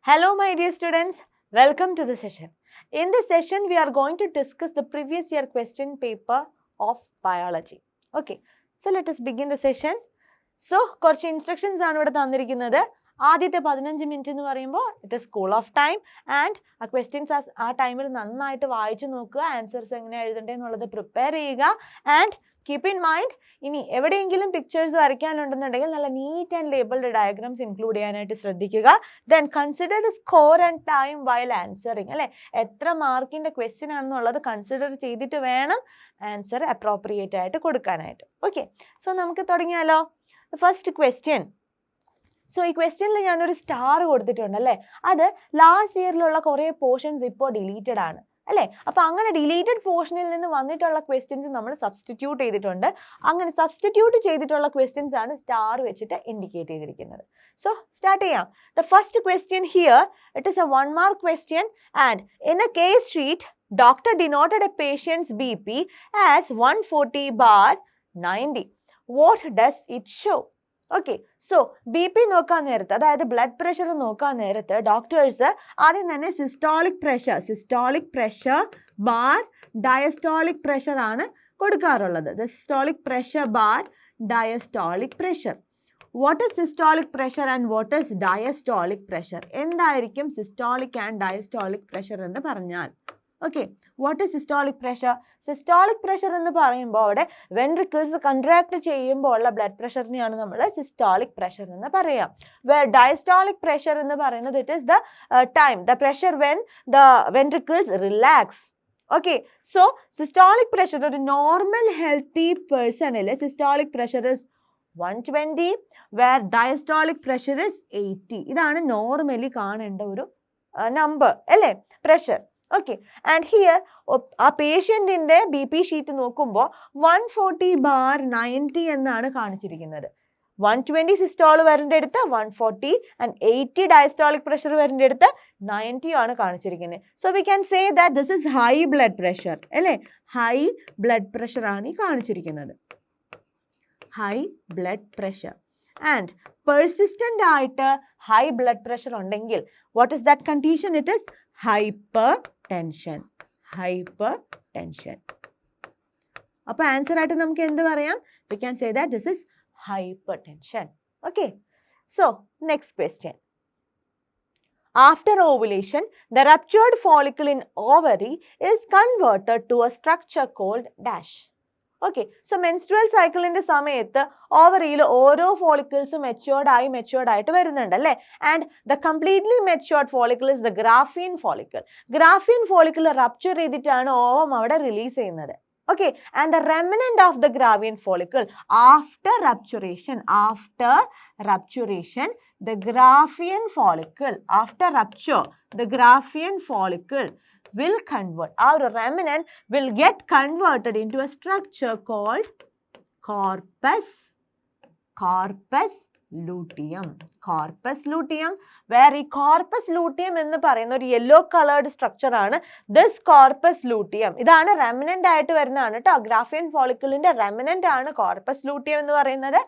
Hello my dear students, welcome to the session. In this session we are going to discuss the previous year question paper of biology. Okay, so let us begin the session. So, കുറച്ച് instructions ആണ് ഇവിടെ തന്നിരിക്കുന്നത്. ആദ്യത്തെ 15 minute എന്ന് പറയുമ്പോൾ it is school of time and ആ questions ആ ടൈമിൽ നന്നായിട്ട് വായിച്ചു നോക്കുക, ആൻസേഴ്സ് എങ്ങനെ എഴുതണ്ടേന്നുള്ളത് പ്രിപ്പയർ ചെയ്യുക ആൻഡ് കീപ്പ് ഇൻ മൈൻഡ് ഇനി എവിടെയെങ്കിലും പിക്ചേഴ്സ് വരയ്ക്കാനുണ്ടെന്നുണ്ടെങ്കിൽ നല്ല neat and labelled diagrams include ചെയ്യാനായിട്ട് ശ്രദ്ധിക്കുക. Then consider the score and time while answering, അല്ലെ എത്ര മാർക്കിന്റെ ക്വസ്റ്റ്യൻ ആണെന്നുള്ളത് കൺസിഡർ ചെയ്തിട്ട് വേണം ആൻസർ അപ്രോപ്രിയേറ്റ് ആയിട്ട് കൊടുക്കാനായിട്ട്. ഓക്കെ, സോ നമുക്ക് തുടങ്ങിയാലോ. First question. സോ ഈ ക്വസ്റ്റ്യനിൽ ഞാനൊരു സ്റ്റാർ കൊടുത്തിട്ടുണ്ട് അല്ലേ, അത് ലാസ്റ്റ് ഇയറിലുള്ള കുറേ പോർഷൻസ് ഇപ്പോൾ ഡിലീറ്റഡ് ആണ് അല്ലേ. അപ്പോൾ അങ്ങനെ ഡിലീറ്റഡ് പോർഷനിൽ നിന്ന് വന്നിട്ടുള്ള ക്വസ്റ്റ്യൻസ് നമ്മൾ സബ്സ്റ്റിറ്റ്യൂട്ട് ചെയ്തിട്ടുണ്ട്. അങ്ങനെ സബ്സ്റ്റിറ്റ്യൂട്ട് ചെയ്തിട്ടുള്ള ക്വസ്റ്റ്യൻസ് ആണ് സ്റ്റാർ വെച്ചിട്ട് ഇൻഡിക്കേറ്റ് ചെയ്തിരിക്കുന്നത്. സോ സ്റ്റാർട്ട് ചെയ്യാം. The first question here, it is A 1 mark question and in A case sheet doctor denoted a patient's BP as 140/90. What does it show? Okay, so B P നോക്കാൻ നേരത്ത്, അതായത് blood pressure നോക്കാൻ നേരത്ത് doctors ആദ്യം തന്നെ systolic pressure bar diastolic pressure ആണ് കൊടുക്കാറുള്ളത്. The systolic pressure bar diastolic pressure. What is systolic pressure and what is diastolic pressure? എന്തായിരിക്കും സിസ്റ്റോളിക് ആൻഡ് ഡയസ്റ്റോളിക് പ്രഷർ എന്ന് പറഞ്ഞാൽ? Okay, what is systolic pressure? Systolic pressure എന്ന് പറയുമ്പോൾ അവിടെ ventricles contract ചെയ്യുമ്പോൾ ഉള്ള ബ്ലഡ് പ്രഷറിനെയാണ് നമ്മൾ സിസ്റ്റോളിക് പ്രഷർ എന്ന് പറയാം. ഡയസ്റ്റോളിക് പ്രഷർ എന്ന് പറയുന്നത് it is the pressure when the ventricles relax. Okay, so systolic pressure ഒരു നോർമൽ ഹെൽത്തി പേഴ്സണിൽ systolic pressure is 120 where diastolic pressure is 80. ഇതാണ് നോർമലി കാണേണ്ട ഒരു നമ്പർ അല്ലേ, പ്രഷർ. ഓക്കെ, ആൻഡ് ഹിയർ ആ പേഷ്യൻറ്റിൻ്റെ ബി പി ഷീറ്റ് നോക്കുമ്പോൾ 140/90 എന്നാണ് കാണിച്ചിരിക്കുന്നത്. 120 സിസ്റ്റോൾ വരേണ്ട അടുത്ത് 140 ആൻഡ് 80 ഡയസ്റ്റോളിക് പ്രഷർ വരേണ്ട അടുത്ത് 90 ആണ് കാണിച്ചിരിക്കുന്നത്. So we can say that this is high blood pressure അല്ലേ, ഹൈ ബ്ലഡ് പ്രഷർ ആണ് ഈ കാണിച്ചിരിക്കുന്നത്, high blood pressure. And persistent ആയിട്ട് ഹൈ ബ്ലഡ് പ്രഷർ ഉണ്ടെങ്കിൽ what is that condition? It is hypertension. അപ്പോൾ ആൻസർ ആയിട്ട് നമുക്ക് എന്ത് പറയാം? We can say that this is hypertension. Okay, so next question. After ovulation, the ruptured follicle in ovary is converted to a structure called dash. Okay, so menstrual സൈക്കിളിൻ്റെ സമയത്ത് ഓവറിയിൽ ഓരോ ഫോളിക്കിൾസും മെച്യൂർഡ് ആയിട്ട് വരുന്നുണ്ട് അല്ലേ. And the completely matured follicle is the Graafian follicle. Graafian follicle rupture ചെയ്തിട്ടാണ് ovum അവിടെ റിലീസ് ചെയ്യുന്നത്. Okay, and the remnant of the Graafian follicle after rupturation the Graafian follicle, after rupture, the Graafian follicle will convert, our remnant will get converted into a structure called corpus luteum. Corpus luteum, where ഈ corpus luteum എന്ന് പറയുന്ന ഒരു yellow coloured structure ആണ് this corpus luteum. ഇതാണ് remnant ആയിട്ട് വരുന്നതാണ് കേട്ടോ. Graafian ഫോളിക്കിളിന്റെ റെമിനന്റ് ആണ് corpus luteum എന്ന് പറയുന്നത്.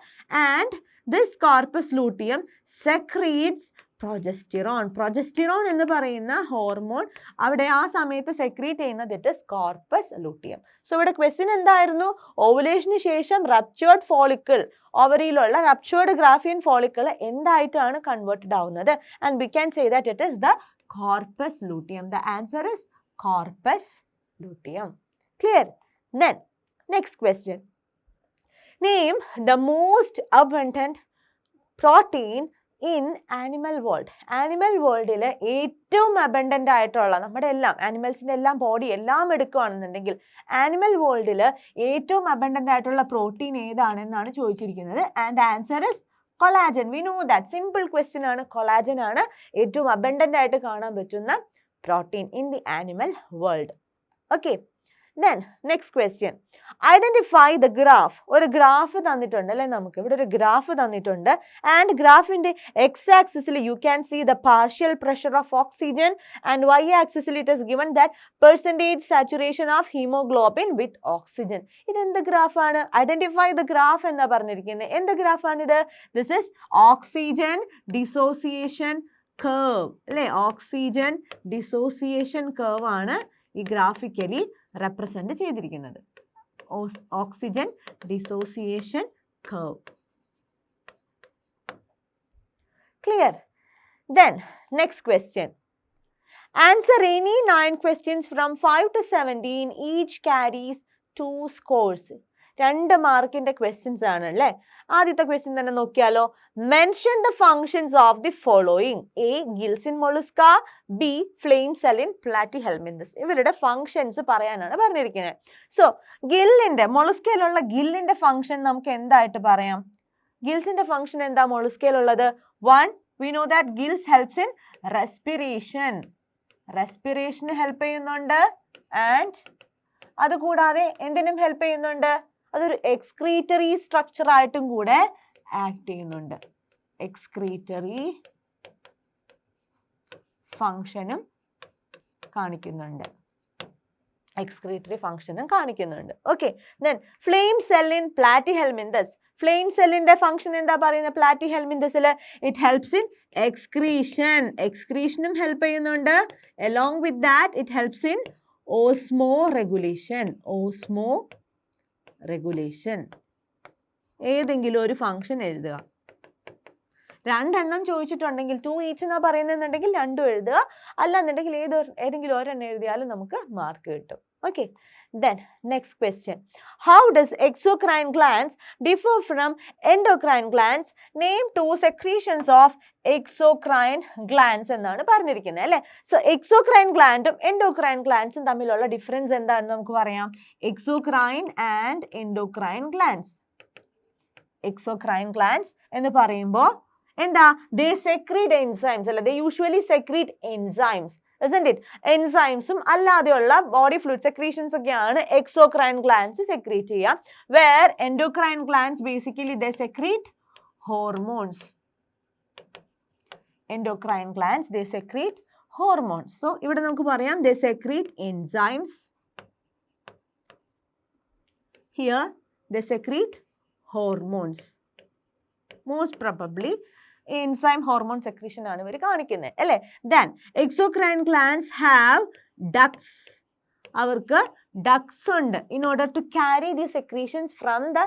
ആൻഡ് this corpus luteum secretes progesterone എന്ന് പറയുന്ന ഹോർമോൺ അവിടെ ആ സമയത്ത് സെക്രീറ്റ് ചെയ്യുന്നത് it is corpus luteum. So ഇവിടെ ക്വസ്റ്റ്യൻ എന്തായിരുന്നു? ഓവുലേഷന് ശേഷം റപ്ചേർഡ് ഫോളിക്കിൾ, ഓവറിയിലുള്ള റപ്ചേർഡ് ഗ്രാഫിയൻ ഫോളിക്കിൾ എന്തായിട്ടാണ് കൺവേർട്ടഡ് ആവുന്നത്? And we can say that it is the corpus luteum. The answer is corpus luteum. Clear? Then next question. Name the most abundant protein in animal world. Animal വേൾഡിൽ ഏറ്റവും abundant ആയിട്ടുള്ള, നമ്മുടെ എല്ലാം ആനിമൽസിൻ്റെ എല്ലാം body എല്ലാം എടുക്കുകയാണെന്നുണ്ടെങ്കിൽ animal വേൾഡിൽ ഏറ്റവും അബണ്ടൻ്റ് ആയിട്ടുള്ള പ്രോട്ടീൻ ഏതാണെന്നാണ് ചോദിച്ചിരിക്കുന്നത്. And answer is collagen. V know that, simple question ആണ്. കൊളാജൻ ആണ് ഏറ്റവും അബണ്ടൻ്റ് ആയിട്ട് കാണാൻ പറ്റുന്ന protein in the animal world. Okay, then next question. Identify the graph. ഒരു ഗ്രാഫ് തന്നിട്ടുണ്ട് അല്ലേ, നമുക്ക് ഇവിടെ ഒരു ഗ്രാഫ് തന്നിട്ടുണ്ട്. ആൻഡ് ഗ്രാഫിന്റെ എക്സ് ആക്സിസിൽ you can see the partial pressure of oxygen and Y ആക്സിസിൽ it is given that percentage saturation of haemoglobin with oxygen. ഇതെന്ത് ഗ്രാഫാണ്? ഐഡന്റിഫൈ ദ ഗ്രാഫ് എന്നാ പറഞ്ഞിരിക്കുന്നത്. എന്ത് ഗ്രാഫാണിത്? This is oxygen dissociation curve അല്ലേ, ഓക്സിജൻ ഡിസോസിയേഷൻ കർവ് ആണ് ഈ ഗ്രാഫിക്കലി റെപ്രസെന്റ് ചെയ്തിരിക്കുന്നത്. Oxygen dissociation curve. Clear? Then next question. Answer any 9 questions from 5 to 17. Each carries 2 scores. 2 മാർക്കിന്റെ ക്വസ്റ്റ്യൻസ് ആണ് അല്ലേ. ആദ്യത്തെ ക്വസ്റ്റ്യൻ തന്നെ നോക്കിയാലോ. Mention the functions of the following. A gills in മൊളുസ്ക, B flame cell in Platyhelminthes. ഇവരുടെ functions പറയാനാണ് പറഞ്ഞിരിക്കുന്നത്. So ഗില്ലിന്റെ, മൊളുസ്കയിലുള്ള ഗില്ലിന്റെ function നമുക്ക് എന്തായിട്ട് പറയാം? ഗിൽസിന്റെ ഫങ്ഷൻ എന്താ മൊളുസ്കയിലുള്ളത്? 1, we know that gills helps in respiration. Respiration help ചെയ്യുന്നുണ്ട്. ആൻഡ് അതുകൂടാതെ എന്തിനും ഹെൽപ്പ് ചെയ്യുന്നുണ്ട്? അതൊരു എക്സ്ക്രീറ്ററി സ്ട്രക്ചർ ആയിട്ടും കൂടെ ആക്ട് ചെയ്യുന്നുണ്ട്. എക്സ്ക്രീറ്ററി ഫങ്ഷനും കാണിക്കുന്നുണ്ട്. എക്സ്ക്രീറ്ററി ഫങ്ഷനും കാണിക്കുന്നുണ്ട്. Okay. Then flame cell in Platyhelminthes. Flame സെല്ലിന്റെ ഫംഗ്ഷൻ എന്താ പറയുന്നത്? പ്ലാറ്റിഹെൽമിന്തസിൽ ഇറ്റ് ഹെൽപ്സ് ഇൻ എക്സ്ക്രീഷൻ. എക്സ്ക്രീഷനും ഹെൽപ്പ് ചെയ്യുന്നുണ്ട്. along with that it helps in osmoregulation. Osmoregulation. ഏതെങ്കിലും ഒരു ഫംഗ്ഷൻ എഴുതുക. 2 എണ്ണം ചോദിച്ചിട്ടുണ്ടെങ്കിൽ 2 ഈച്ച് എന്നാ പറയുന്നുണ്ടെങ്കിൽ 2 എഴുതുക. അല്ലാന്നുണ്ടെങ്കിൽ ഏതെങ്കിലും ഒരെണ്ണം എഴുതിയാലും നമുക്ക് മാർക്ക് കിട്ടും. Okay. Then next question. How does exocrine glands differ from endocrine glands? Name 2 secretions of exocrine glands എന്നാണ് പറഞ്ഞിരിക്കുന്നത് അല്ലേ. സോ എക്സോക്രൈൻ ഗ്ലാൻഡും എൻഡോക്രൈൻ ഗ്ലാൻഡ്സും തമ്മിലുള്ള ഡിഫറൻസ് എന്താണെന്ന് നമുക്ക് പറയാം. Exocrine and endocrine glands. Exocrine glands എന്ന് പറയുമ്പോൾ എന്താ? They secrete enzymes അല്ല. They usually secrete enzymes. Isn't it? എൻസൈംസും അല്ലാതെയുള്ള ബോഡി ഫ്ലൂയിഡ് സെക്രീഷൻസ് ഒക്കെയാണ് എക്സോക്രൈൻ ഗ്ലാൻഡ്സ് സെക്രീറ്റ് ചെയ്യുക. Where endocrine glands basically they secrete hormones. Endocrine glands they secrete hormones. So ഇവിടെ നമുക്ക് പറയാം they secrete enzymes. Here they secrete hormones. Most probably enzyme hormone secretion ആണ് ഇവർ കാണിക്കുന്നത് അല്ലേ. Then exocrine glands have ducts. അവർക്ക് ducts ഉണ്ട് in order to carry the secretions from the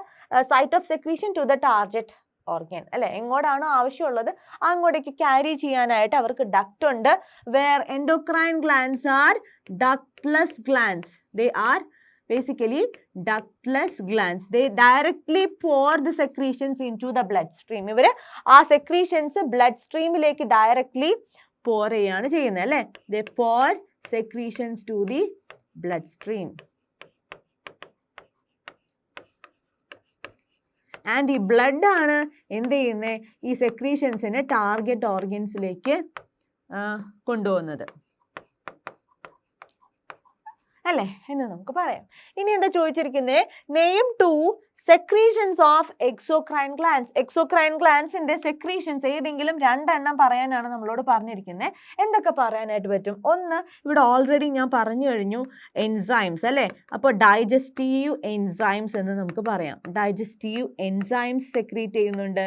site of secretion to the target organ അല്ലേ. എങ്ങോട്ടാണോ ആവശ്യമുള്ളത് അങ്ങോട്ടേക്ക് carry ചെയ്യാനായിട്ട് അവർക്ക് ഡക്റ്റ് ഉണ്ട്. Where endocrine glands are ductless glands. They are basically ductless glands. They directly pour the secretions into the bloodstream. ഇവര് ആ secretions blood streamലേക്ക് directly pour ചെയ്യാണ് ചെയ്യുന്നത് അല്ലേ. They pour secretions to the bloodstream. And ഈ blood ആണ് എന്ത് ചെയ്യുന്നത്? ഈ secretionsനെ ടാർഗറ്റ് ഓർഗൻസിലേക്ക് കൊണ്ടുപോകുന്നത് അല്ലേ എന്ന് നമുക്ക് പറയാം. ഇനി എന്താ ചോദിച്ചിരിക്കുന്നത്? Name 2 secretions of exocrine glands. Exocrine ഗ്ലാൻഡ്സിന്റെ സെക്രീഷൻസ് ഏതെങ്കിലും 2 എണ്ണം പറയാനാണ് നമ്മളോട് പറഞ്ഞിരിക്കുന്നത്. എന്തൊക്കെ പറയാനായിട്ട് പറ്റും? ഒന്ന് ഇവിടെ ഓൾറെഡി ഞാൻ പറഞ്ഞു കഴിഞ്ഞു, എൻസൈംസ് അല്ലേ. അപ്പോൾ ഡൈജസ്റ്റീവ് എൻസൈംസ് എന്ന് നമുക്ക് പറയാം. ഡൈജസ്റ്റീവ് എൻസൈംസ് സെക്രീറ്റ് ചെയ്യുന്നുണ്ട്.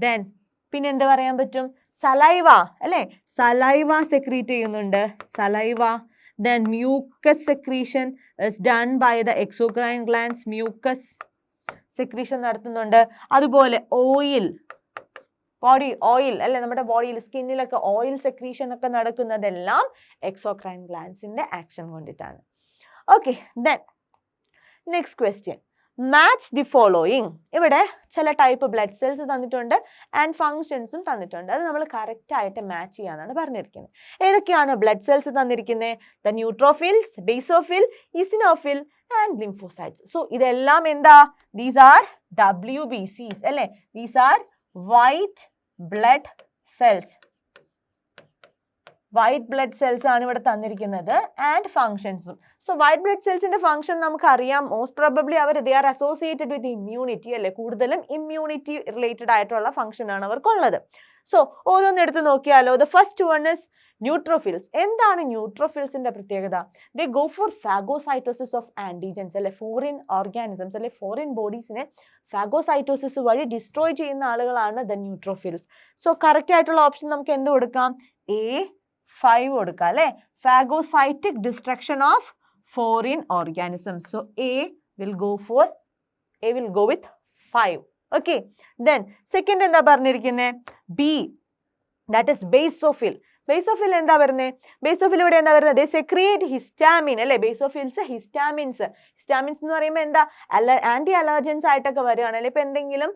ദെൻ പിന്നെ എന്ത് പറയാൻ പറ്റും? സലൈവ അല്ലേ. സലൈവ സെക്രീറ്റ് ചെയ്യുന്നുണ്ട്. Saliva. Then mucus secretion is done by the exocrine glands. Mucus secretion നടത്തുന്നുണ്ട്. അതുപോലെ ഓയിൽ, ബോഡി ഓയിൽ അല്ലെ, നമ്മുടെ ബോഡിയിൽ സ്കിന്നിലൊക്കെ ഓയിൽ സെക്രീഷൻ ഒക്കെ നടക്കുന്നതെല്ലാം എക്സോക്രൈൻ ഗ്ലാൻഡ്സിന്റെ ആക്ഷൻ കൊണ്ടിട്ടാണ്. Okay. Then next question. Match the following. ഇവിടെ ചില ടൈപ്പ് ബ്ലഡ് സെൽസ് തന്നിട്ടുണ്ട് ആൻഡ് ഫങ്ഷൻസും തന്നിട്ടുണ്ട്. അത് നമ്മൾ കറക്റ്റ് ആയിട്ട് മാച്ച് ചെയ്യാനാണ് പറഞ്ഞിരിക്കുന്നത്. ഏതൊക്കെയാണ് ബ്ലഡ് സെൽസ് തന്നിരിക്കുന്നത്? The neutrophils, basophil, eosinophil and lymphocytes. So ഇതെല്ലാം എന്താ? ദീസ് ആർ WBCs അല്ലേ. These are white blood cells. White blood cells ആണ് ഇവിടെ തന്നിരിക്കുന്നത് ആൻഡ് ഫങ്ഷൻസും. സോ വൈറ്റ് ബ്ലഡ് സെൽസിന്റെ ഫംഗ്ഷൻ നമുക്കറിയാം, most probably they are associated with immunity അല്ലെ, കൂടുതലും ഇമ്മ്യൂണിറ്റി റിലേറ്റഡ് ആയിട്ടുള്ള ഫംഗ്ഷൻ ആണ് അവർക്കുള്ളത്. സോ ഓരോന്നെടുത്ത് നോക്കിയാലോ. The first one is neutrophils. എന്താണ് ന്യൂട്രോഫിൽസിന്റെ പ്രത്യേകത? They go for phagocytosis of antigens അല്ലെ, ഫോറിൻ ഓർഗാനിസംസ് അല്ലെ, ഫോറിൻ ബോഡീസിനെ ഫാഗോസൈറ്റോസിസ് വഴി ഡിസ്ട്രോയ് ചെയ്യുന്ന ആളുകളാണ് ദ ന്യൂട്രോഫിൽസ്. സോ കറക്റ്റ് ആയിട്ടുള്ള ഓപ്ഷൻ നമുക്ക് എന്ത് കൊടുക്കാം? A5 കൊടുക്കാം അല്ലെ, phagocytic destruction of foreign organisms. So A will go with 5. Okay, then second എന്താ പറഞ്ഞിരിക്കുന്നത്? B, that is basophil. Basophil എന്താ വരുന്നത്? ബേസോഫിൽ ഇവിടെ എന്താ വരുന്നത്? ദേ സെക്രിയേറ്റ് ഹിസ്റ്റാമിൻ അല്ലെ. ബേസോഫിൽസ് ഹിസ്റ്റാമിൻസ് എന്ന് പറയുമ്പോൾ എന്താ, ആന്റി അലർജൻസ് ആയിട്ടൊക്കെ വരികയാണ് അല്ലെ. ഇപ്പൊ എന്തെങ്കിലും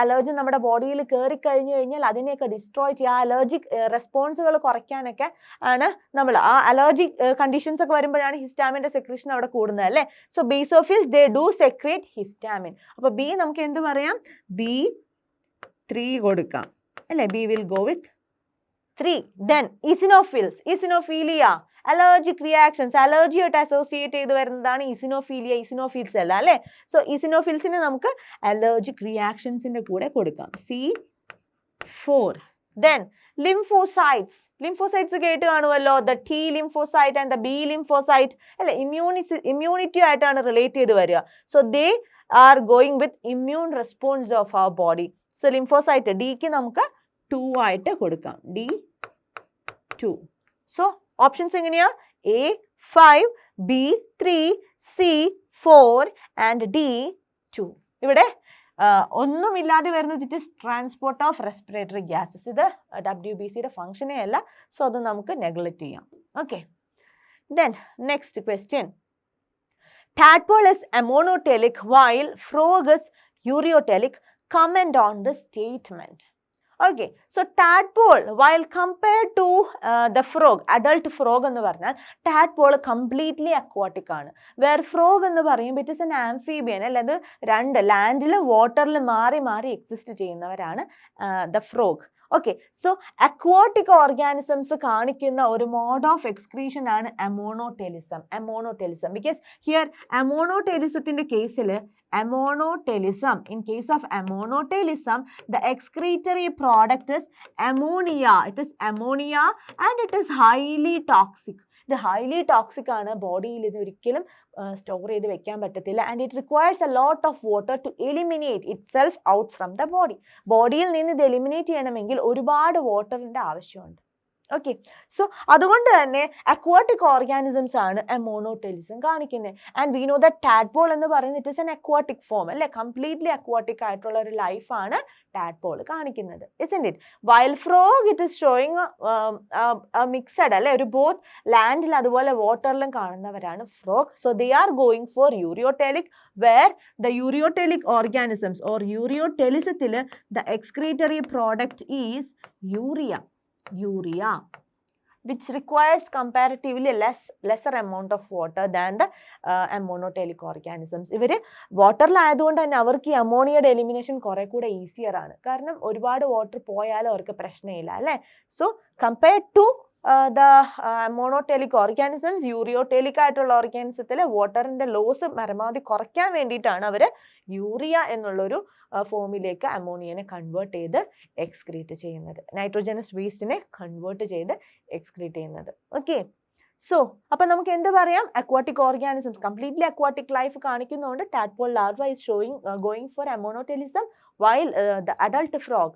അലർജൻ നമ്മുടെ ബോഡിയിൽ കയറി കഴിഞ്ഞു കഴിഞ്ഞാൽ അതിനെയൊക്കെ ഡിസ്ട്രോയ് ചെയ്യുക, അലർജിക് റെസ്പോൺസുകൾ കുറയ്ക്കാനൊക്കെ ആണ് നമ്മൾ, ആ അലർജിക് കണ്ടീഷൻസ് ഒക്കെ വരുമ്പോഴാണ് ഹിസ്റ്റാമിന്റെ സെക്രീഷൻ അവിടെ കൂടുന്നത് അല്ലെ. So basophils they do secrete histamine. അപ്പൊ ബി നമുക്ക് എന്ത് പറയാം? B3 കൊടുക്കാം അല്ലെ. B will go with 3. Then eosinophils, eosinophilia, allergic reactions, allergy ആയിട്ട് അസോസിയേറ്റ് ചെയ്ത് വരുന്നതാണ് eosinophilia, eosinophils അല്ല അല്ലേ. സോ eosinophilsനെ നമുക്ക് allergic reactionsന്റെ കൂടെ കൊടുക്കാം, C4. Then lymphocytes കേട്ട് കാണുമല്ലോ, the T lymphocyte and the B lymphocyte അല്ലെ, immunity ആയിട്ടാണ് റിലേറ്റ് ചെയ്ത് വരിക. So they are going with immune response of our body. So lymphocyte Dക്ക് നമുക്ക് 2 ആയിട്ട് കൊടുക്കാം, D2. സോ ഓപ്ഷൻസ് എങ്ങനെയാ? A5, B3, C4 and D2. ഇവിടെ ഒന്നുമില്ലാതെ വരുന്നത് it is transport of respiratory gases. ഇത് WBCയുടെ ഫംഗ്ഷനേ അല്ല. സോ അത് നമുക്ക് നെഗ്ലക്ട് ചെയ്യാം. Okay, then next question. Tadpole is amonotelic while frog is ureotelic. Comment on the statement. Okay, so tadpole while compared to the frog, adult frog എന്ന് പറഞ്ഞാൽ tadpole completely aquatic ആണ്. Where frog എന്ന് പറയുമ്പോൾ it is an amphibian അല്ലെ, അത് രണ്ട് ലാൻഡിലും വാട്ടറിലും മാറി മാറി എക്സിസ്റ്റ് ചെയ്യുന്നവരാണ് the frog. Okay, so aquatic organisms കാണിക്കുന്ന ഒരു മോഡ് ഓഫ് എക്സ്ക്രീഷൻ ആണ് അമോണോടെലിസം. ബിക്കോസ് ഹിയർ അമോണോടെലിസത്തിന്റെ കേസിൽ in case of ammonotelism, the excretory product is ammonia. It is ammonia and it is highly toxic. ഇത് ഹൈലി ടോക്സിക് ആണ്, ബോഡിയിൽ ഇത് ഒരിക്കലും സ്റ്റോർ ചെയ്ത് വെക്കാൻ പറ്റത്തില്ല. And it requires a lot of water to eliminate itself out from the body. ബോഡിയിൽ നിന്ന് ഇത് എലിമിനേറ്റ് ചെയ്യണമെങ്കിൽ ഒരുപാട് വാട്ടറിൻ്റെ ആവശ്യമുണ്ട്. ഓക്കെ, സോ അതുകൊണ്ട് തന്നെ അക്വാട്ടിക് ഓർഗാനിസംസ് ആണ് അമോണോടെലിസം കാണിക്കുന്നത്. And we know that tadpole എന്ന് പറയുന്നത് it is an aquatic form അല്ലെ, കംപ്ലീറ്റ്ലി അക്വാട്ടിക് ആയിട്ടുള്ള ഒരു ലൈഫാണ് ടാഡ്പോൾ കാണിക്കുന്നത്. Isn't it? While frog it is showing mixed അല്ലെ, ഒരു ബോത്ത് ലാൻഡിൽ അതുപോലെ വാട്ടറിലും കാണുന്നവരാണ് frog. So they are going for ureotelic, where the ureotelic organisms or യൂറിയോടെലിസത്തിൽ the excretory product is urea, which requires comparatively lesser amount of water than the ammonotelic organisms. ഇവര് വാട്ടറിലായതുകൊണ്ട് തന്നെ അവർക്ക് ഈ അമോണിയയുടെ എലിമിനേഷൻ കുറെ കൂടെ ഈസിയർ ആണ്, കാരണം ഒരുപാട് വാട്ടർ പോയാലും അവർക്ക് പ്രശ്നമില്ല അല്ലേ. So compared to monotelic organisms, ureotelic ആയിട്ടുള്ള ഓർഗാനിസത്തിൽ വാട്ടറിന്റെ ലോസ് പരമാവധി കുറയ്ക്കാൻ വേണ്ടിയിട്ടാണ് അവർ യൂറിയ എന്നുള്ളൊരു ഫോമിലേക്ക് അമോണിയനെ കൺവേർട്ട് ചെയ്ത് എക്സ്ക്രീറ്റ് ചെയ്യുന്നത്, നൈട്രോജനസ് വേസ്റ്റിനെ കൺവേർട്ട് ചെയ്ത് എക്സ്ക്രീറ്റ് ചെയ്യുന്നത്. ഓക്കെ, സോ അപ്പം നമുക്ക് എന്ത് പറയാം? Aquatic organisms completely aquatic life കാണിക്കുന്നതുകൊണ്ട് tadpole larva is going for ammonotelism, while the adult frog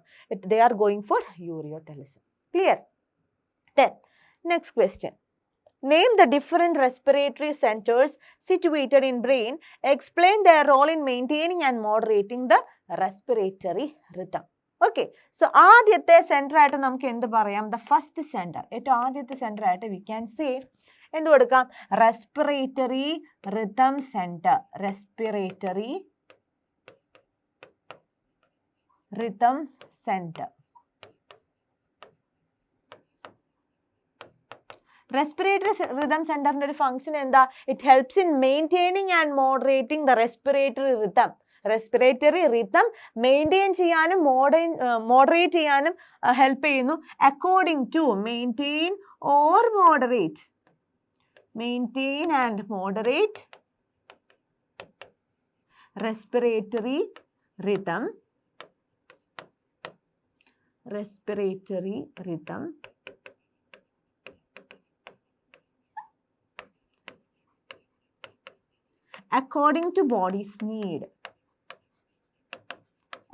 they are going for ureotelism. Clear? Then next question. Name the different respiratory centers situated in brain. Explain their role in maintaining and moderating the respiratory rhythm. Okay, so ആദ്യത്തെ centre ആയിട്ട് നമുക്ക് എന്ത് പറയാം? The first centre, ഏറ്റവും ആദ്യത്തെ centre ആയിട്ട് V can say എന്ത് കൊടുക്കാം? Respiratory rhythm centre. Respiratory rhythm centre. Respiratory rhythm സെന്ററിന്റെ ഒരു ഫംഗ്ഷൻ എന്താ? It helps in maintaining and moderating the respiratory rhythm. Respiratory rhythm maintain ചെയ്യാനും മോഡറേറ്റ് ചെയ്യാനും ഹെൽപ്പ് ചെയ്യുന്നു. According to maintain or moderate, maintain and moderate respiratory rhythm, respiratory rhythm according to body's need,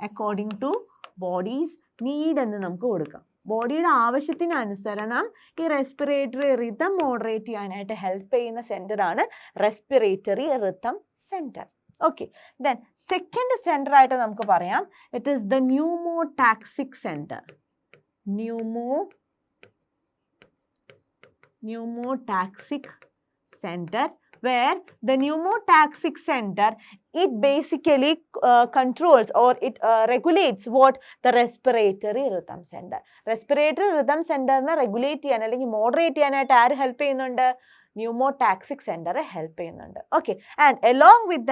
according to body's need എന്ന് നമുക്ക് കൊടുക്കാം. ബോഡിയുടെ ആവശ്യത്തിനനുസരണം ഈ respiratory rhythm moderate ചെയ്യാനായിട്ട് ഹെൽപ്പ് ചെയ്യുന്ന സെന്ററാണ് respiratory rhythm centre. Okay, then second center ആയിട്ട് നമുക്ക് പറയാം, it is the pneumotaxic center. Pneumotaxic center, where the pneumotaxic center, it basically controls or it regulates what the respiratory rhythm center. Respiratory rhythm center നെ regulate ചെയ്യാൻ അല്ലെങ്കിൽ moderate ചെയ്യാനായിട്ട് ആര് help ചെയ്യുന്നുണ്ട്? pneumotaxic center help ചെയ്യുന്നുണ്ട്. Okay, and along with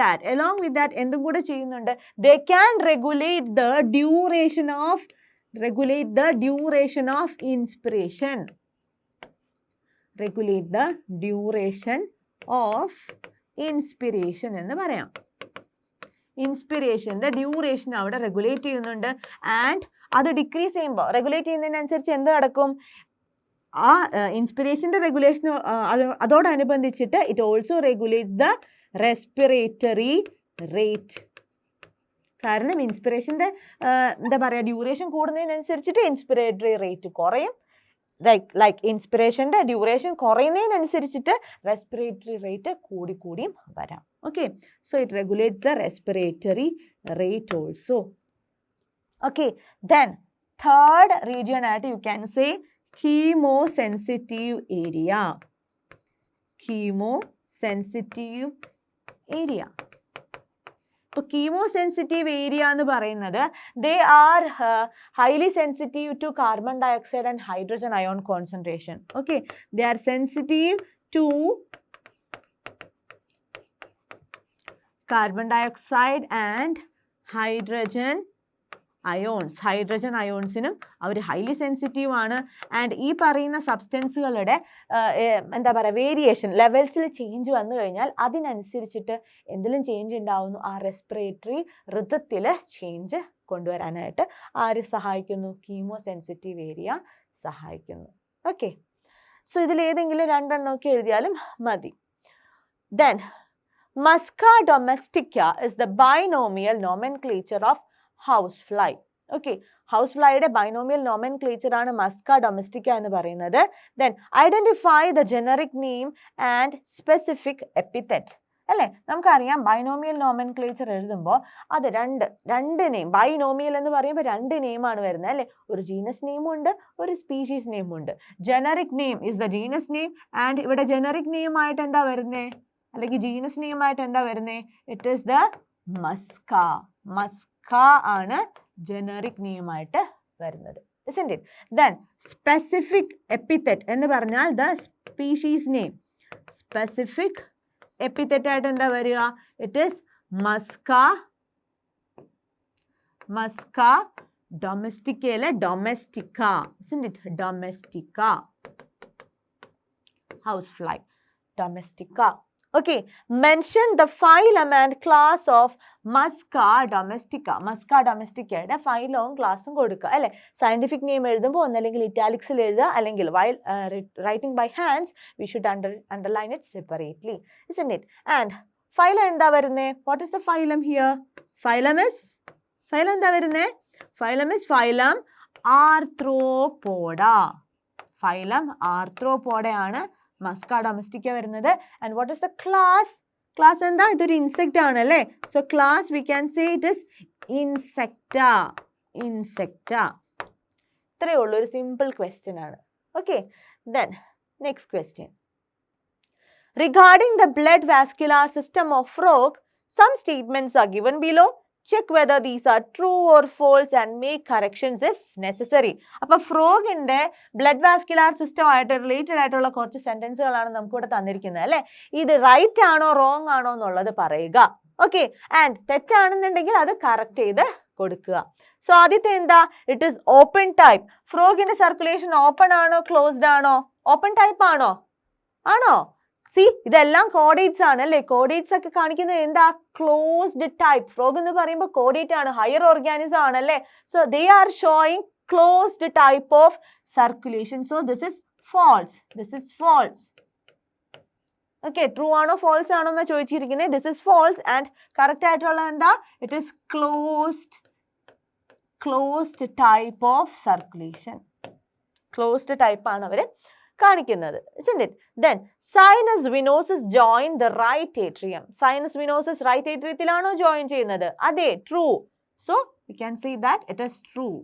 that എന്തും കൂടെ ചെയ്യുന്നുണ്ട്? They can regulate the duration of inspiration. Regulate the duration of inspiration എന്ന് പറയാം. ഇൻസ്പിറേഷൻ്റെ ഡ്യൂറേഷൻ അവിടെ റെഗുലേറ്റ് ചെയ്യുന്നുണ്ട്. ആൻഡ് അത് ഡിക്രീസ് ചെയ്യുമ്പോൾ റെഗുലേറ്റ് ചെയ്യുന്നതിനനുസരിച്ച് എന്ത് നടക്കും? ആ ഇൻസ്പിറേഷൻ്റെ റെഗുലേഷൻ അതോടനുബന്ധിച്ചിട്ട് it also regulates the respiratory rate. കാരണം ഇൻസ്പിറേഷൻ്റെ എന്താ പറയുക, ഡ്യൂറേഷൻ കൂടുന്നതിനനുസരിച്ചിട്ട് ഇൻസ്പിറേറ്ററി റേറ്റ് കുറയും. ലൈക്ക് ഇൻസ്പിറേഷൻ്റെ ഡ്യൂറേഷൻ കുറയുന്നതിനനുസരിച്ചിട്ട് റെസ്പിറേറ്ററി റേറ്റ് കൂടിയും വരാം. Okay, so it regulates the respiratory rate also. Okay, then third region ആയിട്ട് you can say chemosensitive area. Chemosensitive area. ഇപ്പോൾ കീമോസെൻസിറ്റീവ് ഏരിയ എന്ന് പറയുന്നത് they are highly sensitive to carbon dioxide and hydrogen ion concentration. Okay, they are sensitive to carbon dioxide and hydrogen അയോൺസിനും അവർ highly sensitive ആണ്. And ഈ പറയുന്ന സബ്സ്റ്റൻസുകളുടെ എന്താ പറയുക, വേരിയേഷൻ ലെവൽസിൽ ചേഞ്ച് വന്നു കഴിഞ്ഞാൽ അതിനനുസരിച്ചിട്ട് എന്തെങ്കിലും ചേഞ്ച് ഉണ്ടാവുന്നു, ആ റെസ്പിറേറ്ററി ഋതത്തിൽ ചേഞ്ച് കൊണ്ടുവരാനായിട്ട് ആര് സഹായിക്കുന്നു? കീമോസെൻസിറ്റീവ് ഏരിയ സഹായിക്കുന്നു. ഓക്കെ, സോ ഇതിലേതെങ്കിലും രണ്ടെണ്ണമൊക്കെ എഴുതിയാലും മതി. Then Musca domestica is the binomial nomenclature of housefly. Okay, houseflyയുടെ ബൈനോമിയൽ നോമെൻക്ലേച്ചർ ആണ് മസ്ക ഡൊമസ്റ്റിക്ക എന്ന് പറയുന്നത്. Then identify the generic name and specific epithet. അല്ലേ, നമുക്കറിയാം ബൈനോമിയൽ നോമെൻക്ലേച്ചർ എഴുതുമ്പോൾ അത് രണ്ട് നെയിം, ബൈനോമിയൽ എന്ന് പറയുമ്പോൾ രണ്ട് നെയിമാണ് വരുന്നത് അല്ലേ. ഒരു ജീനസ് നെയിമും ഉണ്ട്, ഒരു സ്പീഷീസ് നെയിമും ഉണ്ട്. Generic name is the genus name. And ഇവിടെ ജനറിക് നെയിം ആയിട്ട് എന്താ വരുന്നത്, അല്ലെങ്കിൽ ജീനസ് നെയിം ആയിട്ട് എന്താ വരുന്നത്? It is the Musca. Musca ആണ് ജനറിക് നെയിം ആയിട്ട് വരുന്നത്. Isn't it? Then specific epithet എന്ന് പറഞ്ഞാൽ the species name. Specific epithet ആയിട്ട് എന്താ വരിക? It is Musca domestica. Isn't it? Domestica. Housefly. Domestica. Okay, mention the phylum and class of Musca domestica. Musca domestica യുടെ ഫൈലവും ക്ലാസ്സും കൊടുക്കുക അല്ലേ. സയന്റിഫിക് നെയിം എഴുതുമ്പോൾ ഒന്നല്ലെങ്കിൽ ഇറ്റാലിക്സിൽ എഴുതുക, അല്ലെങ്കിൽ while writing by hands we should underline it separately, isn't it? And phylum എന്താ വരുന്നേ? What is the phylum here? Phylum എന്താ വരുന്നേ? Phylum is phylum Arthropoda. Phylum Arthropoda ആണ് മസ്ക ഡൊമസ്റ്റിക്ക വരുന്നത്. And what is the class? Class എന്താ? ഇതൊരു insect ആണ് അല്ലേ. So class we can say it is Insecta. ഇത്രയേ ഉള്ളൂ, ഒരു സിമ്പിൾ ക്വസ്റ്റ്യൻ ആണ്. Okay, then next question. Regarding the blood vascular system of frog, some statements are given below. Check whether these are true or false and make corrections if necessary. അപ്പോൾ ഫ്രോഗിന്റെ blood vascular system ആയിട്ട് related ആയിട്ടുള്ള കുറച്ച് സെന്റൻസുകളാണ് നമുക്കിവിടെ തന്നിരിക്കുന്നത് അല്ലേ. ഇത് right ആണോ wrong ആണോ എന്നുള്ളത് പറയുക. ഓക്കെ, ആൻഡ് തെറ്റാണെന്നുണ്ടെങ്കിൽ അത് കറക്റ്റ് ചെയ്ത് കൊടുക്കുക. സോ ആദ്യത്തെ എന്താ? It is open type. ഫ്രോഗിന്റെ സർക്കുലേഷൻ ഓപ്പൺ ആണോ ക്ലോസ്ഡ് ആണോ? ഓപ്പൺ ടൈപ്പ് ആണോ? ആണോ? സി, ഇതെല്ലാം കോഡേറ്റ്സ് ആണ് അല്ലേ? കോഡേറ്റ്സ് ഒക്കെ കാണിക്കുന്നത് എന്താ? Closed type. ഫ്രോഗ് എന്ന് പറയുമ്പോൾ കോഡേറ്റ് ആണ്, ഹയർ ഓർഗാനിസം ആണല്ലേ. So they are showing closed type of circulation. So this is false. This is false. Okay, true ആണോ false ആണോ എന്നാ ചോദിച്ചിരിക്കുന്നത്. This is false and correct ആയിട്ടുള്ള എന്താ? It is closed type of circulation. Closed type ആണ് അവർ കാണിക്കുന്നത്, isn't it? Then sinus venosus join the right atrium. Sinus venosus right atriumത്തിലാണോ join ചെയ്യുന്നത്? അതെ, true. So we can say that it is true.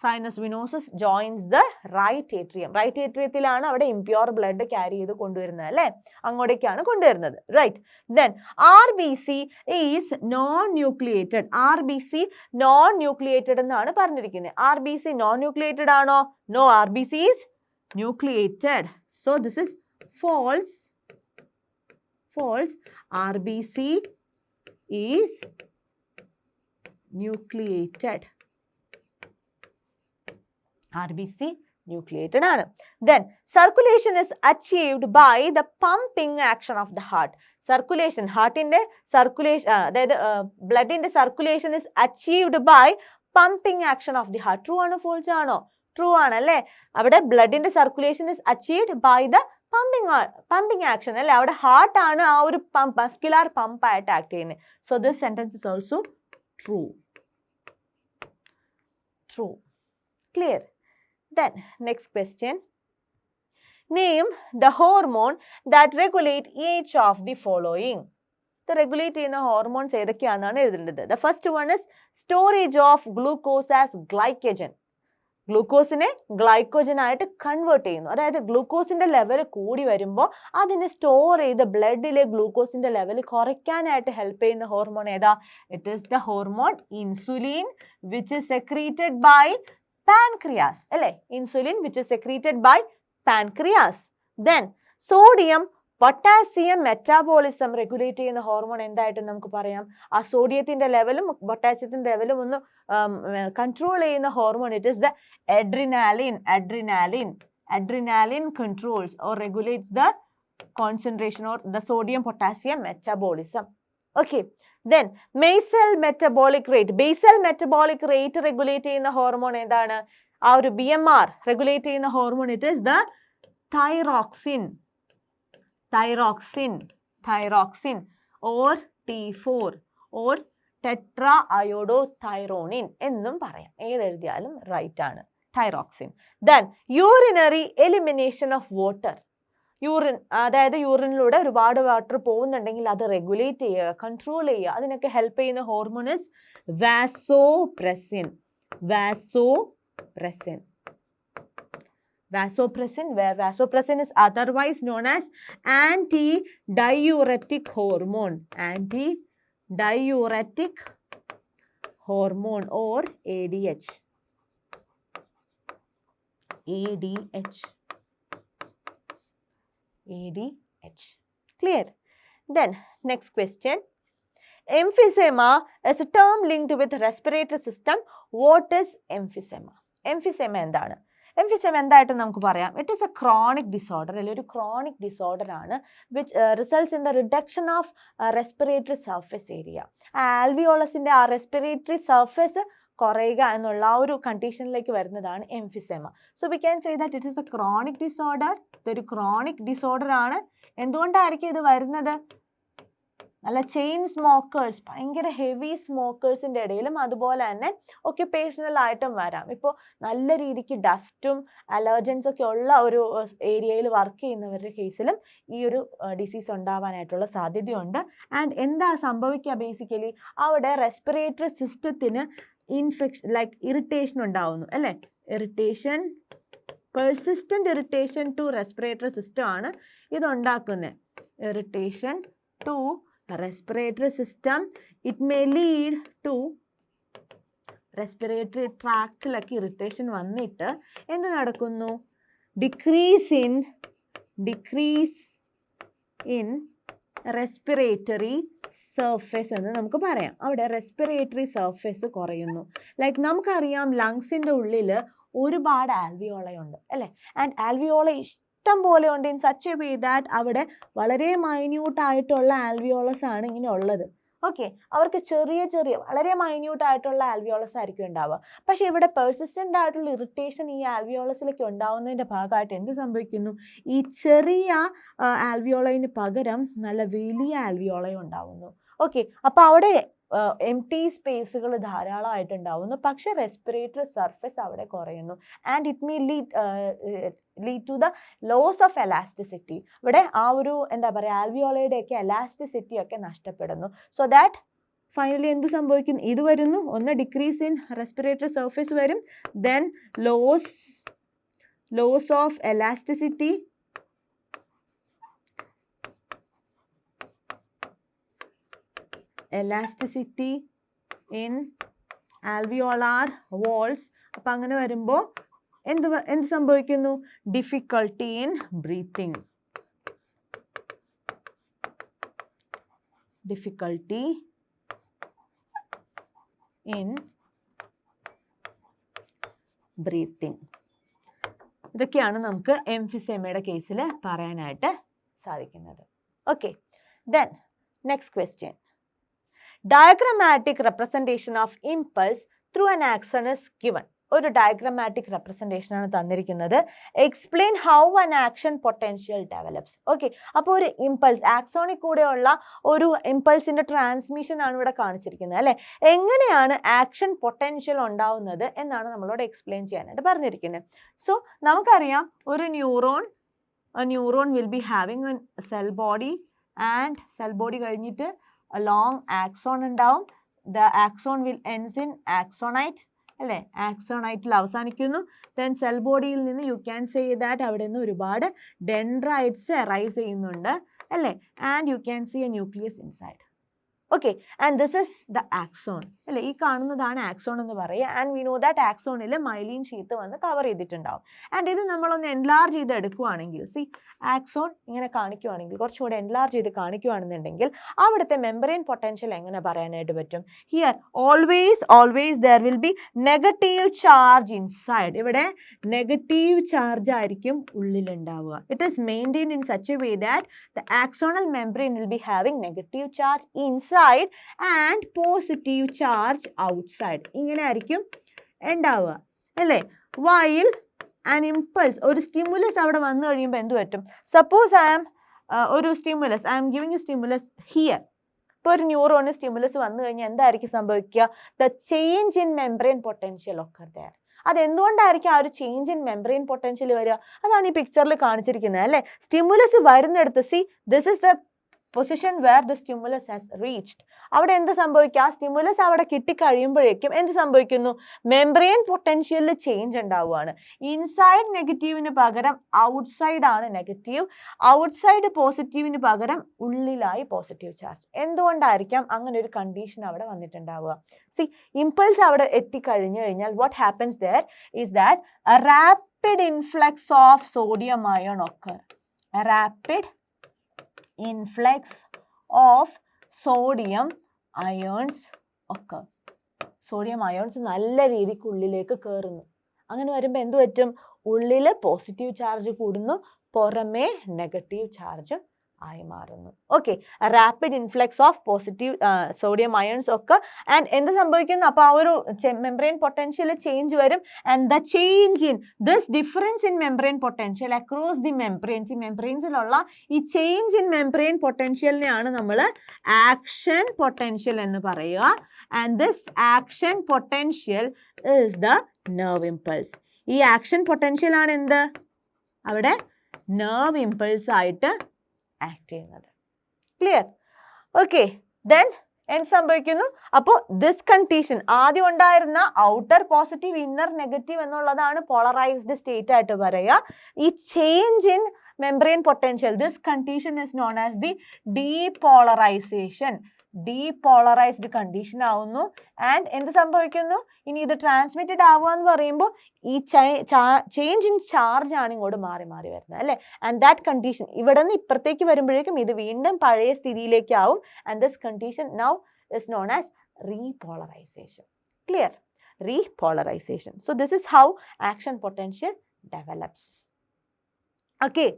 Sinus venosus joins the right atrium. Right atriumത്തിലാണ് അവിടെ impure blood carry ചെയ്ത് കൊണ്ടുവരുന്നത് അല്ലേ? അങ്ങോട്ടേക്കാണ് കൊണ്ടുവരുന്നത്. Right. Then RBC is non-nucleated. RBC non-nucleated എന്നാണ് പറഞ്ഞിരിക്കുന്നത്. RBC non-nucleated ആണോ? No, RBC is nucleated. So this is false. False. RBC is nucleated. RBC nucleated ആണ്. Then circulation is achieved by the pumping action of the heart. Circulation, heartന്റെ circulation, അതായത് bloodന്റെ circulation is achieved by pumping action of the heart. True ആണോ false ആണോ? True ആണല്ലേ. അവിടെ bloodന്റെ circulation is achieved by the pumping action അല്ലേ? അവിടെ heart ആണ് ആ ഒരു muscular pump ആയിട്ട് ആക്ട് ചെയ്യുന്നത്. So this sentence is also true. True. Clear? Then next question. Name the hormone that regulate each of the following. The regulate ചെയ്യുന്ന hormones ഏതൊക്കെയാണെന്നാണ് എഴുതേണ്ടത്. The first one is storage of glucose as glycogen. ഗ്ലൂക്കോസിനെ glycogen ആയിട്ട് convert ചെയ്യുന്നു. അതായത് ഗ്ലൂക്കോസിന്റെ level കൂടി വരുമ്പോൾ അതിനെ സ്റ്റോർ ചെയ്ത് ബ്ലഡിലെ ഗ്ലൂക്കോസിന്റെ ലെവൽ കുറയ്ക്കാനായിട്ട് ഹെൽപ്പ് ചെയ്യുന്ന ഹോർമോൺ ഏതാ? It is the hormone insulin which is secreted by pancreas അല്ലേ? Insulin which is secreted by pancreas. Then sodium potassium metabolism regulate ചെയ്യുന്ന ഹോർമോൺ എന്തായിട്ട് നമുക്ക് പറയാം? ആ സോഡിയത്തിന്റെ ലെവലും പൊട്ടാസ്യത്തിന്റെ ലെവലും ഒന്ന് കൺട്രോൾ ചെയ്യുന്ന hormone it is the adrenaline. Adrenaline controls or regulates the concentration or the sodium potassium metabolism. Okay. Then basal metabolic rate. Basal metabolic rate regulate ചെയ്യുന്ന ഹോർമോൺ ഏതാണ്? ആ ഒരു BMR regulate ചെയ്യുന്ന hormone it is the thyroxine or T4 or tetraiodothyronine എന്നും പറയാം. ഏതെഴുതിയാലും right ആണ്. thyroxine. Then urinary elimination of water. Urine, അതായത് യൂറിനിലൂടെ ഒരുപാട് വാട്ടർ പോകുന്നുണ്ടെങ്കിൽ അത് റെഗുലേറ്റ് ചെയ്യുക, കൺട്രോൾ ചെയ്യുക, അതിനൊക്കെ ഹെൽപ്പ് ചെയ്യുന്ന hormone is vasopressin. where vasopressin is otherwise known as anti-diuretic hormone. Anti-diuretic hormone or ADH. Clear? Then next question. Emphysema is a term linked with respiratory system. What is emphysema? Emphysema എന്താണ്? Emphysema എന്തായിട്ട് നമുക്ക് പറയാം? It is a chronic disorder. അല്ലെങ്കിൽ ഒരു chronic disorder ആണ് which results in the reduction of respiratory surface area. Alveolusന്റെ ആ respiratory surface കുറയുക എന്നുള്ള ആ ഒരു കണ്ടീഷനിലേക്ക് വരുന്നതാണ് emphysema. So we can say that it is a chronic disorder. ഇതൊരു chronic disorder ആണ്. എന്തുകൊണ്ടായിരിക്കും ഇത് വരുന്നത്? നല്ല ചെയിൻ സ്മോക്കേഴ്സ്, ഭയങ്കര ഹെവി സ്മോക്കേഴ്സിൻ്റെ ഇടയിലും അതുപോലെ തന്നെ ഒക്യുപ്പേഷണൽ ആയിട്ടും വരാം. ഇപ്പോൾ നല്ല രീതിക്ക് ഡസ്റ്റും അലർജൻസ് ഒക്കെ ഉള്ള ഒരു ഏരിയയിൽ വർക്ക് ചെയ്യുന്നവരുടെ കേസിലും ഈ ഒരു ഡിസീസ് ഉണ്ടാവാനായിട്ടുള്ള സാധ്യതയുണ്ട്. ആൻഡ് എന്താ സംഭവിക്കുക? ബേസിക്കലി അവിടെ റെസ്പിറേറ്ററി സിസ്റ്റത്തിന് ഇൻഫെക്ഷൻ ലൈക്ക് ഇറിറ്റേഷൻ ഉണ്ടാവുന്നു അല്ലേ? Irritation, persistent irritation to respiratory system ആണ് ഇതുണ്ടാക്കുന്നത്. Irritation to respiratory system. It may lead to respiratory tract-ലൊക്കെ ഇറിറ്റേഷൻ വന്നിട്ട് എന്ത് നടക്കുന്നു? decrease in respiratory സർഫേസ് എന്ന് നമുക്ക് പറയാം. അവിടെ റെസ്പിറേറ്ററി സർഫേസ് കുറയുന്നു. ലൈക്ക് നമുക്കറിയാം ലങ്സിൻ്റെ ഉള്ളിൽ ഒരുപാട് ആൽവിയോള ഉണ്ട് അല്ലേ? ആൻഡ് ആൽവിയോള ഇഷ്ടം പോലെ ഉണ്ട് in such a way that അവിടെ വളരെ മൈന്യൂട്ടായിട്ടുള്ള ആൽവിയോളസ് ആണ് ഇങ്ങനെ ഉള്ളത്. ഓക്കെ, അവർക്ക് ചെറിയ വളരെ മൈന്യൂട്ട് ആയിട്ടുള്ള ആൽവിയോളസ് ആയിരിക്കും ഉണ്ടാവുക. പക്ഷേ ഇവിടെ പെർസിസ്റ്റൻ്റ് ആയിട്ടുള്ള ഇറിറ്റേഷൻ ഈ ആൽവിയോളസിലേക്ക് ഉണ്ടാവുന്നതിൻ്റെ ഭാഗമായിട്ട് എന്ത് സംഭവിക്കുന്നു? ഈ ചെറിയ ആൽവിയോളയിന് പകരം നല്ല വലിയ ആൽവിയോളയും ഉണ്ടാവുന്നു. ഓക്കെ, അപ്പോൾ അവിടെ എംപ്റ്റി സ്പേസുകൾ ധാരാളമായിട്ടുണ്ടാവുന്നു. പക്ഷേ റെസ്പിറേറ്ററി സർഫേസ് അവിടെ കുറയുന്നു. And it may lead to the loss of elasticity. ഇവിടെ ആ ഒരു എന്താ പറയുക ആൽവിയോളയുടെയൊക്കെ എലാസ്റ്റിസിറ്റി ഒക്കെ നഷ്ടപ്പെടുന്നു. സോ ദാറ്റ് ഫൈനലി എന്ത് സംഭവിക്കുന്നു? ഇത് വരുന്നു, ഒന്ന് ഡിക്രീസ് ഇൻ റെസ്പിറേറ്ററി സർഫേസ് വരും, then loss of elasticity, in alveolar walls. അപ്പം അങ്ങനെ വരുമ്പോൾ എന്ത് സംഭവിക്കുന്നു? ഡിഫിക്കൽട്ടി ഇൻ ബ്രീത്തിങ്, ഇതൊക്കെയാണ് നമുക്ക് എംഫിസേമയുടെ കേസിൽ പറയാനായിട്ട് സാധിക്കുന്നത്. Okay, then next question. Diagrammatic representation of impulse through an axon is given. ഒരു ഡയഗ്രമാറ്റിക് റെപ്രസെൻറ്റേഷൻ ആണ് തന്നിരിക്കുന്നത്. Explain how an action potential develops. Okay, അപ്പോൾ ഒരു ഇമ്പൾസ് ആക്സോണിൽ കൂടെയുള്ള ഒരു ഇമ്പൾസിൻ്റെ ട്രാൻസ്മിഷൻ ആണ് ഇവിടെ കാണിച്ചിരിക്കുന്നത് അല്ലേ? എങ്ങനെയാണ് ആക്ഷൻ പൊട്ടൻഷ്യൽ ഉണ്ടാവുന്നത് എന്നാണ് നമ്മളോട് എക്സ്പ്ലെയിൻ ചെയ്യാനായിട്ട് പറഞ്ഞിരിക്കുന്നത്. സോ നമുക്കറിയാം ഒരു neuron will be having A cell body, and cell body കഴിഞ്ഞിട്ട് a long axon ഉണ്ടാവും. The axon will ends in axonite അല്ലേ? ആക്സോണൈറ്റിൽ അവസാനിക്കുന്നു. ദെൻ സെൽ ബോഡിയിൽ നിന്ന് യു ക്യാൻ സേ ദാറ്റ് അവിടെ നിന്ന് ഒരുപാട് ഡെൻഡ്രൈറ്റ്സ് അറൈസ് ചെയ്യുന്നുണ്ട് അല്ലേ? And you can see a nucleus inside. Okay, and this is the axon അല്ലേ? ഈ കാണുന്നതാണ് ആക്സോൺ എന്ന് പറയുക. ആൻഡ് വി നോ ദാറ്റ് ആക്സോണിൽ മൈലീൻ ഷീത്ത് വന്ന് കവർ ചെയ്തിട്ടുണ്ടാവും. ആൻഡ് ഇത് നമ്മളൊന്ന് എൻലാർജ് ചെയ്ത് എടുക്കുകയാണെങ്കിൽ, ആക്സോൺ ഇങ്ങനെ കാണിക്കുകയാണെങ്കിൽ, കുറച്ചുകൂടെ എൻലാർജ് ചെയ്ത് കാണിക്കുകയാണെന്നുണ്ടെങ്കിൽ അവിടുത്തെ മെമ്പറൈൻ പൊട്ടൻഷ്യൽ എങ്ങനെ പറയാനായിട്ട് പറ്റും? Here always there will be negative charge inside. ഇവിടെ നെഗറ്റീവ് ചാർജ് ആയിരിക്കും ഉള്ളിലുണ്ടാവുക. It is maintain in such a way that the axonal membrane will be having negative charge inside and positive charge outside. ഇങ്ങനെ ആയിരിക്കും ഉണ്ടാവുക അല്ലേ? While an impulse, ഒരു stimulus അവിടെ വന്നു കഴിയുമ്പോൾ എന്ത് പറ്റും? Suppose I am giving a stimulus here. ഇപ്പോൾ ഒരു ന്യൂറോണ് സ്റ്റിമുലസ് വന്നു കഴിഞ്ഞാൽ എന്തായിരിക്കും സംഭവിക്കുക? The change in membrane potential ഒക്കെ ദർ. അതെന്തുകൊണ്ടായിരിക്കും ആ ഒരു ചേഞ്ച് ഇൻ മെംബ്രെയിൻ പൊട്ടൻഷ്യൽ വരിക? അതാണ് ഈ പിക്ചറിൽ കാണിച്ചിരിക്കുന്നത് അല്ലേ? സ്റ്റിമുലസ് വരുന്നിടത്ത് this is the position where the stimulus has reached. അവിടെ എന്ത് സംഭവിക്കുക? ആ സ്റ്റിമുലസ് അവിടെ കിട്ടിക്കഴിയുമ്പോഴേക്കും എന്ത് സംഭവിക്കുന്നു? മെംബ്രെയിൻ പൊട്ടൻഷ്യലിൽ ചേഞ്ച് ഉണ്ടാവുകയാണ്. ഇൻസൈഡ് നെഗറ്റീവിന് പകരം ഔട്ട്സൈഡ് ആണ് നെഗറ്റീവ്, ഔട്ട്സൈഡ് പോസിറ്റീവിന് പകരം ഉള്ളിലായി പോസിറ്റീവ് ചാർജ്. എന്തുകൊണ്ടായിരിക്കാം അങ്ങനെ ഒരു കണ്ടീഷൻ അവിടെ വന്നിട്ടുണ്ടാവുക? ഇമ്പൾസ് അവിടെ എത്തിക്കഴിഞ്ഞു കഴിഞ്ഞാൽ what happens there is that A rapid influx of sodium ion occur. A rapid influx of sodium ions occur. Sodium ions നല്ല രീതിക്ക് ഉള്ളിലേക്ക് കയറുന്നു. അങ്ങനെ വരുമ്പോൾ എന്ത് പറ്റും? ഉള്ളിൽ പോസിറ്റീവ് ചാർജ് കൂടുന്നു, പുറമേ നെഗറ്റീവ് ചാർജ് ആയി മാറുന്നു. Okay, rapid influx of positive sodium ions ഒക്കെ. ആൻഡ് എന്ത് സംഭവിക്കുന്നു? അപ്പോൾ ആ ഒരു മെംബ്രെയിൻ പൊട്ടൻഷ്യൽ ചേഞ്ച് വരും. And the change in this difference in membrane potential across the membranes, ഈ മെംബ്രെയിൻസിലുള്ള ഈ ചേഞ്ച് ഇൻ മെംബ്രെയിൻ പൊട്ടൻഷ്യലിനെയാണ് നമ്മൾ ആക്ഷൻ പൊട്ടൻഷ്യൽ എന്ന് പറയുക. And this action potential is the nerve impulse. ഈ ആക്ഷൻ പൊട്ടൻഷ്യൽ ആണ് എന്ത്? അവിടെ നെർവ് ഇമ്പൾസ് ആയിട്ട് ആക്ട് ചെയ്യുന്നത്. ക്ലിയർ? ഓക്കെ, ദെൻ എന്ത് സംഭവിക്കുന്നു? അപ്പോൾ ദിസ് കണ്ടീഷൻ ആദ്യം ഉണ്ടായിരുന്ന ഔട്ടർ പോസിറ്റീവ് ഇന്നർ നെഗറ്റീവ് എന്നുള്ളതാണ് പോളറൈസ്ഡ് സ്റ്റേറ്റ് ആയിട്ട് പറയുക. ഈ change in membrane potential, this condition is known as the depolarisation. Depolarised condition ആവുന്നു. ആൻഡ് എന്ത് സംഭവിക്കുന്നു? ഇനി ഇത് ട്രാൻസ്മിറ്റഡ് ആവുക എന്ന് പറയുമ്പോൾ ഈ ചേഞ്ച് ഇൻ ചാർജ് ആണ് ഇങ്ങോട്ട് മാറി മാറി വരുന്നത് അല്ലേ. ആൻഡ് ദാറ്റ് കണ്ടീഷൻ ഇവിടെ നിന്ന് ഇപ്പുറത്തേക്ക് വരുമ്പോഴേക്കും ഇത് വീണ്ടും പഴയ സ്ഥിതിയിലേക്ക് ആവും. And this condition now is known as repolarization. Clear? Repolarization. So this is how action potential develops. Okay.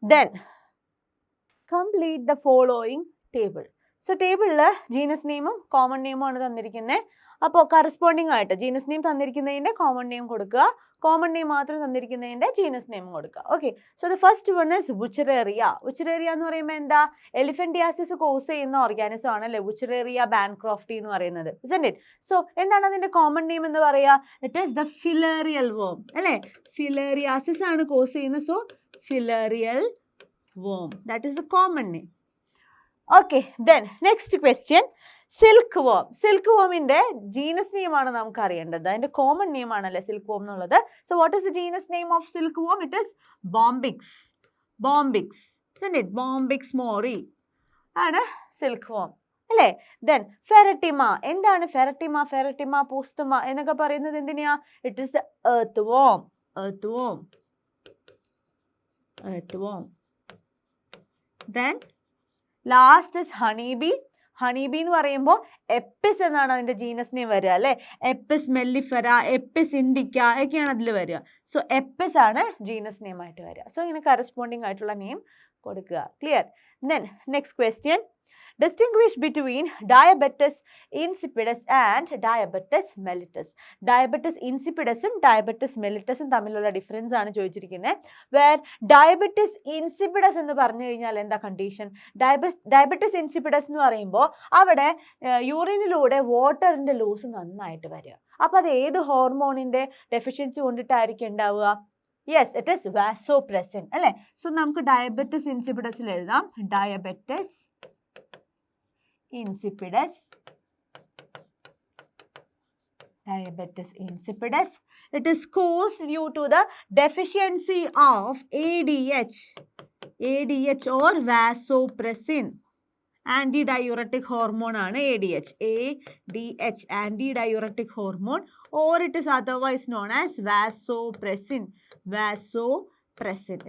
Then complete the following table. So table genus name common name ആണ് തന്നിരിക്കുന്നത്. അപ്പോൾ കറസ്പോണ്ടിങ് ആയിട്ട് ജീനസ് നെയിം തന്നിരിക്കുന്നതിൻ്റെ common name കൊടുക്കുക, common name മാത്രം തന്നിരിക്കുന്നതിൻ്റെ genus name കൊടുക്കുക. Okay, so the first one is Wuchereria. Wuchereria എന്ന് പറയുമ്പോൾ എന്താ? എലിഫന്റിയാസിസ് കോസ് ചെയ്യുന്ന ഓർഗാനിസം ആണ് അല്ലേ വുച്ചറേറിയ ബാൻക്രോഫ്റ്റി എന്ന് പറയുന്നത്. ഇസ്ന്റ് ഇറ്റ്? സോ എന്താണ് അതിൻ്റെ കോമൺ നെയിം എന്ന് പറയുക? It is the filarial worm അല്ലേ. ഫിലേറിയാസിസ് ആണ് കോസ് ചെയ്യുന്നത്. So filarial worm, that is the common name. Okay, then next question, silkworm. Silk വോമിന്റെ ജീനസ് നെയിം ആണ് നമുക്ക് അറിയേണ്ടത്. അതിന്റെ കോമൺ നെയിം ആണല്ലേ സിൽക്ക് വോം എന്നുള്ളത്. So what is the genus name of silkworm? It is Bombyx. Bombyx, Bombyx mori ആണ് silkworm അല്ലേ. Then Pheretima. എന്താണ് ഫെറട്ടിമ? ഫെറട്ടിമ പൂസ്തുമ എന്നൊക്കെ പറയുന്നത് എന്തിനാ? It is the earthworm. Earthworm, earthworm. Then last is honey bee. Honey bee എന്ന് പറയുമ്പോൾ എപ്പിസ് എന്നാണ് അതിൻ്റെ ജീനസ് നെയിം വരിക അല്ലേ. എപ്പിസ് മെല്ലിഫെറ, എപ്പിസ് ഇൻഡിക്ക ഒക്കെയാണ് അതിൽ വരിക. സോ എപ്പിസ് ആണ് ജീനസ് നെയിം ആയിട്ട് വരിക. സോ ഇങ്ങനെ കറസ്പോണ്ടിങ് ആയിട്ടുള്ള നെയിം കൊടുക്കുക. Clear? Then next question, distinguish between diabetes insipidus and diabetes mellitus. Diabetes insipidusum diabetes mellitusum തമ്മിലുള്ള ഡിഫറൻസ് ആണ് ചോദിച്ചിരിക്കുന്നത്. വേർ ഡയബറ്റിസ് ഇൻസിപ്പിഡസ് എന്ന് പറഞ്ഞു കഴിഞ്ഞാൽ എന്താ കണ്ടീഷൻ? ഡയബറ്റിസ് ഇൻസിപ്പിഡസ് എന്ന് പറയുമ്പോൾ അവിടെ യൂറിനിലൂടെ വാട്ടറിൻ്റെ ലൂസ് നന്നായിട്ട് വരിക. അപ്പോൾ അത് ഏത് ഹോർമോണിൻ്റെ ഡെഫിഷ്യൻസി കൊണ്ടിട്ടായിരിക്കും ഉണ്ടാവുക? യെസ്, ഇറ്റ് ഈസ് വാസോപ്രസിൻ അല്ലേ. സോ നമുക്ക് ഡയബറ്റിസ് ഇൻസിപ്പിഡസിൽ എഴുതാം diabetes insipidus. Diabetes insipidus. It is caused due to the deficiency of ADH. ADH or vasopressin. Antidiuretic hormone ആണ് ADH. ADH, antidiuretic hormone, or it is otherwise known as vasopressin. Vasopressin.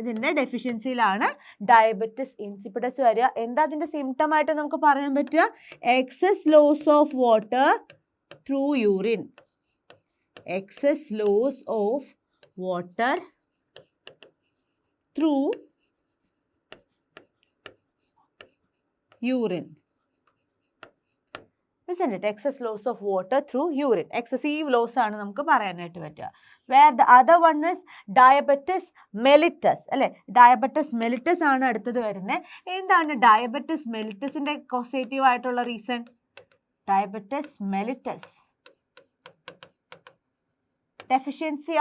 ഇതിൻ്റെ ഡെഫിഷ്യൻസിയിലാണ് diabetes insipidus വരിക. എന്താ അതിൻ്റെ symptom ആയിട്ട് നമുക്ക് പറയാൻ പറ്റുക? Excess loss of water through urine. Excess loss of water through urine. Isn't it? Excess loss of water through urine. Excessive loss ആണ് നമുക്ക് പറയാനായിട്ട് പറ്റുക. Where the other one is diabetes mellitus അല്ലേ. ഡയബറ്റിസ് മെലിറ്റസ് ആണ് അടുത്തത് വരുന്നത്. എന്താണ് diabetes മെലിറ്റസിൻ്റെ കോസേറ്റീവ് ആയിട്ടുള്ള reason? Diabetes mellitus deficiency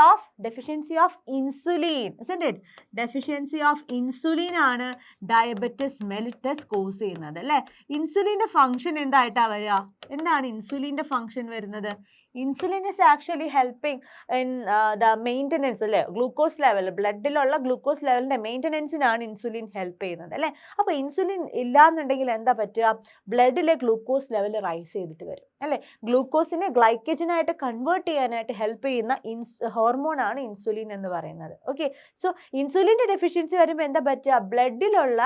of insulin, isn't it? Deficiency of insulin ആണ് ഡയബറ്റിസ് മെലിറ്റസ് കോസ് ചെയ്യുന്നത് അല്ലേ. ഇൻസുലിൻ്റെ ഫംഗ്ഷൻ എന്തായിട്ടാണ് വരിക? എന്താണ് ഇൻസുലിൻ്റെ ഫംഗ്ഷൻ വരുന്നത്? Insulin is actually helping in the maintenance അല്ലേ. ഗ്ലൂക്കോസ് ലെവൽ, ബ്ലഡിലുള്ള ഗ്ലൂക്കോസ് ലെവലിൻ്റെ മെയിൻ്റനൻസിനാണ് ഇൻസുലിൻ ഹെൽപ്പ് ചെയ്യുന്നത് അല്ലേ. അപ്പോൾ ഇൻസുലിൻ ഇല്ലാന്നുണ്ടെങ്കിൽ എന്താ പറ്റുക? ബ്ലഡിലെ ഗ്ലൂക്കോസ് ലെവൽ റൈസ് ചെയ്തിട്ട് വരും അല്ലേ. ഗ്ലൂക്കോസിനെ ഗ്ലൈക്കജനായിട്ട് കൺവേർട്ട് ചെയ്യാനായിട്ട് ഹെൽപ്പ് ചെയ്യുന്ന ഹോർമോണാണ് ഇൻസുലിൻ എന്ന് പറയുന്നത്. ഓക്കെ, സോ ഇൻസുലിൻ്റെ ഡെഫിഷ്യൻസി വരുമ്പോൾ എന്താ പറ്റുക? ബ്ലഡിലുള്ള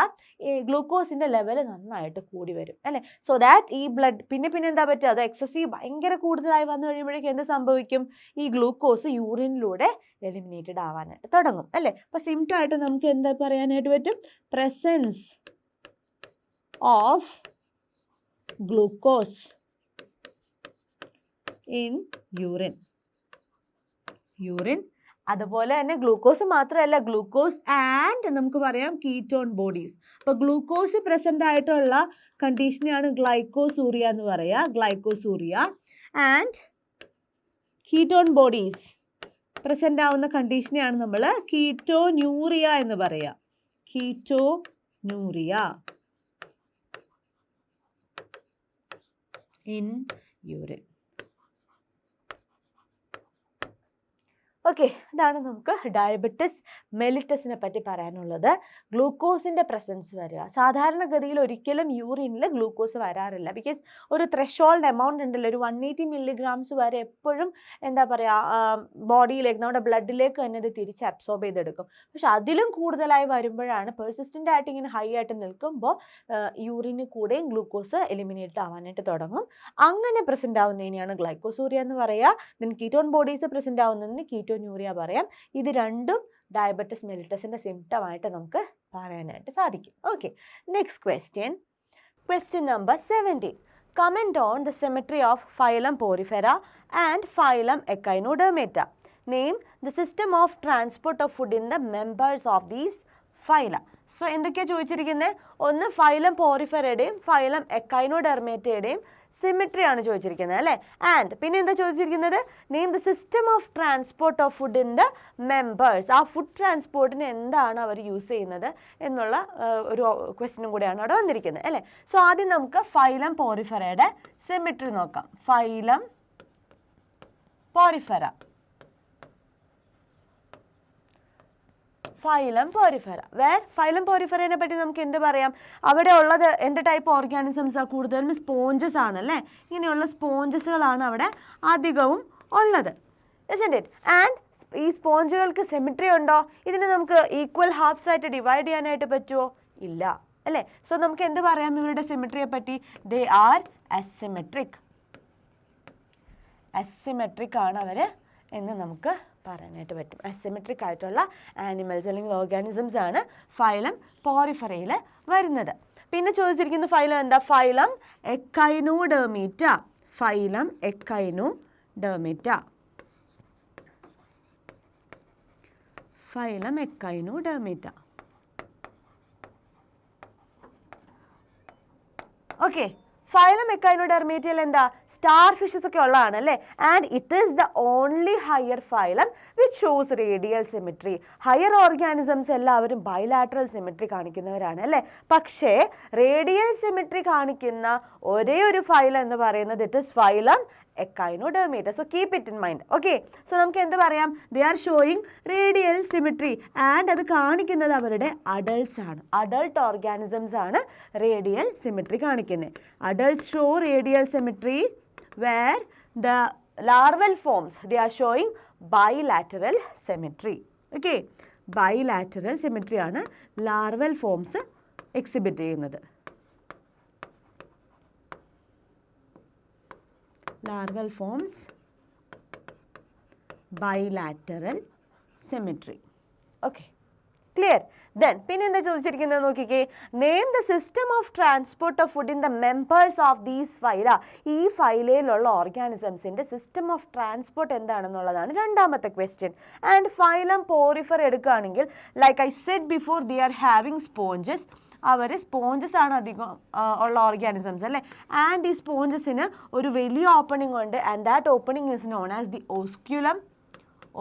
ഈ ഗ്ലൂക്കോസിൻ്റെ ലെവൽ നന്നായിട്ട് കൂടി വരും അല്ലേ. സോ ദാറ്റ് ഈ ബ്ലഡ് പിന്നെ എന്താ പറ്റുക? അത് എക്സസീവ് ഭയങ്കര കൂടുതലായി വന്നു കഴിയുമ്പോഴേക്കും എന്ത് സംഭവിക്കും? ഈ ഗ്ലൂക്കോസ് യൂറിനിലൂടെ എലിമിനേറ്റഡ് ആവാനായിട്ട് തുടങ്ങും അല്ലേ. അപ്പോൾ സിംറ്റം ആയിട്ട് നമുക്ക് എന്താ പറയാനായിട്ട് പറ്റും? Presence of glucose in urine. അതുപോലെ തന്നെ ഗ്ലൂക്കോസ് മാത്രമല്ല, ഗ്ലൂക്കോസ് ആൻഡ് നമുക്ക് പറയാം കീറ്റോൺ ബോഡീസ്. അപ്പോൾ ഗ്ലൂക്കോസ് പ്രസൻ്റ് ആയിട്ടുള്ള കണ്ടീഷനെയാണ് ഗ്ലൈക്കോസൂറിയ എന്ന് പറയുക. Glycosuria and ketone bodies present ആവുന്ന കണ്ടീഷനെയാണ് നമ്മൾ കീറ്റോന്യൂറിയ എന്ന് പറയുക. Ketonuria in urine. ഓക്കെ, ഇതാണ് നമുക്ക് ഡയബറ്റിസ് മെലിറ്റസിനെ പറ്റി പറയാനുള്ളത്. ഗ്ലൂക്കോസിൻ്റെ പ്രസൻസ് വരിക. സാധാരണഗതിയിൽ ഒരിക്കലും യൂറിനിൽ ഗ്ലൂക്കോസ് വരാറില്ല. ബിക്കോസ് ഒരു ത്രെഷോൾഡ് എമൗണ്ട് ഉണ്ടല്ലോ, ഒരു 180 milligrams വരെ എപ്പോഴും എന്താ പറയുക ബോഡിയിലേക്ക്, നമ്മുടെ ബ്ലഡിലേക്ക് തന്നെ ഇത് തിരിച്ച് അബ്സോർബ് ചെയ്തെടുക്കും. പക്ഷെ അതിലും കൂടുതലായി വരുമ്പോഴാണ്, പെർസിസ്റ്റൻ്റ് ആയിട്ട് ഇങ്ങനെ ഹൈ ആയിട്ട് നിൽക്കുമ്പോൾ യൂറിന് കൂടെയും ഗ്ലൂക്കോസ് എലിമിനേറ്റ് ആവാനായിട്ട് തുടങ്ങും. അങ്ങനെ പ്രസൻറ്റ് ആവുന്നതിനെയാണ് ഗ്ലൈക്കോസൂരിയ എന്ന് പറയുക. ദെൻ കീറ്റോൺ ബോഡീസ് പ്രസൻറ്റ് ആവുന്നതിന് കീറ്റോന്യൂറിയ പറയാം. ഇത് രണ്ടും ഡയബറ്റിസ് മെലിറ്റസിൻ്റെ സിംറ്റം ആയിട്ട് നമുക്ക് പറയാനായിട്ട് സാധിക്കും. Okay, next question number 17. Comment on the symmetry of phylum Porifera and phylum Echinodermata. Name the system of transport of food in the members of these phyla. So എന്തൊക്കെയാണ് ചോദിച്ചിരിക്കുന്നത്? ഒന്ന് ഫൈലം പോറിഫെറയുടെയും ഫൈലം എക്കൈനോഡെർമേറ്റയുടെയും സിമിട്രിയാണ് ചോദിച്ചിരിക്കുന്നത് അല്ലേ. And പിന്നെ എന്താ ചോദിച്ചിരിക്കുന്നത്? Name the system of transport of food in the members. ആ food ട്രാൻസ്പോർട്ടിന് എന്താണ് അവർ യൂസ് ചെയ്യുന്നത് എന്നുള്ള ഒരു ക്വസ്റ്റ്യനും കൂടെയാണ് അവിടെ വന്നിരിക്കുന്നത് അല്ലേ. സോ ആദ്യം നമുക്ക് ഫൈലം പോറിഫെറയുടെ സിമിട്രി നോക്കാം. Phylum Porifera, phylum Porifera. Phylum പോറിഫെറയെ പറ്റി നമുക്ക് എന്ത് പറയാം? അവിടെ ഉള്ളത് എന്ത് ടൈപ്പ് ഓർഗാനിസംസാണ്? കൂടുതലും സ്പോഞ്ചസ് ആണല്ലേ. ഇങ്ങനെയുള്ള സ്പോഞ്ചസുകളാണ് അവിടെ അധികവും ഉള്ളത്. isn't it? ആൻഡ് ഈ സ്പോഞ്ചുകൾക്ക് സിമിട്രി ഉണ്ടോ? ഇതിനെ നമുക്ക് ഈക്വൽ ഹാഫ്സ് ആയിട്ട് ഡിവൈഡ് ചെയ്യാനായിട്ട് പറ്റുമോ? ഇല്ല അല്ലേ. സോ നമുക്ക് എന്ത് പറയാം ഇവരുടെ സിമിട്രിയെ പറ്റി? They are asymmetric. അസിമെട്രിക് ആണ് അവർ എന്ന് നമുക്ക് പറയാനായിട്ട് പറ്റും. അസിമെട്രിക് ആയിട്ടുള്ള ആനിമൽസ് അല്ലെങ്കിൽ ഓർഗാനിസംസ് ആണ് ഫൈലം പോറിഫെറയിൽ വരുന്നത്. പിന്നെ ചോദിച്ചിരിക്കുന്ന ഫൈലം എന്താ? Phylum Echinodermata. Phylum Echinodermata. Phylum Echinodermata. Okay, phylum എക്കൈനോഡെർമേറ്റയിൽ എന്താ? സ്റ്റാർ ഫിഷസ് ഒക്കെ ഉള്ളതാണ് അല്ലേ. And it is the only higher phylum which shows radial symmetry. Higher organisms എല്ലാവരും ബൈലാറ്ററൽ സിമിട്രി കാണിക്കുന്നവരാണ് അല്ലേ. പക്ഷേ റേഡിയൽ സിമിട്രി കാണിക്കുന്ന ഒരേ ഒരു ഫൈലം എന്ന് പറയുന്നത് it is phylum Echinodermata. So keep it in mind. Okay, so നമുക്ക് എന്ത് പറയാം? They are showing radial symmetry and അത് കാണിക്കുന്നത് അവരുടെ അഡൾട്ട്സ് ആണ്. അഡൾട്ട് ഓർഗാനിസംസ് ആണ് റേഡിയൽ സിമിട്രി കാണിക്കുന്നത്. Adults show radial symmetry where the larval forms they are showing bilateral symmetry. Okay, bilateral symmetry ആണ് larval forms exhibit ചെയ്യുന്നത്. larval forms bilateral symmetry. Okay, clear? Then പിന്നെ എന്താ ചോദിച്ചിരിക്കുന്നത് നോക്കിക്കേ. Name the system of transport of food in the members of these phyla. ഈ ഫൈലയിലുള്ള ഓർഗാനിസംസിൻ്റെ system of transport എന്താണെന്നുള്ളതാണ് രണ്ടാമത്തെ ക്വസ്റ്റ്യൻ. ആൻഡ് ഫൈലം പോറിഫെറ എടുക്കുകയാണെങ്കിൽ like I said before they are having sponges. അവർ സ്പോഞ്ചസ് ആണ് അധികം ഉള്ള ഓർഗാനിസംസ് അല്ലേ. ആൻഡ് ഈ സ്പോഞ്ചസിന് ഒരു വലിയ ഓപ്പണിംഗ് ഉണ്ട്. And that opening is known as the osculum.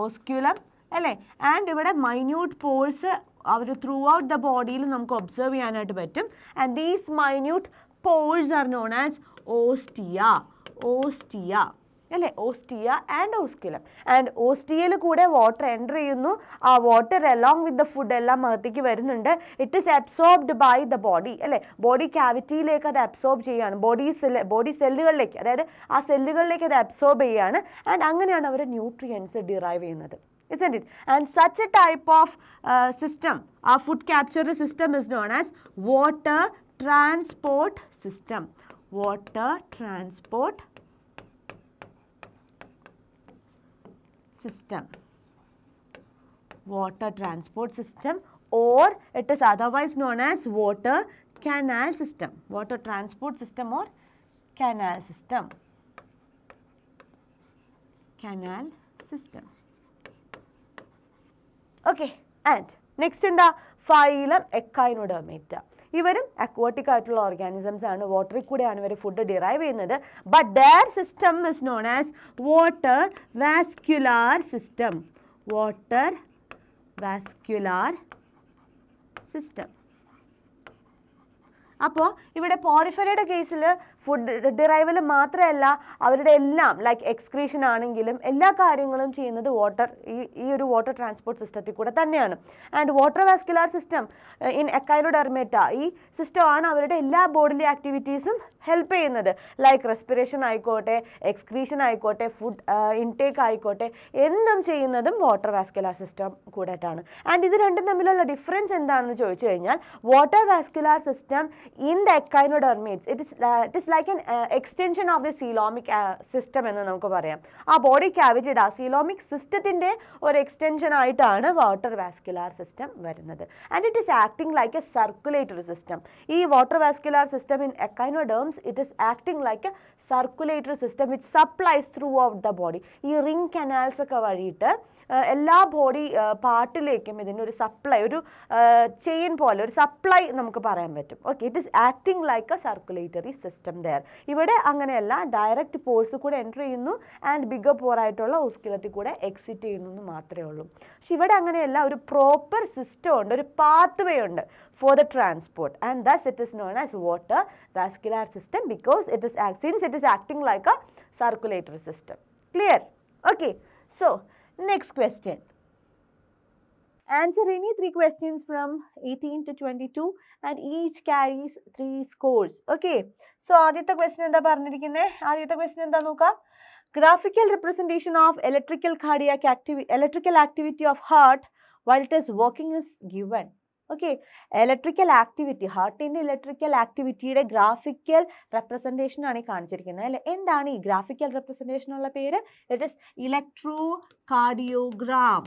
Osculum അല്ലേ. ആൻഡ് ഇവിടെ minute pores are throughout the ബോഡിയിൽ നമുക്ക് ഒബ്സർവ് ചെയ്യാനായിട്ട് പറ്റും. And these minute pores are known as ostia. Ostia അല്ലേ. Ostia and osculum. ആൻഡ് ഓസ്റ്റിയയിൽ കൂടെ വാട്ടർ എൻ്റർ ചെയ്യുന്നു. ആ water along with the food എല്ലാം അകത്തേക്ക് വരുന്നുണ്ട്. It is absorbed by the body അല്ലേ. ബോഡി ക്യാവിറ്റിയിലേക്ക് അത് അബ്സോർബ് ചെയ്യുകയാണ്. ബോഡി സെല്ലുകളിലേക്ക്, അതായത് ആ സെല്ലുകളിലേക്ക് അത് അബ്സോർബ് ചെയ്യുകയാണ്. ആൻഡ് അങ്ങനെയാണ് അവർ ന്യൂട്രിയൻസ് ഡിറൈവ് ചെയ്യുന്നത്. Isn't it? And such a type of system, our food capture system is known as water transport system. Water transport system. Water transport system, or it is otherwise known as water canal system. Water transport system or canal system. Canal system. Okay, and next എന്താ? Phylum Echinodermata. ഇവരും aquatic ആയിട്ടുള്ള organisms ആണ്. വാട്ടറിൽ കൂടെയാണ് ഇവർ food derive ചെയ്യുന്നത്. But their system is known as water vascular system. Water vascular system. അപ്പോൾ ഇവിടെ പോറിഫെറയുടെ കേസിൽ ഫുഡ് ഡിറൈവൽ മാത്രമല്ല അവരുടെ എല്ലാം ലൈക്ക് എക്സ്ക്രീഷൻ ആണെങ്കിലും എല്ലാ കാര്യങ്ങളും ചെയ്യുന്നത് ഈ ഒരു വാട്ടർ ട്രാൻസ്പോർട്ട് സിസ്റ്റത്തിൽ കൂടെ തന്നെയാണ്. And water vascular system in Echinodermata ഈ സിസ്റ്റമാണ് അവരുടെ എല്ലാ ബോഡിലി ആക്ടിവിറ്റീസും ഹെൽപ്പ് ചെയ്യുന്നത്. ലൈക്ക് റെസ്പിറേഷൻ ആയിക്കോട്ടെ, എക്സ്ക്രീഷൻ ആയിക്കോട്ടെ, ഫുഡ് ഇൻടേക്ക് ആയിക്കോട്ടെ, എന്തും ചെയ്യുന്നതും വാട്ടർ വാസ്കുലാർ സിസ്റ്റം കൂടെയാണ്. ആൻഡ് ഇത് രണ്ടും തമ്മിലുള്ള ഡിഫറൻസ് എന്താണെന്ന് ചോദിച്ചു കഴിഞ്ഞാൽ water vascular system in the echinodermates it is like an extension of the coelomic system എന്ന് നമുക്ക് പറയാം. ആ ബോഡി ക്യാവിറ്റിയുടെ ആ സീലോമിക് സിസ്റ്റത്തിൻ്റെ ഒരു എക്സ്റ്റൻഷൻ ആയിട്ടാണ് വാട്ടർ വാസ്കുലാർ സിസ്റ്റം വരുന്നത്. And it is acting like a circulatory system. ഈ water vascular system in echinoderms it is acting like a circulatory system which supplies throughout the body. ഈ ring canals ഒക്കെ വഴിയിട്ട് എല്ലാ body പാർട്ടിലേക്കും ഇതിൻ്റെ ഒരു supply, ഒരു chain പോലെ ഒരു സപ്ലൈ നമുക്ക് പറയാൻ പറ്റും. Okay, it is acting like a circulatory system there. ഇവിടെ അങ്ങനെയല്ല, ഡയറക്റ്റ് പോഴ്സ് കൂടെ എൻ്റർ ചെയ്യുന്നു ആൻഡ് ബിഗർ പോറായിട്ടുള്ള ഓസ്കുലത്തിൽ കൂടെ എക്സിറ്റ് ചെയ്യുന്നു എന്ന് മാത്രമേ ഉള്ളൂ. പക്ഷെ ഇവിടെ അങ്ങനെയല്ല, ഒരു പ്രോപ്പർ സിസ്റ്റം ഉണ്ട്, ഒരു പാത്ത് വേ ഉണ്ട് for the transport, and thus it is known as water vascular system because since it is acting like a circulatory system. Clear? Okay, so next question. Answer any 3 questions from 18 to 22 and each carries 3 scores. Okay, so ആദ്യത്തെ question എന്താ പറഞ്ഞിരിക്കുന്നത്? ആദ്യത്തെ question എന്താ നോക്കാം. Graphical representation of electrical activity of heart while it is working is given. Okay, electrical activity, ഹാർട്ടിൻ്റെ electrical ആക്ടിവിറ്റിയുടെ graphical representation ആണ് ഈ കാണിച്ചിരിക്കുന്നത് അല്ലേ. എന്താണ് ഈ ഗ്രാഫിക്കൽ റെപ്രസെൻറ്റേഷനുള്ള പേര്? It is electrocardiogram.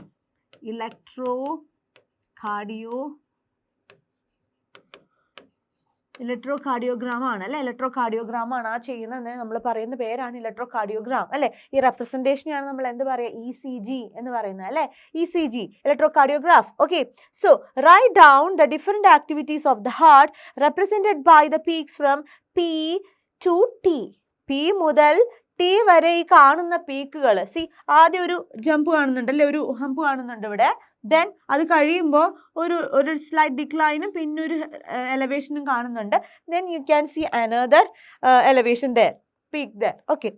ഇലക്ട്രോകാർഡിയോഗ്രാം ആണ് അല്ലേ. ഇലക്ട്രോകാർഡിയോഗ്രാം ആണ് ആ ചെയ്യുന്നത്, നമ്മൾ പറയുന്ന പേരാണ് ഇലക്ട്രോകാർഡിയോഗ്രാം അല്ലേ. ഈ റെപ്രസെൻറ്റേഷനെയാണ് നമ്മൾ എന്ത് പറയുക, ECG എന്ന് പറയുന്നത് അല്ലേ. ECG, electrocardiograph. Okay, so write down the different activities of the heart represented by the peaks from P to T. P മുതൽ T വരെ ഈ കാണുന്ന പീക്കുകൾ, ആദ്യം ഒരു ജമ്പ് കാണുന്നുണ്ട് അല്ലേ, ഒരു ഹമ്പ് കാണുന്നുണ്ട് ഇവിടെ. ദെൻ അത് കഴിയുമ്പോൾ ഒരു സ്ലൈറ്റ് ഡിക്ലൈനും പിന്നെ ഒരു എലവേഷനും കാണുന്നുണ്ട്. Then you can see another elevation there, peak there. Okay,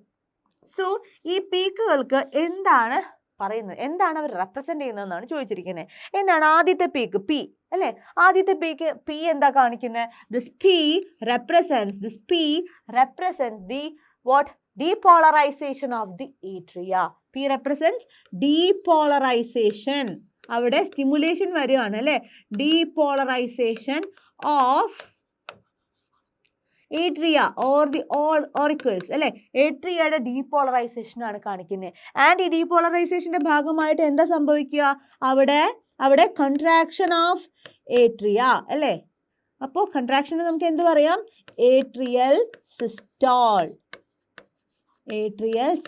so ഈ പീക്കുകൾക്ക് എന്താണ് പറയുന്നത്, എന്താണ് അവർ റെപ്രസെന്റ് ചെയ്യുന്നതെന്നാണ് ചോദിച്ചിരിക്കുന്നത്. എന്താണ് ആദ്യത്തെ പീക്ക്? P അല്ലേ. ആദ്യത്തെ പീക്ക് P എന്താ കാണിക്കുന്നത്? This P represents the what? Depolarization of the atria. P represents depolarization. അവിടെ സ്റ്റിമുലേഷൻ വരികയാണ് അല്ലേ. Depolarisation of atria or the auricles അല്ലേ. ഏട്രിയയുടെ ഡീപോളറൈസേഷൻ ആണ് കാണിക്കുന്നത്. ആൻഡ് ഈ ഡീപോളറൈസേഷന്റെ ഭാഗമായിട്ട് എന്താ സംഭവിക്കുക? അവിടെ കൺട്രാക്ഷൻ ഓഫ് ഏട്രിയ അല്ലേ. അപ്പോൾ കൺട്രാക്ഷന് നമുക്ക് എന്ത് പറയാം? ഏട്രിയൽ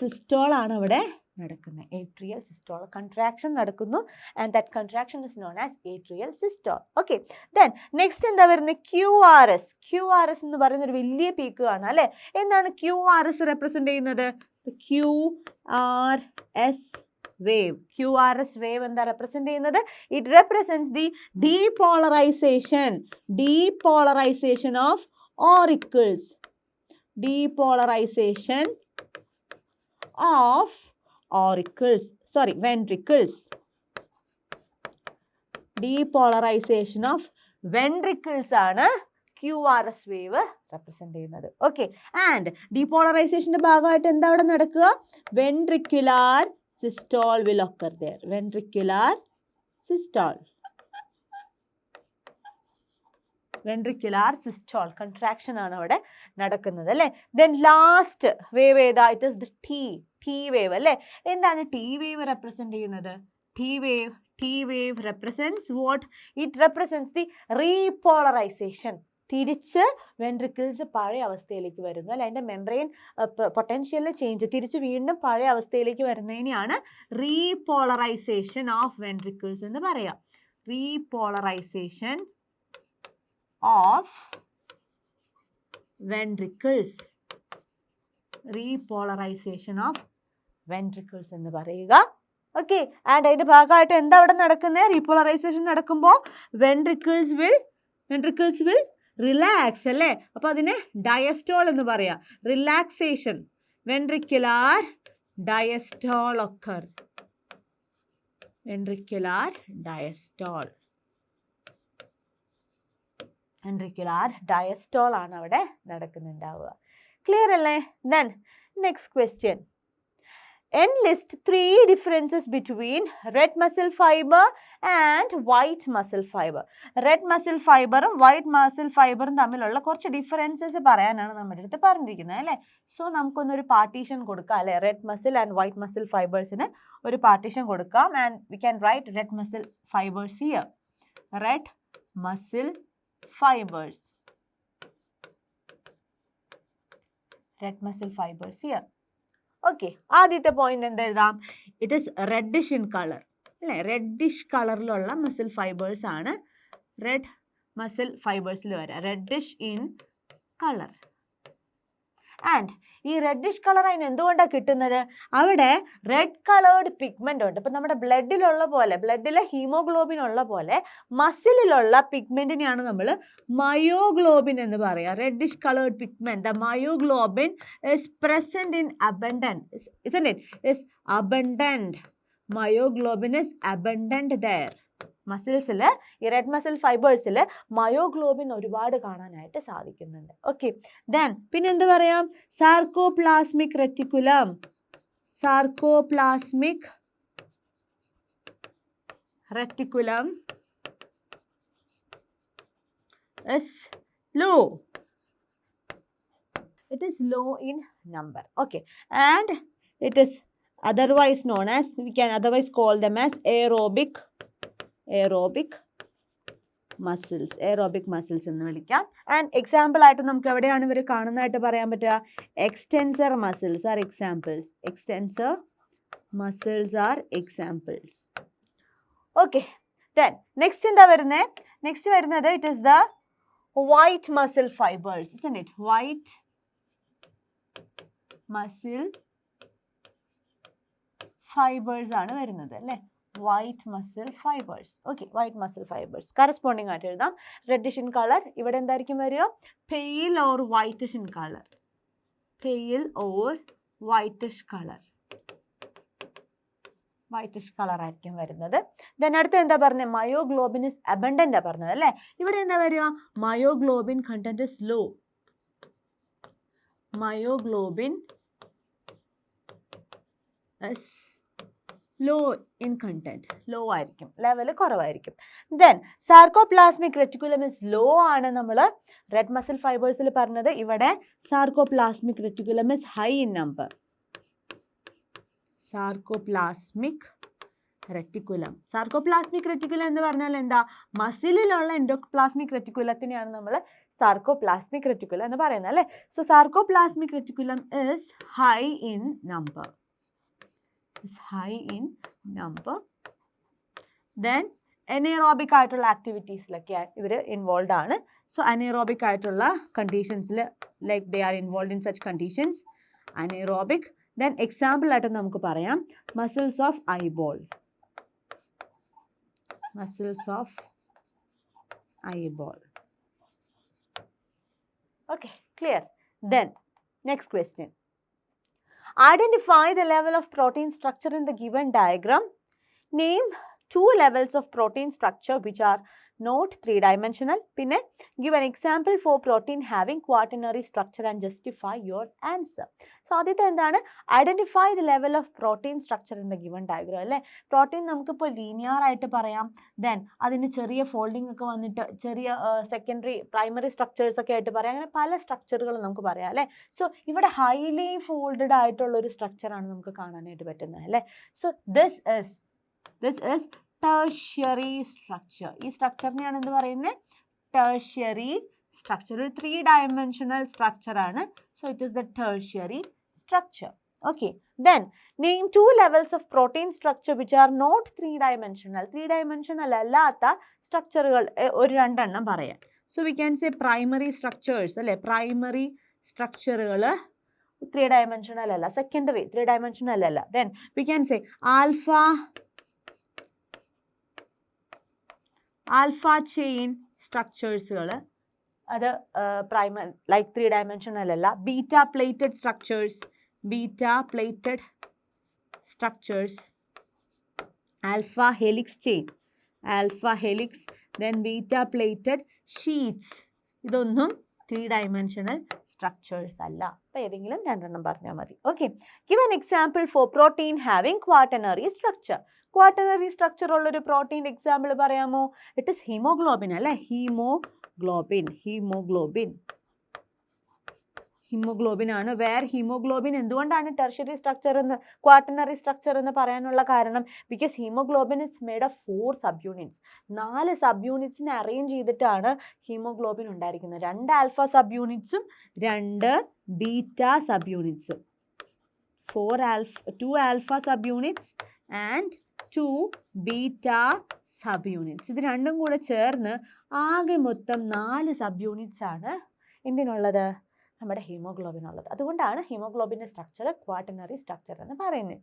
സിസ്റ്റോൾ ആണ് അവിടെ നടക്കുന്നത്. ഏട്രിയൽ സിസ്റ്റോൾ കൺട്രാക്ഷൻ നടക്കുന്നു and that contraction is known as atrial systole. Okay, then next എന്താ വരുന്നത്? QRS എന്ന് പറയുന്ന ഒരു വലിയ പീക്ക് ആണ് അല്ലേ. എന്താണ് QRS റെപ്രസെന്റ് ചെയ്യുന്നത്? QRS വേവ് എന്താ റെപ്രസെന്റ് ചെയ്യുന്നത്? It represents the depolarisation of auricles. Depolarization of ventricles. Depolarization of ventricles ആണ് QRS വേവ് റെപ്രസെന്റ് ചെയ്യുന്നത്. ഓക്കെ, ആൻഡ് ഡീപോളറൈസേഷന്റെ ഭാഗമായിട്ട് എന്താ അവിടെ നടക്കുക? Ventricular systole will occur there. Ventricular systole contraction ആണ് അവിടെ നടക്കുന്നത് അല്ലേ. ദെൻ ലാസ്റ്റ് വേവ് ഏതാ? It is the T wave അല്ലേ. എന്താണ് ടി വേവ് റെപ്രസെന്റ് ചെയ്യുന്നത്? T wave represents what? It represents the repolarisation. തിരിച്ച് വെൻട്രിക്കിൾസ് പഴയ അവസ്ഥയിലേക്ക് വരുന്നു അല്ലെ. അതിൻ്റെ മെംബ്രെയിൻ പൊട്ടൻഷ്യലിൽ ചേഞ്ച്, തിരിച്ച് വീണ്ടും പഴയ അവസ്ഥയിലേക്ക് വരുന്നതിനെയാണ് റീപോളറൈസേഷൻ ഓഫ് വെൻട്രിക്കിൾസ് എന്ന് പറയാം. റീപോളറൈസേഷൻ of ventricles എന്ന് പറയുക. ഓക്കെ, ആൻഡ് അതിന്റെ ഭാഗമായിട്ട് എന്താ അവിടെ നടക്കുന്നത്? റീപോളറൈസേഷൻ നടക്കുമ്പോൾ വെൻട്രിക്കിൾസ് വിൽ റിലാക്സ് അല്ലേ, അപ്പോൾ അതിനെ ഡയസ്റ്റോൾ എന്ന് പറയാം. Relaxation, ventricular diastole occur. Ventricular diastole, ventricular diastole ആണ് അവിടെ നടക്കുന്നുണ്ടാവുക. ക്ലിയർ അല്ലേ? Then next question, enlist 3 differences between red muscle fiber and white muscle fiber. Red muscle ഫൈബറും വൈറ്റ് മസിൽ ഫൈബറും തമ്മിലുള്ള കുറച്ച് ഡിഫറൻസസ് പറയാനാണ് നമ്മുടെ അടുത്ത് പറഞ്ഞിരിക്കുന്നത് അല്ലേ. സോ നമുക്കൊന്നൊരു പാർട്ടീഷൻ കൊടുക്കാം അല്ലേ, red muscle and white muscle ഫൈബേഴ്സിന് ഒരു പാർട്ടീഷൻ കൊടുക്കാം. And we can write red muscle fibres here. Red muscle fibres, red muscle fibres here. Okay, ആദ്യത്തെ പോയിന്റ് എന്ത് എഴുതാം? It is reddish in colour അല്ലേ. റെഡിഷ് കളറിലുള്ള മസിൽ ഫൈബേഴ്സ് ആണ് red muscle ഫൈബേഴ്സിൽ വരിക. Reddish in colour. ആൻഡ് ഈ reddish colour അതിന് എന്തുകൊണ്ടാണ് കിട്ടുന്നത്? അവിടെ റെഡ് കളേർഡ് പിഗ്മെൻ്റ് ഉണ്ട്. ഇപ്പം നമ്മുടെ ബ്ലഡിലുള്ള പോലെ, ബ്ലഡിലെ ഹീമോഗ്ലോബിൻ ഉള്ള പോലെ മസിലിലുള്ള പിഗ്മെൻറ്റിനെയാണ് നമ്മൾ മയോഗ്ലോബിൻ എന്ന് പറയുക. Reddish coloured pigment, the myoglobin is present in abundant, isn't it? Is abundant. Myoglobin is abundant there. മസിൽസിൽ, ഈ റെഡ് മസിൽ ഫൈബേഴ്സിൽ മയോഗ്ലോബിൻ ഒരുപാട് കാണാനായിട്ട് സാധിക്കുന്നുണ്ട്. ഓക്കെ, ദെൻ പിന്നെ എന്ത് പറയാം? Sarcoplasmic reticulum. Sarcoplasmic reticulum is low. It is low in number. Okay, and it is otherwise known as, we can otherwise call them as aerobic muscles. Aerobic muscles എന്ന് വിളിക്കാം. And example ആയിട്ട് നമുക്ക് എവിടെയാണ് ഇവർ കാണുന്നതായിട്ട് പറയാൻ പറ്റുക? Extensor muscles are examples. Extensor muscles are examples. Okay, then next എന്താ വരുന്നത്? നെക്സ്റ്റ് വരുന്നത് it is the white muscle fibres, isn't it? White muscle fibres ആണ് വരുന്നത് അല്ലേ. White muscle fibres. Okay, white muscle fibres corresponding ആയിട്ട് എഴുതാം. Reddish in colour, ഇവിടെ എന്തായിരിക്കും വരിക? Pale or whitish in colour. Pale or whitish colour, whitish colour ആയിരിക്കും വരുന്നത്. ദെൻ അടുത്ത് എന്താ പറഞ്ഞത്? മയോഗ്ലോബിൻ ഇസ് അബണ്ടന്റ് ആ പറഞ്ഞത് അല്ലേ. ഇവിടെ എന്താ വരിക? Myoglobin content is low. Myoglobin is low in content, low ആയിരിക്കും, ലെവൽ കുറവായിരിക്കും. Then sarcoplasmic reticulum is low ആണ് നമ്മൾ റെഡ് മസിൽ ഫൈബേഴ്സിൽ പറഞ്ഞത്. ഇവിടെ sarcoplasmic reticulum is high in number. Sarcoplasmic reticulum. Sarcoplasmic reticulum എന്ന് പറഞ്ഞാൽ എന്താ? മസിലിലുള്ള എൻഡോപ്ലാസ്മിക് റെറ്റിക്കുലത്തിനെയാണ് നമ്മൾ സാർക്കോപ്ലാസ്മിക് റെറ്റിക്കുലം എന്ന് പറയുന്നത് അല്ലേ. So sarcoplasmic reticulum is high in number. is high in number. Then anaerobic ആയിട്ടുള്ള ആക്ടിവിറ്റീസിലൊക്കെ ഇവർ ഇൻവോൾവ് ആണ്. സോ അനേറോബിക് ആയിട്ടുള്ള കണ്ടീഷൻസിൽ, like they are involve in such conditions, anaerobic. Then example ആയിട്ട് നമുക്ക് പറയാം muscles of eyeball. Muscles of eyeball. Okay, clear? Then next question, identify the level of protein structure in the given diagram. Name 2 levels of protein structure which are not 3-dimensional. പിന്നെ give an example for protein having quaternary structure and justify your answer. So ആദ്യത്തെ എന്താണ്? Identify the level of protein structure in the given diagram അല്ലേ. Protein നമുക്കിപ്പോൾ linear ആയിട്ട് പറയാം. Then അതിന് ചെറിയ folding ഒക്കെ വന്നിട്ട് ചെറിയ സെക്കൻഡറി പ്രൈമറി സ്ട്രക്ചേഴ്സ് ഒക്കെ ആയിട്ട് പറയാം. അങ്ങനെ പല സ്ട്രക്ചറുകൾ നമുക്ക് പറയാം അല്ലേ. സോ ഇവിടെ ഹൈലി ഫോൾഡഡ് ആയിട്ടുള്ള ഒരു സ്ട്രക്ചറാണ് നമുക്ക് കാണാനായിട്ട് പറ്റുന്നത് അല്ലേ. So this is tertiary structure. ഈ സ്ട്രക്ചറിനെയാണ് എന്ത് പറയുന്നത്? tertiary structure. ഒരു 3-dimensional structure ആണ്. So it is the tertiary structure. Okay. Then name 2 levels of protein structure which are not 3-dimensional. 3-dimensional അല്ലാത്ത സ്ട്രക്ചറുകൾ ഒരു 2 എണ്ണം പറയാം. So we can say primary structures അല്ലേ. primary structureകൾ 3-dimensional അല്ല. secondary 3-dimensional അല്ല. Then we can say alpha chain structures അത് like 3 dimensional അല്ല. Beta plated structures, alpha helix chain, then beta plated sheets, ഇതൊന്നും 3 dimensional structures അല്ല. അപ്പോൾ ഏതെങ്കിലും രണ്ടെണ്ണം പറഞ്ഞാൽ മതി. Okay, give an example for protein having quaternary structure. Quaternary structure ഉള്ളൊരു പ്രോട്ടീൻ്റെ എക്സാമ്പിൾ പറയാമോ? ഇറ്റ് ഇസ് ഹീമോഗ്ലോബിൻ അല്ലേ? ഹീമോഗ്ലോബിൻ ആണ്. വേർ ഹീമോഗ്ലോബിൻ എന്തുകൊണ്ടാണ് ടെർഷ്യറി സ്ട്രക്ചർ എന്ന്, ക്വാട്ടർണറി സ്ട്രക്ചർ എന്ന് പറയാനുള്ള കാരണം? Because haemoglobin is made of 4 sub units. 4 sub യൂണിറ്റ്സിനെ അറേഞ്ച് ചെയ്തിട്ടാണ് ഹീമോഗ്ലോബിൻ ഉണ്ടായിരിക്കുന്നത്. 2 ആൽഫ സബ് യൂണിറ്റ്സും 2 ബീറ്റ സബ് യൂണിറ്റ്സും, 2 alpha sub units and 2 beta sub units. ഇത് രണ്ടും കൂടെ ചേർന്ന് ആകെ മൊത്തം 4 സബ് യൂണിറ്റ്സ് ആണ് എന്തിനുള്ളത്? നമ്മുടെ ഹീമോഗ്ലോബിൻ ഉള്ളത്. അതുകൊണ്ടാണ് ഹീമോഗ്ലോബിൻ്റെ സ്ട്രക്ചർ ക്വാട്ടർണറി സ്ട്രക്ചർ എന്ന് പറയുന്നത്.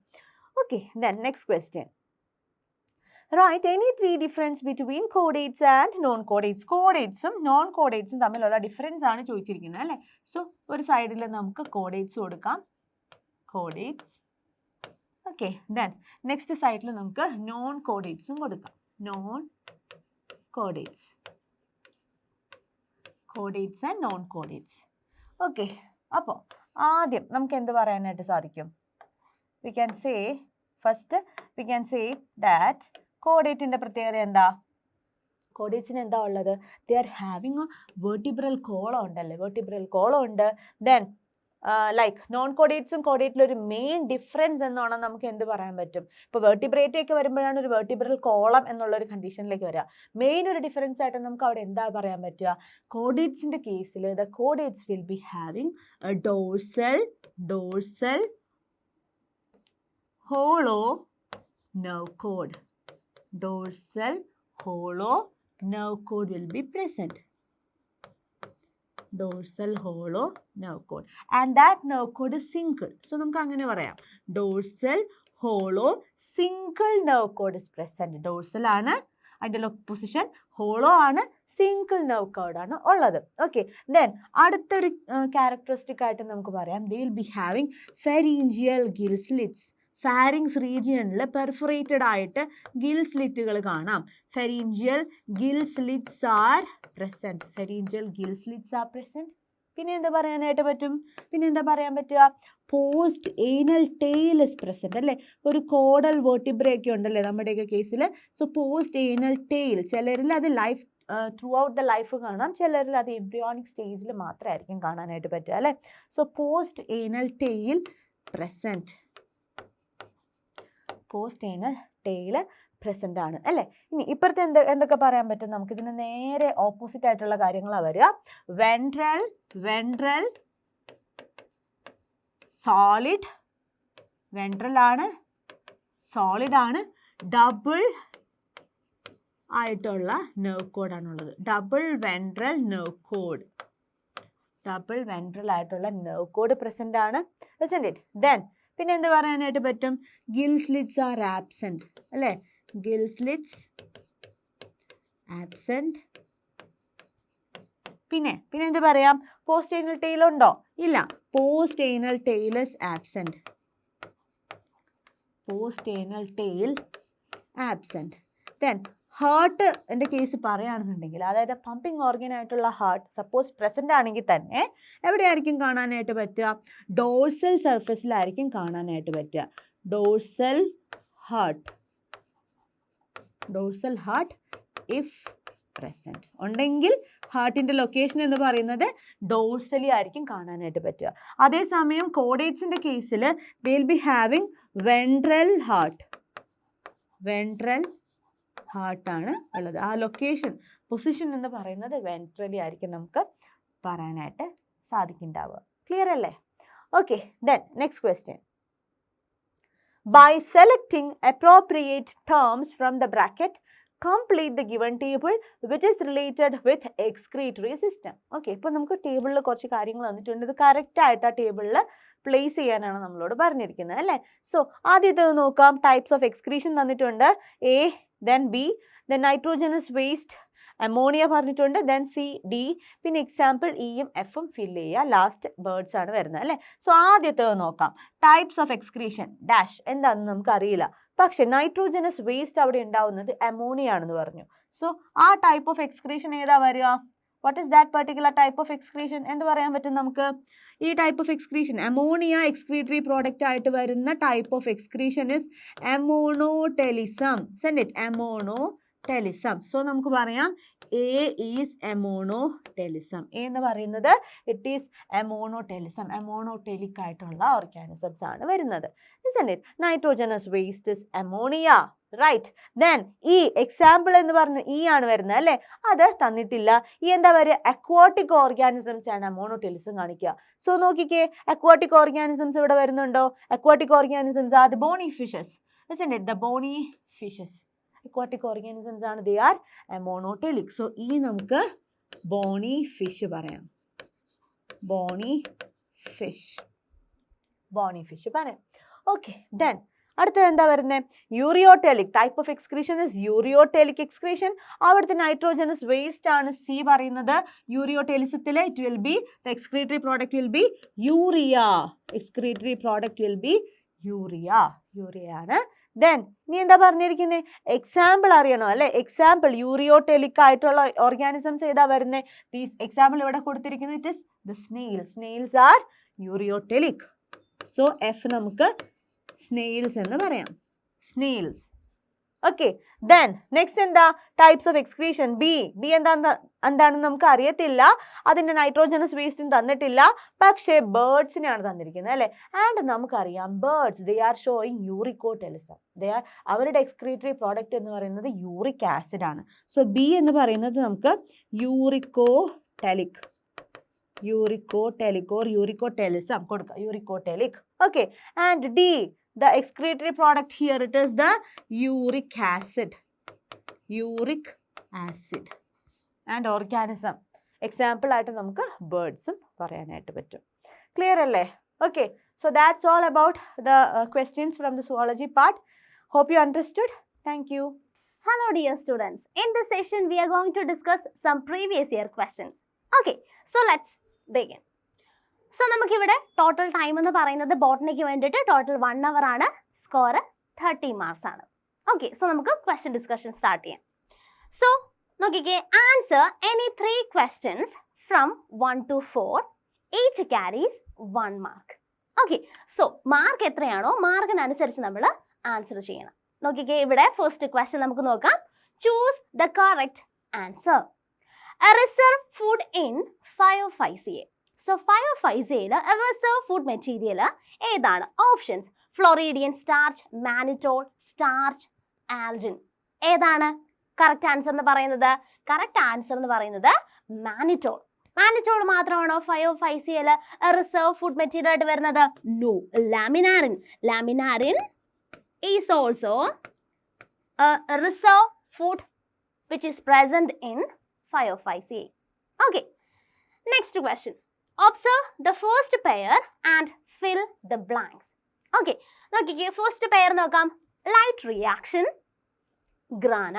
Okay, then next question. Write any 3 difference between chordates and non chordates. കോഡേറ്റ്സും നോൺ കോഡേറ്റ്സും തമ്മിലുള്ള ഡിഫറൻസ് ആണ് ചോദിച്ചിരിക്കുന്നത് അല്ലേ? സോ ഒരു സൈഡിൽ നമുക്ക് കോഡേറ്റ്സ് കൊടുക്കാം, കോഡേറ്റ്സ്. ഓക്കെ, ദെൻ നെക്സ്റ്റ് സൈഡിൽ നമുക്ക് നോൺ കോഡേറ്റ്സും കൊടുക്കാം, non chordates and non chordates. Okay, അപ്പോൾ ആദ്യം നമുക്ക് എന്ത് പറയാനായിട്ട് സാധിക്കും? വി ക്യാൻ സേ ദാറ്റ് കോഡേറ്റിൻ്റെ പ്രത്യേകത എന്താ? കോഡേറ്റ്സിന് എന്താ ഉള്ളത്? ദേ are having A vertebral column ഉണ്ടല്ലേ, വെർട്ടിബ്രൽ കോളം ഉണ്ട്. ദെൻ ലൈക്ക് നോൺ കോഡേറ്റ്സും കോഡേറ്റിലും ഒരു മെയിൻ ഡിഫറൻസ് എന്നാണ് നമുക്ക് എന്ത് പറയാൻ പറ്റും? ഇപ്പോൾ വെർട്ടിബ്രേറ്റൊക്കെ വരുമ്പോഴാണ് ഒരു വെർട്ടിബ്രൽ കോളം എന്നുള്ളൊരു കണ്ടീഷനിലേക്ക് വരിക. മെയിൻ ഒരു ഡിഫറൻസ് ആയിട്ട് നമുക്ക് അവിടെ എന്താ പറയാൻ പറ്റുക? കോഡേറ്റ്സിൻ്റെ കേസിൽ the chordates will be having A dorsal hollow nerve cord. Dorsal hollow nerve cord will be present. Dorsal hollow nerve cord, and that nerve cord is single. So നമുക്ക് അങ്ങനെ പറയാം, dorsal hollow single nerve cord is present. Dorsal ആണ് അതിൻ്റെ position, hollow ആണ്, single nerve cord ആണ് ഉള്ളത്. Okay, then അടുത്തൊരു characteristic ആയിട്ട് നമുക്ക് പറയാം, they will be having pharyngeal gill slits. Pharynx റീജിയണിൽ പെർഫറേറ്റഡ് ആയിട്ട് ഗിൽ സ്ലിറ്റുകൾ കാണാം. Pharyngeal gill slits are present. പിന്നെ എന്താ പറയാനായിട്ട് പറ്റും? പിന്നെ എന്താ പറയാൻ പറ്റുക? Post anal tail is present അല്ലേ? ഒരു കോഡൽ വെർട്ടിബ്രയൊക്കെ ഉണ്ടല്ലേ നമ്മുടെയൊക്കെ കേസിൽ. സോ പോസ്റ്റ് ഏനൽ ടെയിൽ, ചിലരിൽ അത് life throughout the life കാണാം, ചിലരിൽ അത് എംബ്രിയോണിക് സ്റ്റേജിൽ മാത്രമായിരിക്കും കാണാനായിട്ട് പറ്റുക അല്ലേ? So post anal tail present, post anal tail present ആണ് അല്ലേ? ഇനി ഇപ്പുറത്തെ എന്തൊക്കെ പറയാൻ പറ്റും? നമുക്കിതിന് നേരെ ഓപ്പോസിറ്റ് ആയിട്ടുള്ള കാര്യങ്ങളാണ് വരിക. വെൻട്രൽ സോളിഡ്, വെൻട്രൽ ആണ്, സോളിഡ് ആണ്, ഡബിൾ ആയിട്ടുള്ള നെർവ് കോഡാണുള്ളത്. ഡബിൾ വെൻട്രൽ ആയിട്ടുള്ള നെർവ് കോഡ് പ്രസൻ്റ് ആണ്. ദെൻ പിന്നെ എന്ത് പറയാനായിട്ട് പറ്റും? ഗിൽ സ്ലിറ്റ്സ് ആർ ആബ്സെൻറ്റ് അല്ലേ? Gill slits absent. പിന്നെ എന്ത് പറയാം? പോസ്റ്റ് ഏനൽ ടെയിൽ ഉണ്ടോ? ഇല്ല, post anal tail is absent. Then heart എൻ്റെ കേസ് പറയുകയാണെന്നുണ്ടെങ്കിൽ, അതായത് പമ്പിങ് ഓർഗൻ ആയിട്ടുള്ള ഹാർട്ട് സപ്പോസ് പ്രസൻ്റ് ആണെങ്കിൽ തന്നെ എവിടെയായിരിക്കും കാണാനായിട്ട് പറ്റുക? ഡോർസൽ സർഫസിലായിരിക്കും കാണാനായിട്ട് പറ്റുക. ഡോർസൽ ഹാർട്ട് ഇഫ് പ്രസൻറ്റ് ഉണ്ടെങ്കിൽ ഹാർട്ടിൻ്റെ ലൊക്കേഷൻ എന്ന് പറയുന്നത് ഡോർസലി ആയിരിക്കും കാണാനായിട്ട് പറ്റുക. അതേസമയം കോഡേറ്റ്സിൻ്റെ കേസിൽ they will be having ventral ഹാർട്ടാണ് ഉള്ളത്. ആ ലൊക്കേഷൻ പൊസിഷൻ എന്ന് പറയുന്നത് വെൻട്രലി ആയിരിക്കും നമുക്ക് പറയാനായിട്ട് സാധിക്കുന്നുണ്ടാവുക. ക്ലിയർ അല്ലേ? Okay, then next question. By selecting appropriate terms from the bracket, complete the given table which is related with excretory system. Okay, ഇപ്പോൾ നമുക്ക് ടേബിളിൽ കുറച്ച് കാര്യങ്ങൾ തന്നിട്ടുണ്ട്. ഇത് കറക്റ്റ് ആയിട്ട് ആ ടേബിളിൽ പ്ലേസ് ചെയ്യാനാണ് നമ്മളോട് പറഞ്ഞിരിക്കുന്നത് അല്ലേ? സോ ആദ്യത്തെ നോക്കാം. ടൈപ്സ് ഓഫ് എക്സ്ക്രീഷൻ തന്നിട്ടുണ്ട്. A, then B, then nitrogenous waste, ammonia പറഞ്ഞിട്ടുണ്ട്, ദെൻ സി ഡി, പിന്നെ എക്സാമ്പിൾ ഇയും എഫും ഫില്ല് ചെയ്യുക, ലാസ്റ്റ് ബേർഡ്സ് ആണ് വരുന്നത് അല്ലേ. സോ ആദ്യത്തേത് നോക്കാം. ടൈപ്സ് ഓഫ് എക്സ്ക്രീഷൻ ഡാഷ് എന്താണെന്ന് നമുക്ക് അറിയില്ല, പക്ഷെ നൈട്രോജനസ് വേസ്റ്റ് അവിടെ ഉണ്ടാവുന്നത് അമോണിയ ആണെന്ന് പറഞ്ഞു. സോ ആ ടൈപ്പ് ഓഫ് എക്സ്ക്രീഷൻ ഏതാ വരിക? What is that particular type of excretion എന്ന് പറയാൻ പറ്റും നമുക്ക്? ഈ type of excretion ammonia excretory product ആയിട്ട് വരുന്ന type of excretion is ammonotelism. Send it ammonotelism. So നമുക്ക് പറയാം എ ഈസ് അമോണോടെലിസം. എ എന്ന് പറയുന്നത് ഇറ്റ് ഈസ് അമോണോടെലിസം, അമോണോടെലിക് ആയിട്ടുള്ള ഓർഗാനിസംസ് ആണ് വരുന്നത്. Send it nitrogenous waste is ammonia, right. Then ഈ എക്സാമ്പിൾ എന്ന് പറഞ്ഞ് ഈ ആണ് വരുന്നത് അല്ലേ, അത് തന്നിട്ടില്ല. ഈ എന്താ പറയുക? അക്വാട്ടിക് ഓർഗാനിസംസ് ആണ് അമോണോടെലിസം കാണിക്കുക. സോ നോക്കിക്കേ, അക്വാട്ടിക് ഓർഗാനിസംസ് ഇവിടെ വരുന്നുണ്ടോ? Aquatic organisms are the Boney fishes, isn't it? The bony fishes, aquatic organisms ആണ്, they are amonotelic. സോ ഈ നമുക്ക് ബോണി ഫിഷ് പറയാം, ബോണി ഫിഷ് പറയാം. ഓക്കെ, ദെൻ അടുത്തത് എന്താ വരുന്നത്? Ureotelic. Type of excretion is ureotelic excretion. അവിടുത്തെ നൈട്രോജനസ് വേസ്റ്റ് ആണ് സി പറയുന്നത്. യൂറിയോടെലിസത്തിൽ it will be the excretory product will be urea. Excretory product will be urea ആണ്. ദെൻ ഇനി എന്താ പറഞ്ഞിരിക്കുന്നത്? എക്സാമ്പിൾ അറിയണോ അല്ലേ? എക്സാമ്പിൾ യൂറിയോടെലിക് ആയിട്ടുള്ള ഓർഗാനിസംസ് ഏതാ വരുന്നത്? ദീസ് എക്സാമ്പിൾ ഇവിടെ കൊടുത്തിരിക്കുന്നത് it is the snails are ureotelic. So if നമുക്ക് സ്നെയിൽസ് എന്ന് പറയാം, സ്നെയിൽസ്. ഓക്കെ, ദെൻ നെക്സ്റ്റ് എന്താ? Types of excretion B. എന്താണെന്ന് നമുക്ക് അറിയത്തില്ല, അതിൻ്റെ നൈട്രോജനസ് വേസ്റ്റും തന്നിട്ടില്ല, പക്ഷേ ബേർഡ്സിനെയാണ് തന്നിരിക്കുന്നത് അല്ലേ. ആൻഡ് നമുക്കറിയാം birds they are showing uricotelism. അവരുടെ എക്സ്ക്രീറ്ററി പ്രോഡക്റ്റ് എന്ന് പറയുന്നത് യൂറിക് ആസിഡ് ആണ്. സോ ബി എന്ന് പറയുന്നത് നമുക്ക് യൂറിക്കോടെലിക് ഓർ യൂറിക്കോടെലിസം കൊടുക്കുക, uricotelic. Okay, and D, the excretory product here, it is the uric acid and organism. Example ആയിട്ട് നമുക്ക് ബേർഡ്സും പറയാനായിട്ട് പറ്റും. ക്ലിയർ അല്ലേ? Okay, so that's all about the questions from the zoology part. Hope you understood. Thank you. Hello dear students. In this session we are going to discuss some previous year questions. Okay, so let's begin. So നമുക്കിവിടെ total time എന്ന് പറയുന്നത് ബോട്ടണിക്ക് വേണ്ടിയിട്ട് total 1 hour ആണ്, score 30 marks ആണ്. Okay, so നമുക്ക് question discussion start ചെയ്യാം. So നോക്കിക്കേ, answer any 3 questions from 1 to 4, each carries 1 mark. Okay, so mark എത്രയാണോ മാർക്കിനനുസരിച്ച് നമ്മൾ ആൻസർ ചെയ്യണം. നോക്കിക്കേ, ഇവിടെ ഫസ്റ്റ് ക്വസ്റ്റ്യൻ നമുക്ക് നോക്കാം. Choose the correct answer. Reserve food in 505CA. So 505CAയിൽ റിസർവ് ഫുഡ് മെറ്റീരിയൽ ഏതാണ്? Options floridean starch, mannitol, starch, algin. ഏതാണ് കറക്റ്റ് ആൻസർ എന്ന് പറയുന്നത്? കറക്റ്റ് ആൻസർ എന്ന് പറയുന്നത് മാനിറ്റോൾ. മാനിറ്റോൾ മാത്രമാണോ 505CAയിൽ റിസർവ് ഫുഡ് മെറ്റീരിയൽ ആയിട്ട് വരുന്നത്? No, laminarin. Laminarin is also reserve food which is present in 505CA. Okay, next question. Observe the first pair and fill the blanks. Okay, നോക്കിക്കേ, first pair നോക്കാം. Light reaction, grana.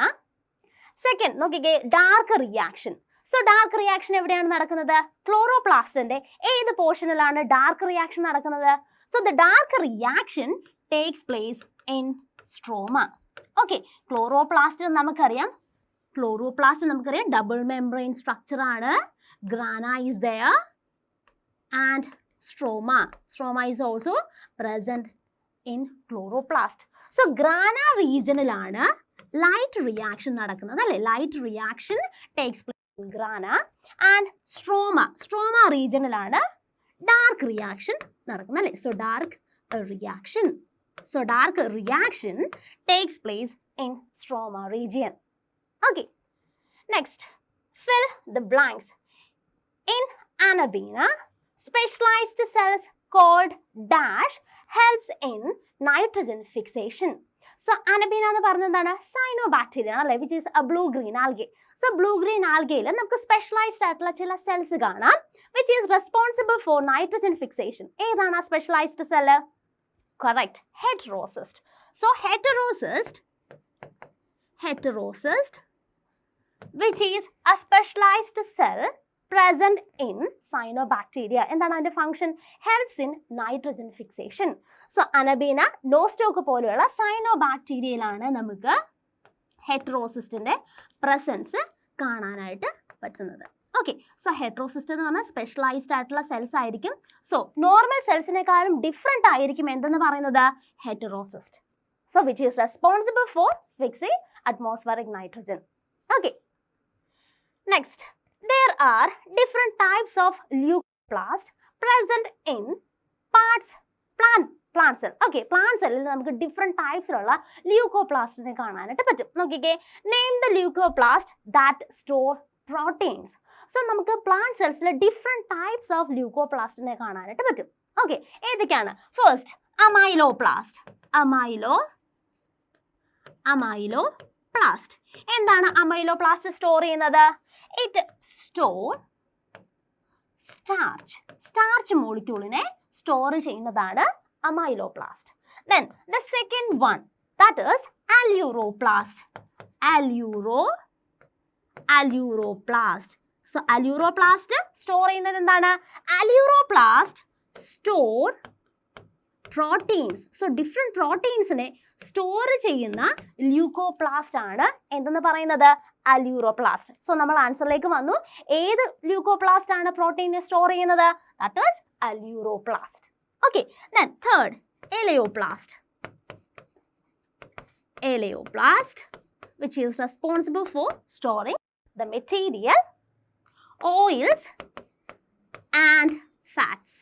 Second നോക്കിക്കേ, dark reaction. So dark reaction എവിടെയാണ് നടക്കുന്നത്? ക്ലോറോപ്ലാസ്റ്റിന്റെ ഏത് പോർഷനിലാണ് dark reaction നടക്കുന്നത്? So the dark reaction takes place in stroma. Okay, chloroplast നമുക്കറിയാം ഡബിൾ മെംബ്രെയിൻ സ്ട്രക്ചർ ആണ്. Grana is there and stroma is also present in chloroplast. So grana regionിലാണ് light reaction നടക്കുന്നത് അല്ലേ? light reaction takes place in grana and stroma regionിലാണ് dark reaction നടക്കുന്നത് അല്ലേ? So dark reaction takes place in stroma region. Okay, next, fill the blanks. In Anabaena, specialized cells called dash helps in nitrogen fixation. So Anabaena എന്ന് പറഞ്ഞത് എന്താണ്? Cyanobacteria അല്ലേ, which is a blue green algae. So blue green algae നമുക്ക് specialised ആയിട്ടുള്ള ചില cells കാണാം which is responsible for nitrogen fixation. ഏതാണ് ആ specialised cell? Correct, heterocyst. So heterocyst which is a specialized cell present in cyanobacteria. എന്താണ് അതിന്റെ function? Helps in nitrogen fixation. So അനബീന, Nostoc പോലെയുള്ള സൈനോബാക്ടീരിയയിലാണ് നമുക്ക് ഹെറ്ററോസിസ്റ്റിന്റെ പ്രസൻസ് കാണാനായിട്ട് പറ്റുന്നത്. ഓക്കെ, സോ ഹെറ്ററോസിസ്റ്റ് എന്ന് പറഞ്ഞാൽ സ്പെഷ്യലൈസ്ഡ് ആയിട്ടുള്ള സെൽസ് ആയിരിക്കും. സോ നോർമൽ സെൽസിനെക്കാളും ഡിഫറെൻ്റ് ആയിരിക്കും എന്തെന്ന് പറയുന്നത്? Heterocyst. So which is responsible for fixing atmospheric nitrogen. Okay, next, there are different types of leucoplast present in plant cell. Okay, plant cell നമുക്ക് different typesലുള്ള leucoplastനെ കാണാനായിട്ട് പറ്റും. നോക്കിക്കേ, name the leucoplast that store proteins. So നമുക്ക് plant cellsൽ different types of leucoplastനെ കാണാനായിട്ട് പറ്റും. Okay, ഏതൊക്കെയാണ്? First, amyloplast. amyloplast. എന്താണ് amyloplast store ചെയ്യുന്നത്? It store starch moleculeനെ സ്റ്റോർ ചെയ്യുന്നതാണ് amyloplast. Then the second one, that is aleuroplast. So aleuroplast store ചെയ്യുന്നത് എന്താണ്? aleuroplast store proteins. So different പ്രോട്ടീൻസിനെ സ്റ്റോർ ചെയ്യുന്ന ല്യൂക്കോപ്ലാസ്റ്റ് ആണ് എന്തെന്ന് പറയുന്നത്? അല്യൂറോപ്ലാസ്റ്റ്. സോ നമ്മൾ ആൻസറിലേക്ക് വന്നു. ഏത് ല്യൂക്കോപ്ലാസ്റ്റ് ആണ് പ്രോട്ടീനെ സ്റ്റോർ ചെയ്യുന്നത്? That is aleuroplast. Okay, then third, eleoplast, which is responsible for storing the material, oils and fats.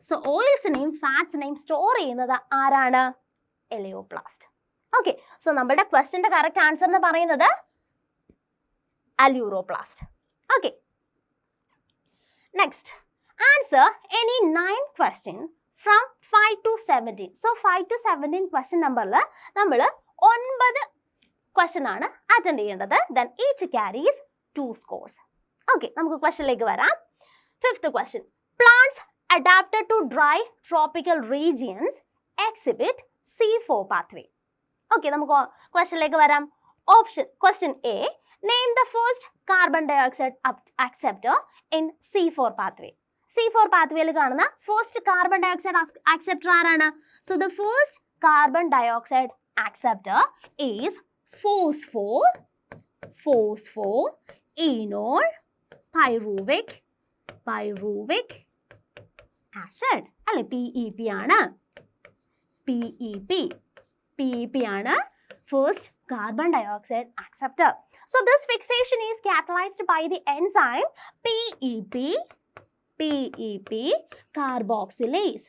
So ഓയിൽസിനെയും ഫാറ്റ്സിനെയും സ്റ്റോർ ചെയ്യുന്നത് ആരാണ്? എലിയോപ്ലാസ്റ്റ്. ഓക്കെ, സോ നമ്മുടെ ക്വസ്റ്റ്യൻ്റെ കറക്റ്റ് ആൻസർ എന്ന് പറയുന്നത് aleuroplast. Okay, next, answer any 9 question from 5 to 17. So 5 to 17 question നമ്പറിൽ നമ്മൾ 9 question ആണ് അറ്റൻഡ് ചെയ്യേണ്ടത്. Then each carries 2 scores. Okay, നമുക്ക് ക്വസ്റ്റ്യനിലേക്ക് വരാം. 5th question, plants adapted to dry tropical regions exhibit C4 pathway. Okay, നമുക്ക് ക്വസ്റ്റ്യനിലേക്ക് വരാം. Option, question A, name the first carbon dioxide acceptor in C4 pathway. C4 pathwayയിൽ കാണുന്ന first carbon dioxide acceptor ആരാണ്? So the first carbon dioxide acceptor is phosphonol pyruvic acid. അല്ലെ, PEP ആണ്. PEP ആണ് first carbon dioxide acceptor. So this fixation is catalyzed by the enzyme PEP carboxylase.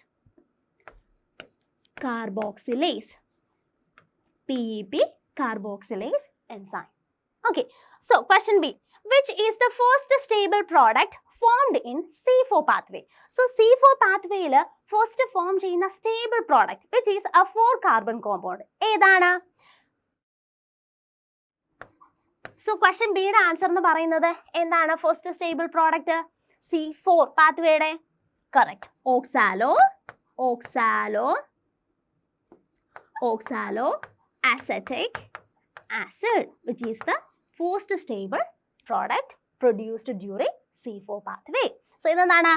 PEP carboxylase enzyme. Okay, so question B, which is the first stable product formed in C4 pathway? So C4 pathway il first form cheyna stable product which is a 4 carbon compound. ഏതാണ്? So question B യുടെ answer എന്ന് പറയുന്നത് എന്താണ്? First stable product C4 പാത്വേയുടെ correct oxalo acetic acid, which is the first stable product produced during C4 pathway. So ഇതെന്താണ്?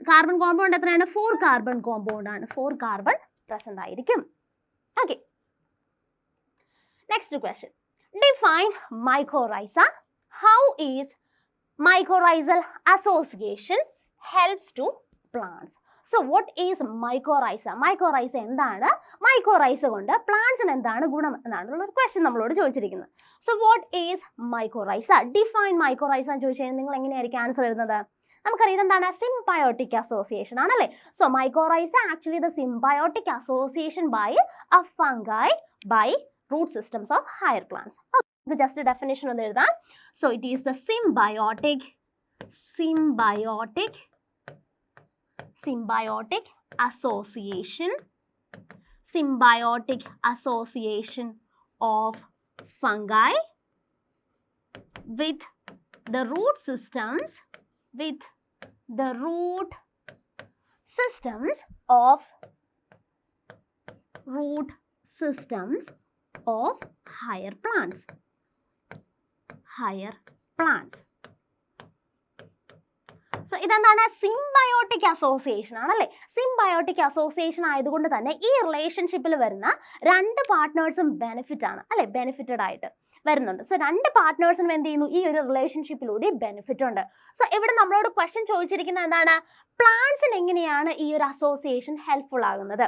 Carbon compound എത്രയാണ്? 4 carbon compound ആണ്. 4 carbon present ആയിരിക്കും. Okay, next question, define mycorrhiza. How is mycorrhizal association helps to plants? So what is mycorrhiza? mycorrhiza എന്താണ്? mycorrhiza കൊണ്ട് പ്ലാന്റ്സിന് എന്താണ് ഗുണം എന്നാണ് ഒരു ക്വസ്റ്റ്യൻ നമ്മളോട് ചോദിച്ചിരിക്കുന്നത്. So what is mycorrhiza? Define mycorrhiza എന്ന് ചോദിച്ചു കഴിഞ്ഞാൽ നിങ്ങൾ എങ്ങനെയായിരിക്കും ആൻസർ എഴുതുന്നത്? നമുക്കറിയാം എന്താണ്? സിംബയോട്ടിക് അസോസിയേഷൻ ആണല്ലേ. So mycorrhiza actually the symbiotic association by a fungi by root systems of higher plants. Okay, just a definition on there. So it is the symbiotic association of fungi with the root systems of higher plants. higher plants. So ഇതെന്താണ് symbiotic association ആണല്ലേ. Symbiotic association ആയതുകൊണ്ട് തന്നെ ഈ റിലേഷൻഷിപ്പിൽ വരുന്ന രണ്ട് പാർട്ട്നേഴ്സും benefit ആണ് അല്ലെ, ബെനിഫിറ്റഡ് ആയിട്ട് വരുന്നുണ്ട്. സോ രണ്ട് പാർട്ട്നേഴ്സിനും എന്ത് ചെയ്യുന്നു, ഈ ഒരു റിലേഷൻഷിപ്പിലൂടെ ബെനിഫിറ്റ് ഉണ്ട്. സോ ഇവിടെ നമ്മളോട് ക്വസ്റ്റ്യൻ ചോദിച്ചിരിക്കുന്നത് എന്താണ്, പ്ലാന്റ്സിന് എങ്ങനെയാണ് ഈ ഒരു അസോസിയേഷൻ ഹെൽപ്ഫുൾ ആകുന്നത്.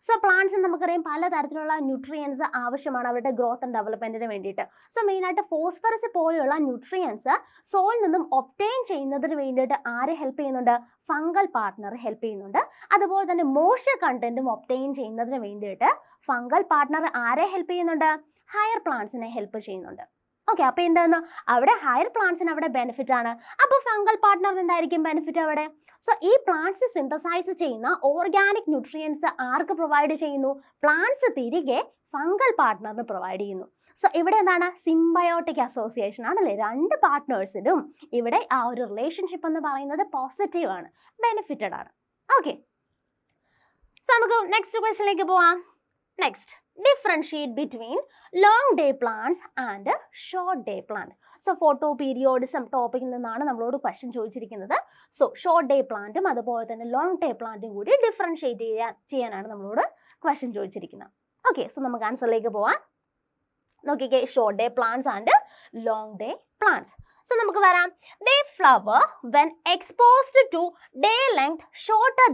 സോ പ്ലാന്റ്സിന് നമുക്കറിയാം പലതരത്തിലുള്ള ന്യൂട്രിയൻസ് ആവശ്യമാണ് അവരുടെ ഗ്രോത്ത് ആൻഡ് ഡെവലപ്മെന്റിന് വേണ്ടിയിട്ട്. സോ മെയിനായിട്ട് ഫോസ്ഫറസ് പോലെയുള്ള ന്യൂട്രിയൻസ് സോയിൽ നിന്നും ഒബ്റ്റെയിൻ ചെയ്യുന്നതിന് വേണ്ടിയിട്ട് ആരെ ഹെൽപ്പ് ചെയ്യുന്നുണ്ട്, ഫംഗൽ പാർട്ട്ണർ ഹെൽപ്പ് ചെയ്യുന്നുണ്ട്. അതുപോലെ തന്നെ മോയ്സ്ചർ കണ്ടന്റും ഒബ്റ്റെയിൻ ചെയ്യുന്നതിന് വേണ്ടിയിട്ട് ഫംഗൽ പാർട്ട്ണർ ആരെ ഹെൽപ്പ് ചെയ്യുന്നുണ്ട്, ഹയർ പ്ലാന്റ്സിനെ ഹെൽപ്പ് ചെയ്യുന്നുണ്ട്. ഓക്കെ, അപ്പോൾ എന്താണ് അവിടെ ഹയർ പ്ലാന്റ്സിന് അവിടെ ബെനിഫിറ്റ് ആണ്. അപ്പോൾ ഫംഗൽ പാർട്ട്ണർ എന്തായിരിക്കും ബെനിഫിറ്റ് അവിടെ. സോ ഈ പ്ലാന്റ്സ് സിന്തസൈസ് ചെയ്യുന്ന ഓർഗാനിക് ന്യൂട്രിയൻസ് ആർക്ക് പ്രൊവൈഡ് ചെയ്യുന്നു, പ്ലാന്റ്സ് തിരികെ ഫംഗൽ പാർട്ട്ണറിന് പ്രൊവൈഡ് ചെയ്യുന്നു. സോ ഇവിടെ എന്താണ് സിംബയോട്ടിക് അസോസിയേഷൻ ആണല്ലേ, രണ്ട് പാർട്ട്നേഴ്സിനും ഇവിടെ ആ ഒരു റിലേഷൻഷിപ്പ് എന്ന് പറയുന്നത് പോസിറ്റീവ് ആണ്, ബെനിഫിറ്റഡ് ആണ്. ഓക്കെ, സോ നമുക്ക് നെക്സ്റ്റ് ക്വസ്റ്റ്യനിലേക്ക് പോവാം. Next, differentiate between long day plants and short day plant. So photoperiodism ടോപ്പിക്കിൽ നിന്നാണ് നമ്മളോട് ക്വസ്റ്റ്യൻ ചോദിച്ചിരിക്കുന്നത്. സോ ഷോർട്ട് ഡേ പ്ലാന്റും അതുപോലെ തന്നെ ലോങ് ഡേ പ്ലാന്റും കൂടി ഡിഫറൻഷിയേറ്റ് ചെയ്യാനാണ് നമ്മളോട് ക്വസ്റ്റ്യൻ ചോദിച്ചിരിക്കുന്നത്. ഓക്കെ, സോ നമുക്ക് ആൻസറിലേക്ക് പോവാം. നോക്കിക്കേ, short day plants and long day plants. So നമുക്ക് വരാം. They flower when exposed to day length shorter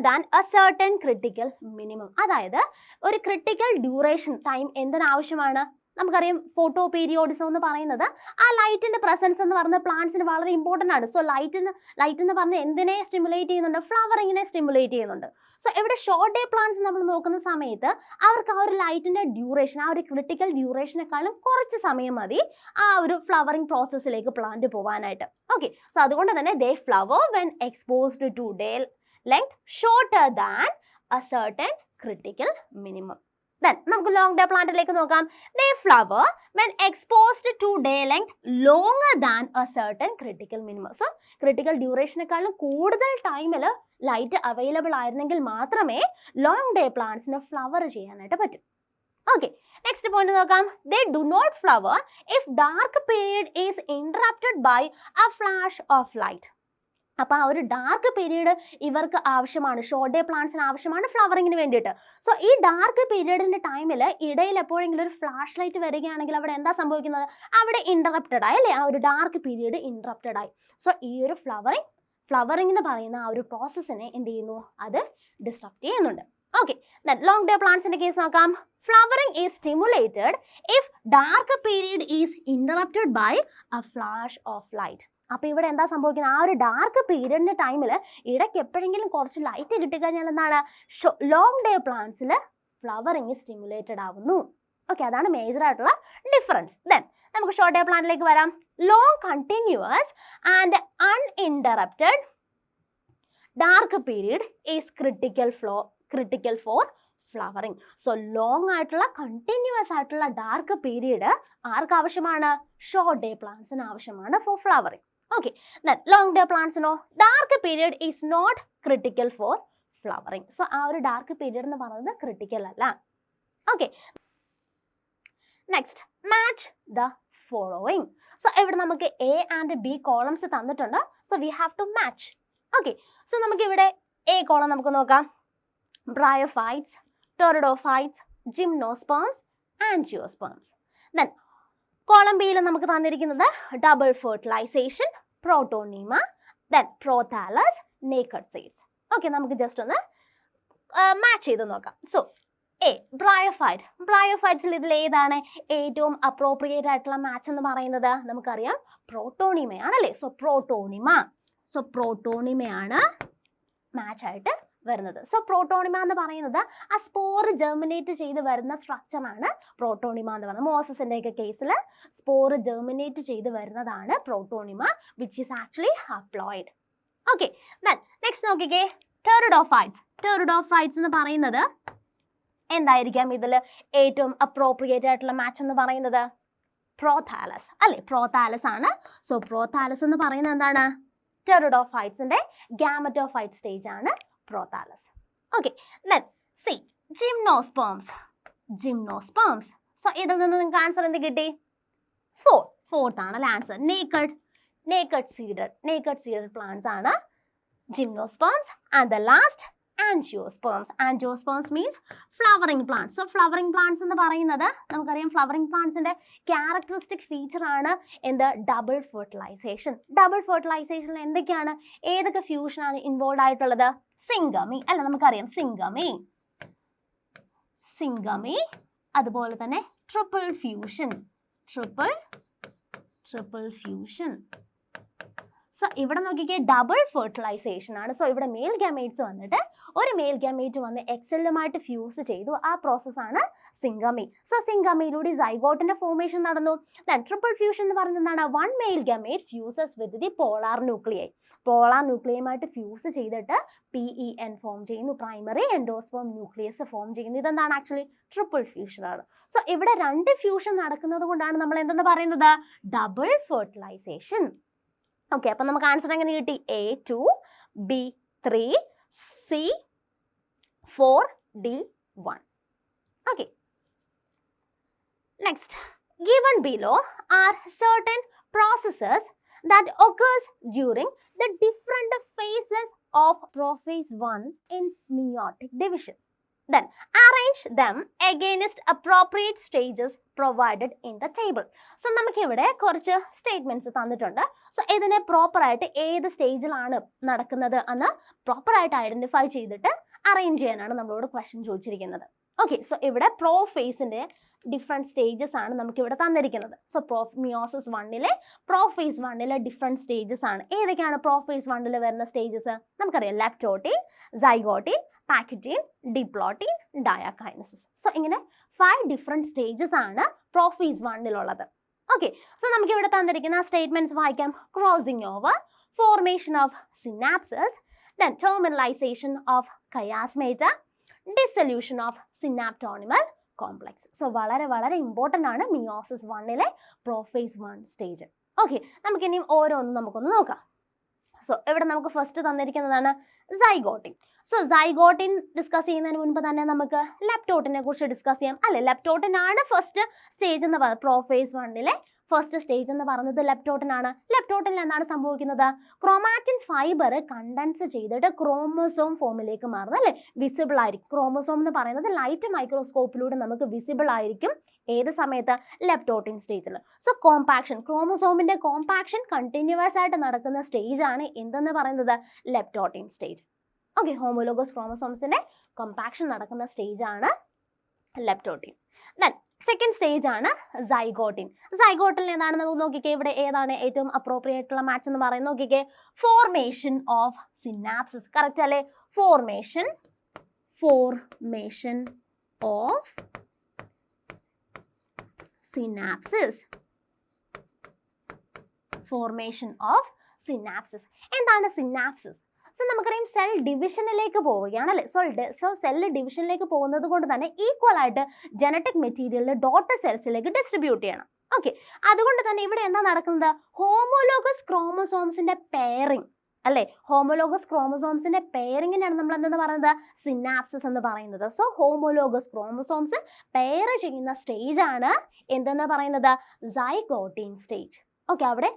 than a certain critical minimum. അതായത് ഒരു ക്രിട്ടിക്കൽ ഡ്യൂറേഷൻ ടൈം എന്തിനാവശ്യമാണ്, നമുക്കറിയാം ഫോട്ടോ പീരിയോഡിസം എന്ന് പറയുന്നത് ആ ലൈറ്റിന്റെ പ്രസൻസ് എന്ന് പറയുന്നത് പ്ലാന്റ്സിന് വളരെ ഇമ്പോർട്ടൻ്റ് ആണ്. സോ ലൈറ്റ് എന്ന് പറഞ്ഞാൽ എന്തിനെ സ്റ്റിമുലേറ്റ് ചെയ്യുന്നുണ്ട്, ഫ്ലവറിങ്ങിനെ സ്റ്റിമുലേറ്റ് ചെയ്യുന്നുണ്ട്. സോ ഇവിടെ ഷോർട്ട് ഡേ പ്ലാന്റ്സ് നമ്മൾ നോക്കുന്ന സമയത്ത് അവർക്ക് ആ ഒരു ലൈറ്റിന്റെ ഡ്യൂറേഷൻ, ആ ഒരു ക്രിട്ടിക്കൽ ഡ്യൂറേഷനെക്കാളും കുറച്ച് സമയം മതി ആ ഒരു ഫ്ലവറിങ് പ്രോസസ്സിലേക്ക് പ്ലാന്റ് പോകാനായിട്ട്. ഓക്കെ, സോ അതുകൊണ്ട് തന്നെ they flower when exposed to day length shorter than a certain critical minimum. Then നമുക്ക് ലോങ് ഡേ പ്ലാന്റിലേക്ക് നോക്കാം. They flower when exposed to day length longer than a certain critical minimum. So critical ഡ്യൂറേഷനേക്കാളും കൂടുതൽ ടൈമിൽ light available ആയിരുന്നെങ്കിൽ മാത്രമേ long day പ്ലാന്റ്സിന് flower ചെയ്യാനായിട്ട് പറ്റും. Okay, next point നോക്കാം. They do not flower if dark period is interrupted by a flash of light. അപ്പോൾ ആ ഒരു ഡാർക്ക് പീരീഡ് ഇവർക്ക് ആവശ്യമാണ്, ഷോർട്ട് ഡേ പ്ലാന്റ്സിന് ആവശ്യമാണ് ഫ്ലവറിങ്ങിന് വേണ്ടിയിട്ട്. സോ ഈ ഡാർക്ക് പീരീഡിൻ്റെ ടൈമിൽ ഇടയിൽ എപ്പോഴെങ്കിലും ഒരു ഫ്ലാഷ് ലൈറ്റ് വരികയാണെങ്കിൽ അവിടെ എന്താ സംഭവിക്കുന്നത്, അവിടെ ഇൻറ്ററപ്റ്റഡ് ആയി അല്ലേ, ആ ഒരു ഡാർക്ക് പീരീഡ് ഇൻറ്ററപ്റ്റഡ് ആയി. സോ ഈ ഒരു ഫ്ലവറിംഗ് എന്ന് പറയുന്ന ആ ഒരു പ്രോസസ്സിനെ എന്ത് ചെയ്യുന്നു, അത് ഡിസ്ട്രപ്റ്റ് ചെയ്യുന്നുണ്ട്. ഓക്കെ, ലോങ് ഡേ പ്ലാന്റ്സിന്റെ കേസ് നോക്കാം. Flowering is stimulated if dark period is interrupted by a flash of light. അപ്പോൾ ഇവിടെ എന്താ സംഭവിക്കുന്നത്, ആ ഒരു ഡാർക്ക് പീരീഡിൻ്റെ ടൈമിൽ ഇടയ്ക്ക് എപ്പോഴെങ്കിലും കുറച്ച് ലൈറ്റ് കിട്ടിക്കഴിഞ്ഞാൽ എന്താണ്, ലോങ് ഡേ പ്ലാന്റ്സിൽ ഫ്ലവറിങ് സ്റ്റിമുലേറ്റഡ് ആവുന്നു. ഓക്കെ, അതാണ് മേജർ ആയിട്ടുള്ള ഡിഫറൻസ്. ദെൻ നമുക്ക് ഷോർട്ട് ഡേ പ്ലാന്റിലേക്ക് വരാം. Long continuous and uninterrupted dark period is critical for flowering. So long ആയിട്ടുള്ള കണ്ടിന്യൂസ് ആയിട്ടുള്ള ഡാർക്ക് പീരീഡ് ആർക്ക് ആവശ്യമാണ്, ഷോർട്ട് ഡേ പ്ലാന്റ്സിന് ആവശ്യമാണ് for flowering. Okay, long day പ്ലാന്റ്സിനോ dark period is not critical for flowering. So ആ ഒരു ഡാർക്ക് പീരീഡ് എന്ന് പറയുന്നത് ക്രിട്ടിക്കൽ അല്ല. Okay, next, match the following. So ഇവിടെ നമുക്ക് എ ആൻഡ് ബി കോളംസ് തന്നിട്ടുണ്ട്. So we have to match. Okay, so നമുക്കിവിടെ എ കോളം നമുക്ക് നോക്കാം. Bryophytes, pteridophytes, gymnosperms, angiosperms. Then column ബിയിൽ നമുക്ക് തന്നിരിക്കുന്നത് double fertilisation, protonema, then prothallus, naked seeds. Okay, നമുക്ക് ജസ്റ്റ് ഒന്ന് മാച്ച് ചെയ്ത് നോക്കാം. സോ എ ബ്രയോഫൈറ്റ്സിൽ ഇതിൽ ഏതാണ് ഏറ്റവും അപ്രോപ്രിയേറ്റ് ആയിട്ടുള്ള മാച്ച് എന്ന് പറയുന്നത്, നമുക്കറിയാം പ്രോട്ടോണീമയാണല്ലേ. സോ പ്രോട്ടോണിമയാണ് മാച്ച് ആയിട്ട് വരുന്നത്. സോ പ്രോട്ടോണിമ എന്ന് പറയുന്നത് ആ സ്പോർ ജെർമിനേറ്റ് ചെയ്ത് വരുന്ന സ്ട്രക്ചറാണ് പ്രോട്ടോണിമ എന്ന് പറയുന്നത്. മോസസിൻ്റെ ഒക്കെ കേസിൽ സ്പോർ ജെർമിനേറ്റ് ചെയ്ത് വരുന്നതാണ് protonema, which is actually haploid. Okay, next നോക്കിക്കേ, ടെറിഡോഫൈറ്റ്സ് എന്ന് പറയുന്നത് എന്തായിരിക്കാം ഇതിൽ ഏറ്റവും അപ്രോപ്രിയേറ്റ് ആയിട്ടുള്ള മാച്ച് എന്ന് പറയുന്നത്, പ്രോതാലസ് അല്ലേ, പ്രോതാലസ് ആണ്. സോ പ്രോതാലസ് എന്ന് പറയുന്നത് എന്താണ്, ടെറിഡോഫൈറ്റ്സിന്റെ ഗാമറ്റോഫൈറ്റ് സ്റ്റേജ് ആണ് prothallus. Okay, C gymnosperms. So ഇതിൽ നിന്ന് നിങ്ങൾക്ക് ആൻസർ എന്ത് കിട്ടി, Fourth ആണല്ലേ ആൻസർ. Naked seeded plants ആണ് gymnosperms. And the last, angiosperms. Angiosperms means flowering plants. So flowering plants എന്ന് പറയുന്നത് നമുക്കറിയാം flowering plantsന്റെ ക്യാരക്ടറിസ്റ്റിക് ഫീച്ചർ ആണ് എന്ത് ഡബിൾ ഫെർട്ടിലൈസേഷൻ. ഡബിൾ ഫെർട്ടിലൈസേഷനിൽ എന്തൊക്കെയാണ് ഏതൊക്കെ ഫ്യൂഷൻ ആണ് ഇൻവോൾവ് ആയിട്ടുള്ളത്? സിംഗമി അല്ല, നമുക്കറിയാം സിംഗമി അതുപോലെ തന്നെ ട്രിപ്പിൾ ഫ്യൂഷൻ. സോ ഇവിടെ നോക്കിക്കേ ഡബിൾ ഫെർട്ടിലൈസേഷൻ ആണ്. സോ ഇവിടെ മെയിൽ ഗാമേറ്റ്സ് വന്നിട്ട് ഒരു മെയിൽ ഗാമേറ്റ് വന്ന് എക്സെല്ലുമായിട്ട് ഫ്യൂസ് ചെയ്തു. ആ പ്രോസസ്സാണ് സിംഗമി. സോ സിംഗമിയിലൂടെ സൈഗോട്ടിന്റെ ഫോർമേഷൻ നടന്നു. ദെൻ ട്രിപ്പിൾ ഫ്യൂഷൻ എന്ന് പറയുന്നത് എന്താണ്? One male gamete fuses with the polar ന്യൂക്ലിയമായിട്ട് ഫ്യൂസ് ചെയ്തിട്ട് PEN ഫോം ചെയ്യുന്നു, പ്രൈമറി എൻഡോസ്പേം ന്യൂക്ലിയസ് ഫോം ചെയ്യുന്നു. ഇതെന്താണ്? ആക്ച്വലി ട്രിപ്പിൾ ഫ്യൂഷൻ ആണ്. സോ ഇവിടെ രണ്ട് ഫ്യൂഷൻ നടക്കുന്നത് കൊണ്ടാണ് നമ്മൾ എന്തെന്ന് പറയുന്നത്? Double fertilisation. ഓക്കെ, അപ്പം നമുക്ക് ആൻസർ എങ്ങനെ കിട്ടി? A2, B3, C4, D1. Okay, next, given below are certain processes that occurs during the different phases of prophase 1 in meiotic division. Then arrange them against appropriate stages provided in the table. So നമുക്ക് ഇവിടെ കുറച്ച് statements തന്നിട്ടുണ്ട്. So ഇതിനെ പ്രോപ്പറായിട്ട് ഏത് സ്റ്റേജിലാണ് നടക്കുന്നത് എന്ന് പ്രോപ്പറായിട്ട് ഐഡന്റിഫൈ ചെയ്തിട്ട് അറേഞ്ച് ചെയ്യാനാണ് നമ്മളോട് ക്വസ്റ്റ്യൻ ചോദിച്ചിരിക്കുന്നത്. ഓക്കെ, സോ ഇവിടെ പ്രോഫേസിന്റെ ഡിഫറെൻറ്റ് സ്റ്റേജസ് ആണ് നമുക്ക് ഇവിടെ തന്നിരിക്കുന്നത്. സോ മിയോസിസ് 1-ലെ പ്രോഫേസ് 1-ലെ ഡിഫറെൻറ്റ് സ്റ്റേജസ് ആണ്. ഏതൊക്കെയാണ് പ്രോഫേസ് 1-ൽ വരുന്ന സ്റ്റേജസ്? നമുക്കറിയാം ലെപ്റ്റോട്ടിൻ, സൈഗോട്ടിൻ, പാക്കറ്റിൻ, ഡിപ്ലോട്ടിൻ, ഡയാകൈനസിസ്. സോ ഇങ്ങനെ 5 ഡിഫറെൻറ്റ് സ്റ്റേജസ് ആണ് പ്രോഫേസ് 1-ലുള്ളത്. ഓക്കെ, സോ നമുക്ക് ഇവിടെ തന്നിരിക്കുന്ന സ്റ്റേറ്റ്മെന്റ്സ് വായിക്കാം. Crossing over, formation of synapses, then terminalisation of chiasmata, dissolution of synaptonemal complex. So വളരെ വളരെ ഇമ്പോർട്ടൻ്റ് ആണ് മിയോസിസ് 1-ലെ പ്രോഫേസ് 1 സ്റ്റേജ്. ഓക്കെ, നമുക്കിനിയും ഓരോന്നും നമുക്കൊന്ന് നോക്കാം. സോ ഇവിടെ നമുക്ക് ഫസ്റ്റ് തന്നിരിക്കുന്നതാണ് സൈഗോട്ടിൻ. സോ സൈഗോട്ടിൻ ഡിസ്കസ് ചെയ്യുന്നതിന് മുൻപ് തന്നെ നമുക്ക് ലെപ്റ്റോട്ടിനെ കുറിച്ച് ഡിസ്കസ് ചെയ്യാം അല്ലെ. ലെപ്റ്റോട്ടിൻ ആണ് ഫസ്റ്റ് സ്റ്റേജ് എന്ന് പറയുന്നത്. പ്രോഫേസ് 1-ലെ ഫസ്റ്റ് സ്റ്റേജ് എന്ന് പറയുന്നത് ലെപ്റ്റോട്ടിൻ ആണ്. ലെപ്റ്റോട്ടിനിൽ എന്താണ് സംഭവിക്കുന്നത്? ക്രോമാറ്റിൻ ഫൈബർ കണ്ടൻസ് ചെയ്തിട്ട് ക്രോമോസോം ഫോമിലേക്ക് മാറുന്നു അല്ലെ. വിസിബിൾ ആയിരിക്കും. ക്രോമോസോം എന്ന് പറയുന്നത് ലൈറ്റ് മൈക്രോസ്കോപ്പിലൂടെ നമുക്ക് വിസിബിൾ ആയിരിക്കും. ഏത് സമയത്ത്? ലെപ്റ്റോട്ടിൻ സ്റ്റേജിൽ. സോ കോമ്പാക്ഷൻ, ക്രോമോസോമിന്റെ കോമ്പാക്ഷൻ കണ്ടിന്യൂസ് ആയിട്ട് നടക്കുന്ന സ്റ്റേജ് ആണ് എന്തെന്ന് പറയുന്നത്? ലെപ്റ്റോട്ടിൻ സ്റ്റേജ്. ഓക്കെ, ഹോമോലോഗസ് ക്രോമോസോംസിന്റെ കോമ്പാക്ഷൻ നടക്കുന്ന സ്റ്റേജ് ആണ് ലെപ്റ്റോട്ടിൻ. ദെൻ സെക്കൻഡ് സ്റ്റേജ് ആണ് സൈഗോട്ടിൻ. സൈഗോട്ടിൽ എന്താണ് നമുക്ക് നോക്കിക്കേ. ഇവിടെ ഏതാണ് ഏറ്റവും അപ്രോപ്രിയേറ്റ് ഉള്ള മാച്ച് എന്ന് പറയുന്നത്? നോക്കിക്കേ, ഫോർമേഷൻ ഓഫ് സിനാപ്സിസ്. കറക്റ്റ് അല്ലേ? Formation of synapses. എന്താണ് സിനാപ്സിസ്? സോ നമുക്കറിയാം സെൽ ഡിവിഷനിലേക്ക് പോവുകയാണല്ലേ. സോ സെല്ല് ഡിവിഷനിലേക്ക് പോകുന്നത് കൊണ്ട് തന്നെ ഈക്വൽ ആയിട്ട് ജനറ്റിക് മെറ്റീരിയലിൽ ഡോട്ടർ സെൽസിലേക്ക് ഡിസ്ട്രിബ്യൂട്ട് ചെയ്യണം. ഓക്കെ, അതുകൊണ്ട് തന്നെ ഇവിടെ എന്താ നടക്കുന്നത്? ഹോമോലോഗസ് ക്രോമോസോംസിന്റെ പെയറിംഗ് അല്ലേ. ഹോമോലോഗസ് ക്രോമോസോംസിന്റെ പെയറിങ്ങിനാണ് നമ്മൾ എന്തെന്ന് പറയുന്നത്? സിനാപ്സിസ് എന്ന് പറയുന്നത്. സോ ഹോമോലോഗസ് ക്രോമോസോംസ് പെയർ ചെയ്യുന്ന സ്റ്റേജ് ആണ് എന്തെന്ന് പറയുന്നത്? സൈഗോട്ടിൻ സ്റ്റേജ്. ഓക്കെ, അവിടെ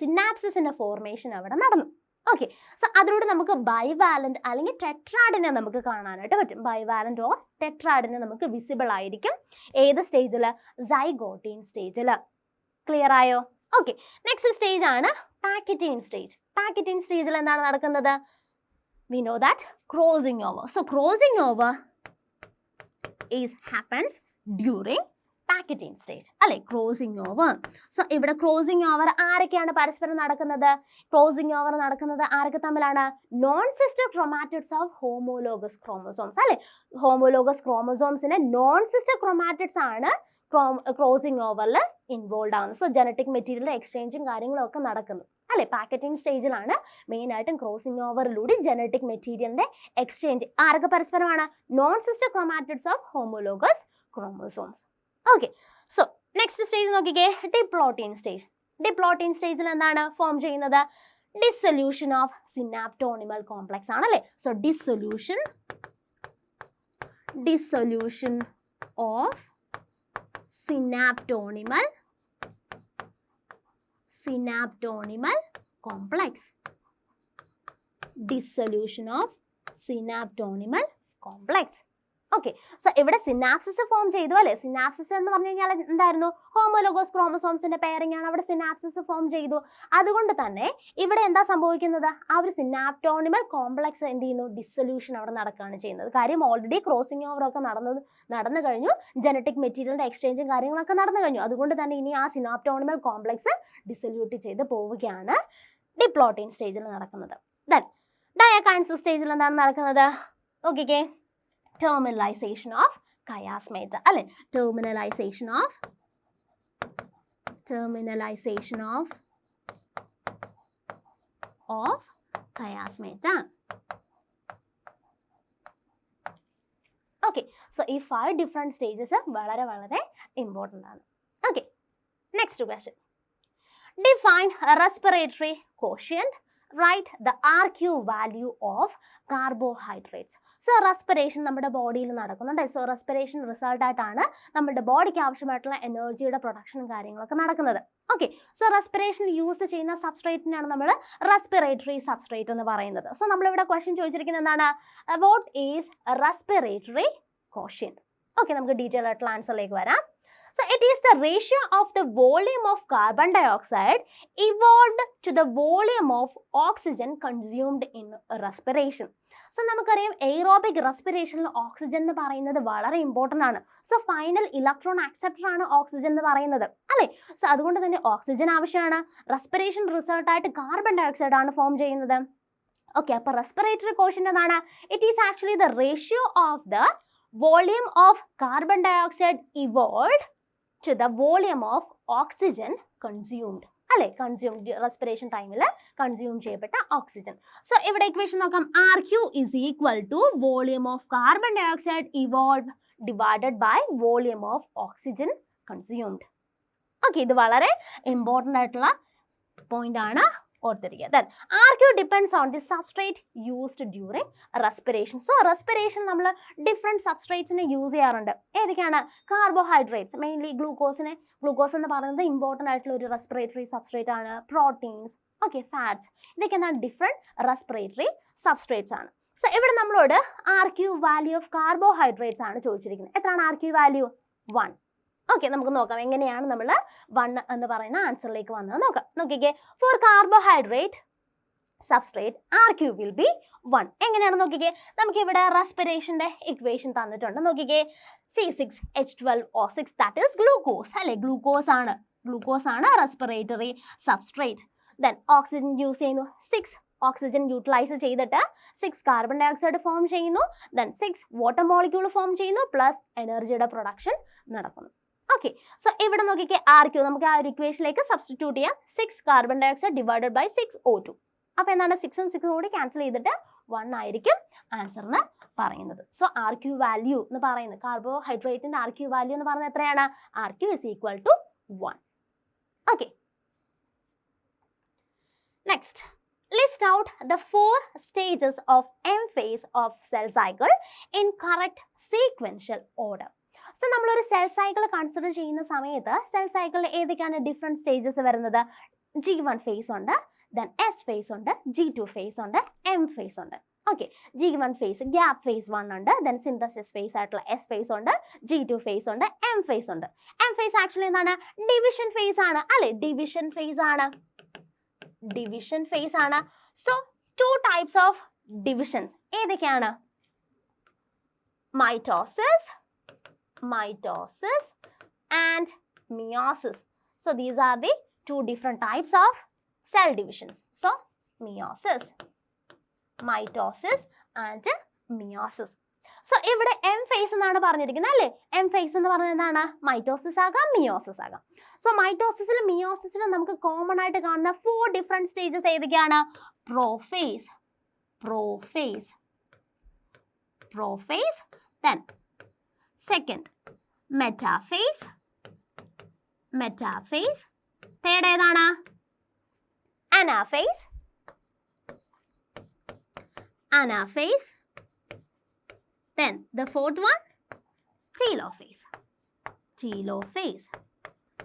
സിനാപ്സിസിന്റെ ഫോർമേഷൻ അവിടെ നടന്നു. ഓക്കെ, സോ അതിലൂടെ നമുക്ക് ബൈവാലന്റ് അല്ലെങ്കിൽ ടെട്രാഡിനെ നമുക്ക് കാണാനായിട്ട് പറ്റും. ബൈവാലന്റ് ഓർ ടെട്രാഡിനെ നമുക്ക് വിസിബിൾ ആയിരിക്കും. ഏത് സ്റ്റേജിൽ? സൈഗോട്ടിൻ സ്റ്റേജിൽ. ക്ലിയർ ആയോ? ഓക്കെ, നെക്സ്റ്റ് സ്റ്റേജ് ആണ് പാക്കറ്റിൻ സ്റ്റേജ്. പാക്കറ്റിൻ സ്റ്റേജിൽ എന്താണ് നടക്കുന്നത്? We know that crossing over. So crossing over happens during pachytene stage അല്ലെ. Crossing over. സോ ഇവിടെ ക്രോസിംഗ് ഓവർ ആരൊക്കെയാണ് പരസ്പരം നടക്കുന്നത്? ക്രോസിംഗ് ഓവർ നടക്കുന്നത് ആരൊക്കെ തമ്മിലാണ്? Non sister chromatids of homologous chromosomes അല്ലെ. ഹോമോലോഗസ് ക്രോമോസോംസിന്റെ നോൺ സിസ്റ്റർ ക്രോമാറ്റിഡ്സ് ആണ് ക്രോസിംഗ് ഓവറിൽ ഇൻവോൾവ് ആവുന്നത്. സോ ജനറ്റിക് മെറ്റീരിയൽ എക്സ്ചേഞ്ചും കാര്യങ്ങളും ഒക്കെ നടക്കുന്നു അല്ലെ. പാക്കറ്റിംഗ് സ്റ്റേജിലാണ് മെയിനായിട്ടും ക്രോസിംഗ് ഓവറിലൂടെ ജനറ്റിക് മെറ്റീരിയലിന്റെ എക്സ്ചേഞ്ച്. ആരൊക്കെ പരസ്പരമാണ്? Non sister chromatids of homologous chromosomes. Okay, so next stage നോക്കിക്കേ, ഡിപ്ലോട്ടിൻ സ്റ്റേജ്. ഡിപ്ലോട്ടിൻ സ്റ്റേജിൽ എന്താണ് ഫോം ചെയ്യുന്നത്? ഡിസൊല്യൂഷൻ ഓഫ് സിനാപ്റ്റോണിമൽ കോംപ്ലക്സ് ആണല്ലേ. So dissolution of synaptonemal synaptonymal complex. Dissolution of synaptonymal complex. Okay, so ഇവിടെ synapsis form ചെയ്തു അല്ലേ? Synapses എന്ന് പറഞ്ഞു കഴിഞ്ഞാൽ എന്തായിരുന്നു? ഹോമോലോഗോസ് ക്രോമസോംസിന്റെ പെയറിംഗ് ആണ് അവിടെ സിനാപ്സിസ് ഫോം ചെയ്തു. അതുകൊണ്ട് തന്നെ ഇവിടെ എന്താ സംഭവിക്കുന്നത്? ആ ഒരു സിനാപ്റ്റോണിമൽ കോംപ്ലക്സ് എന്ത് ചെയ്യുന്നു? ഡിസൊല്യൂഷൻ അവിടെ നടക്കുകയാണ് ചെയ്യുന്നത്. കാര്യം ഓൾറെഡി ക്രോസിംഗ് ഓവർ ഒക്കെ നടന്നു കഴിഞ്ഞു, ജനറ്റിക് മെറ്റീരിയലിന്റെ എക്സ്ചേഞ്ചും കാര്യങ്ങളൊക്കെ നടന്നു കഴിഞ്ഞു. അതുകൊണ്ട് തന്നെ ഇനി ആ സിനാപ്റ്റോണിമൽ കോംപ്ലക്സ് ഡിസൊല്യൂട്ട് ചെയ്ത് പോവുകയാണ് ഡിപ്ലോട്ടീൻ സ്റ്റേജിൽ നടക്കുന്നത്. ദെൻ ഡയാകൈനസിസ് സ്റ്റേജിൽ എന്താണ് നടക്കുന്നത്? നോക്കിക്കേ, terminalization of chiasmata അല്ലെ? terminalization of chiasmata. Okay, so ഈ 5 different stages വളരെ വളരെ important ആണ്. Okay, next question. Define respiratory quotient. Write the RQ value of carbohydrates. So respiration നമ്മുടെ ബോഡിയിൽ നടക്കുന്നുണ്ട്. സോ റെസ്പിറേഷൻ റിസൾട്ട് ആയിട്ടാണ് നമ്മുടെ ബോഡിക്ക് ആവശ്യമായിട്ടുള്ള എനർജിയുടെ പ്രൊഡക്ഷനും കാര്യങ്ങളൊക്കെ നടക്കുന്നത്. ഓക്കെ, സോ റെസ്പിറേഷൻ യൂസ് ചെയ്യുന്ന സബ്സ്ട്രേറ്റിനാണ് നമ്മൾ റെസ്പിറേറ്ററി സബ്സ്ട്രേറ്റ് എന്ന് പറയുന്നത്. സോ നമ്മളിവിടെ ക്വസ്റ്റ്യൻ ചോദിച്ചിരിക്കുന്നത് എന്താണ്? What is respiratory quotient? Okay, നമുക്ക് ഡീറ്റെയിൽ ആയിട്ടുള്ള ആൻസറിലേക്ക് വരാം. So it is the ratio of the volume of carbon dioxide evolved to the volume of oxygen consumed in respiration. So നമുക്കറിയാം aerobic റെസ്പിറേഷനിൽ oxygen എന്ന് പറയുന്നത് വളരെ ഇമ്പോർട്ടൻ്റ് ആണ്. സോ ഫൈനൽ ഇലക്ട്രോൺ അക്സെപ്റ്റർ ആണ് oxygen എന്ന് പറയുന്നത് അല്ലേ? സോ അതുകൊണ്ട് തന്നെ ഓക്സിജൻ ആവശ്യമാണ്. റെസ്പിറേഷൻ റിസൾട്ടായിട്ട് കാർബൺ ഡയോക്സൈഡ് ആണ് ഫോം ചെയ്യുന്നത്. ഓക്കെ, അപ്പോൾ റെസ്പിറേറ്ററി ക്വോഷ്യന്റ് എന്താണ്? It is actually the ratio of the volume of carbon dioxide evolved to the volume of oxygen consumed അല്ലെ? കൺസ്യൂംഡ് റെസ്പിറേഷൻ ടൈമിൽ കൺസ്യൂം ചെയ്യപ്പെട്ട ഓക്സിജൻ. സോ ഇവിടെ equation നോക്കാം. RQ is equal to volume of carbon dioxide evolved divided by volume of oxygen consumed. Okay, ഇത് വളരെ important ആയിട്ടുള്ള point ആണ്, ഓർത്തിരിക്കുക. Then RQ depends on the substrate used during respiration. So respiration നമ്മൾ different സബ്സ്ട്രേറ്റ്സിനെ use ചെയ്യാറുണ്ട്. ഏതൊക്കെയാണ്? Carbohydrates, mainly glucose എന്ന് പറയുന്നത് ഇമ്പോർട്ടൻ്റ് ആയിട്ടുള്ള ഒരു റെസ്പിറേറ്ററി സബ്സ്ട്രേറ്റ് ആണ്. പ്രോട്ടീൻസ്, ഓക്കെ, ഫാറ്റ്സ്, ഇതൊക്കെ എന്താണ്? ഡിഫറെൻറ്റ് റെസ്പിറേറ്ററി സബ്സ്ട്രേറ്റ്സ് ആണ്. സോ ഇവിടെ നമ്മളോട് RQ വാല്യൂ ഓഫ് കാർബോഹൈഡ്രേറ്റ്സ് ആണ് ചോദിച്ചിരിക്കുന്നത്. എത്രയാണ് RQ വാല്യൂ? 1. ഓക്കെ, നമുക്ക് നോക്കാം എങ്ങനെയാണ് നമ്മൾ 1 എന്ന് പറയുന്ന ആൻസറിലേക്ക് വന്നത് നോക്കാം. നോക്കിക്കേ, for carbohydrate substrate RQ will be 1. എങ്ങനെയാണ് നോക്കിക്കേ, നമുക്ക് ഇവിടെ റെസ്പിറേഷന്റെ ഇക്വേഷൻ തന്നിട്ടുണ്ട്. നോക്കിക്കേ, C6H12O6 ദാറ്റ് ഈസ് ഗ്ലൂക്കോസ് അല്ലെ? ഗ്ലൂക്കോസ് ആണ് respiratory substrate. Then oxygen use ചെയ്യുന്നു. 6 ഓക്സിജൻ യൂട്ടിലൈസ് ചെയ്തിട്ട് 6 കാർബൺ ഡയോക്സൈഡ് ഫോം ചെയ്യുന്നു. ദെൻ 6 വാട്ടർ മോളിക്യൂൾ ഫോം ചെയ്യുന്നു. പ്ലസ് എനർജിയുടെ പ്രൊഡക്ഷൻ നടക്കുന്നു. ഓക്കെ, സോ ഇവിടെ നോക്കിക്കേ, RQ നമുക്ക് ആ ഒരു ഇക്വേഷനിലേക്ക് സബ്സ്റ്റിറ്റ്യൂട്ട് ചെയ്യാം. 6 carbon dioxide divided by 6 O2. അപ്പോൾ എന്താണ്? 6ഉം 6ഉം കൂടി ക്യാൻസൽ ചെയ്തിട്ട് 1 ആയിരിക്കും ആൻസർ എന്ന് പറയുന്നത്. സോ RQ വാല്യൂ എന്ന് പറയുന്നത്, കാർബോഹൈഡ്രേറ്റിന്റെ RQ വാല്യൂ എന്ന് പറയുന്നത് എത്രയാണ്? RQ is equal to 1. Okay, next, list out the 4 stages of M phase of cell cycle in correct sequential order. So നമ്മളൊരു സെൽ സൈക്കിൾ കൺസിഡർ ചെയ്യുന്ന സമയത്ത് സെൽ സൈക്കിളിൽ ഏതൊക്കെയാണ് ഡിഫറെൻറ്റ് സ്റ്റേജസ് വരുന്നത്? G1 ഫേസ് ഉണ്ട്, ദെൻ S ഫേസ് ഉണ്ട്, G2 phase ഉണ്ട്, M phase ഉണ്ട്. Okay, G1 phase gap phase 1 ഉണ്ട്, ദെൻ സിന്തസിസ് ഫേസ് ആയിട്ടുള്ള S ഫേസ് ഉണ്ട്, G2 ഫേസ് ഉണ്ട്, M ഫേസ് ഉണ്ട്. M ഫേസ് ആക്ച്വലി എന്താണ്? ഡിവിഷൻ ഫേസ് ആണ് അല്ലെ? ഡിവിഷൻ ഫേസ് ആണ്. സോ 2 types of divisions ഏതൊക്കെയാണ്? Mitosis and meiosis. So these are the 2 different types of cell divisions. So meiosis, mitosis and meiosis. So ഇവിടെ M phase എന്നാണ് പറഞ്ഞിരിക്കുന്നത് അല്ലേ? M phase എന്ന് പറയുന്നത് എന്താണ്? മൈറ്റോസിസ് ആകാം, മിയോസിസ് ആകാം. സോ മൈറ്റോസിസിലും മിയോസിസിലും നമുക്ക് കോമൺ ആയിട്ട് കാണുന്ന 4 ഡിഫറെൻറ്റ് സ്റ്റേജസ് ഏതൊക്കെയാണ്? Prophase, then second metaphase, third ഏതാണ്? Anaphase, then the fourth one telophase.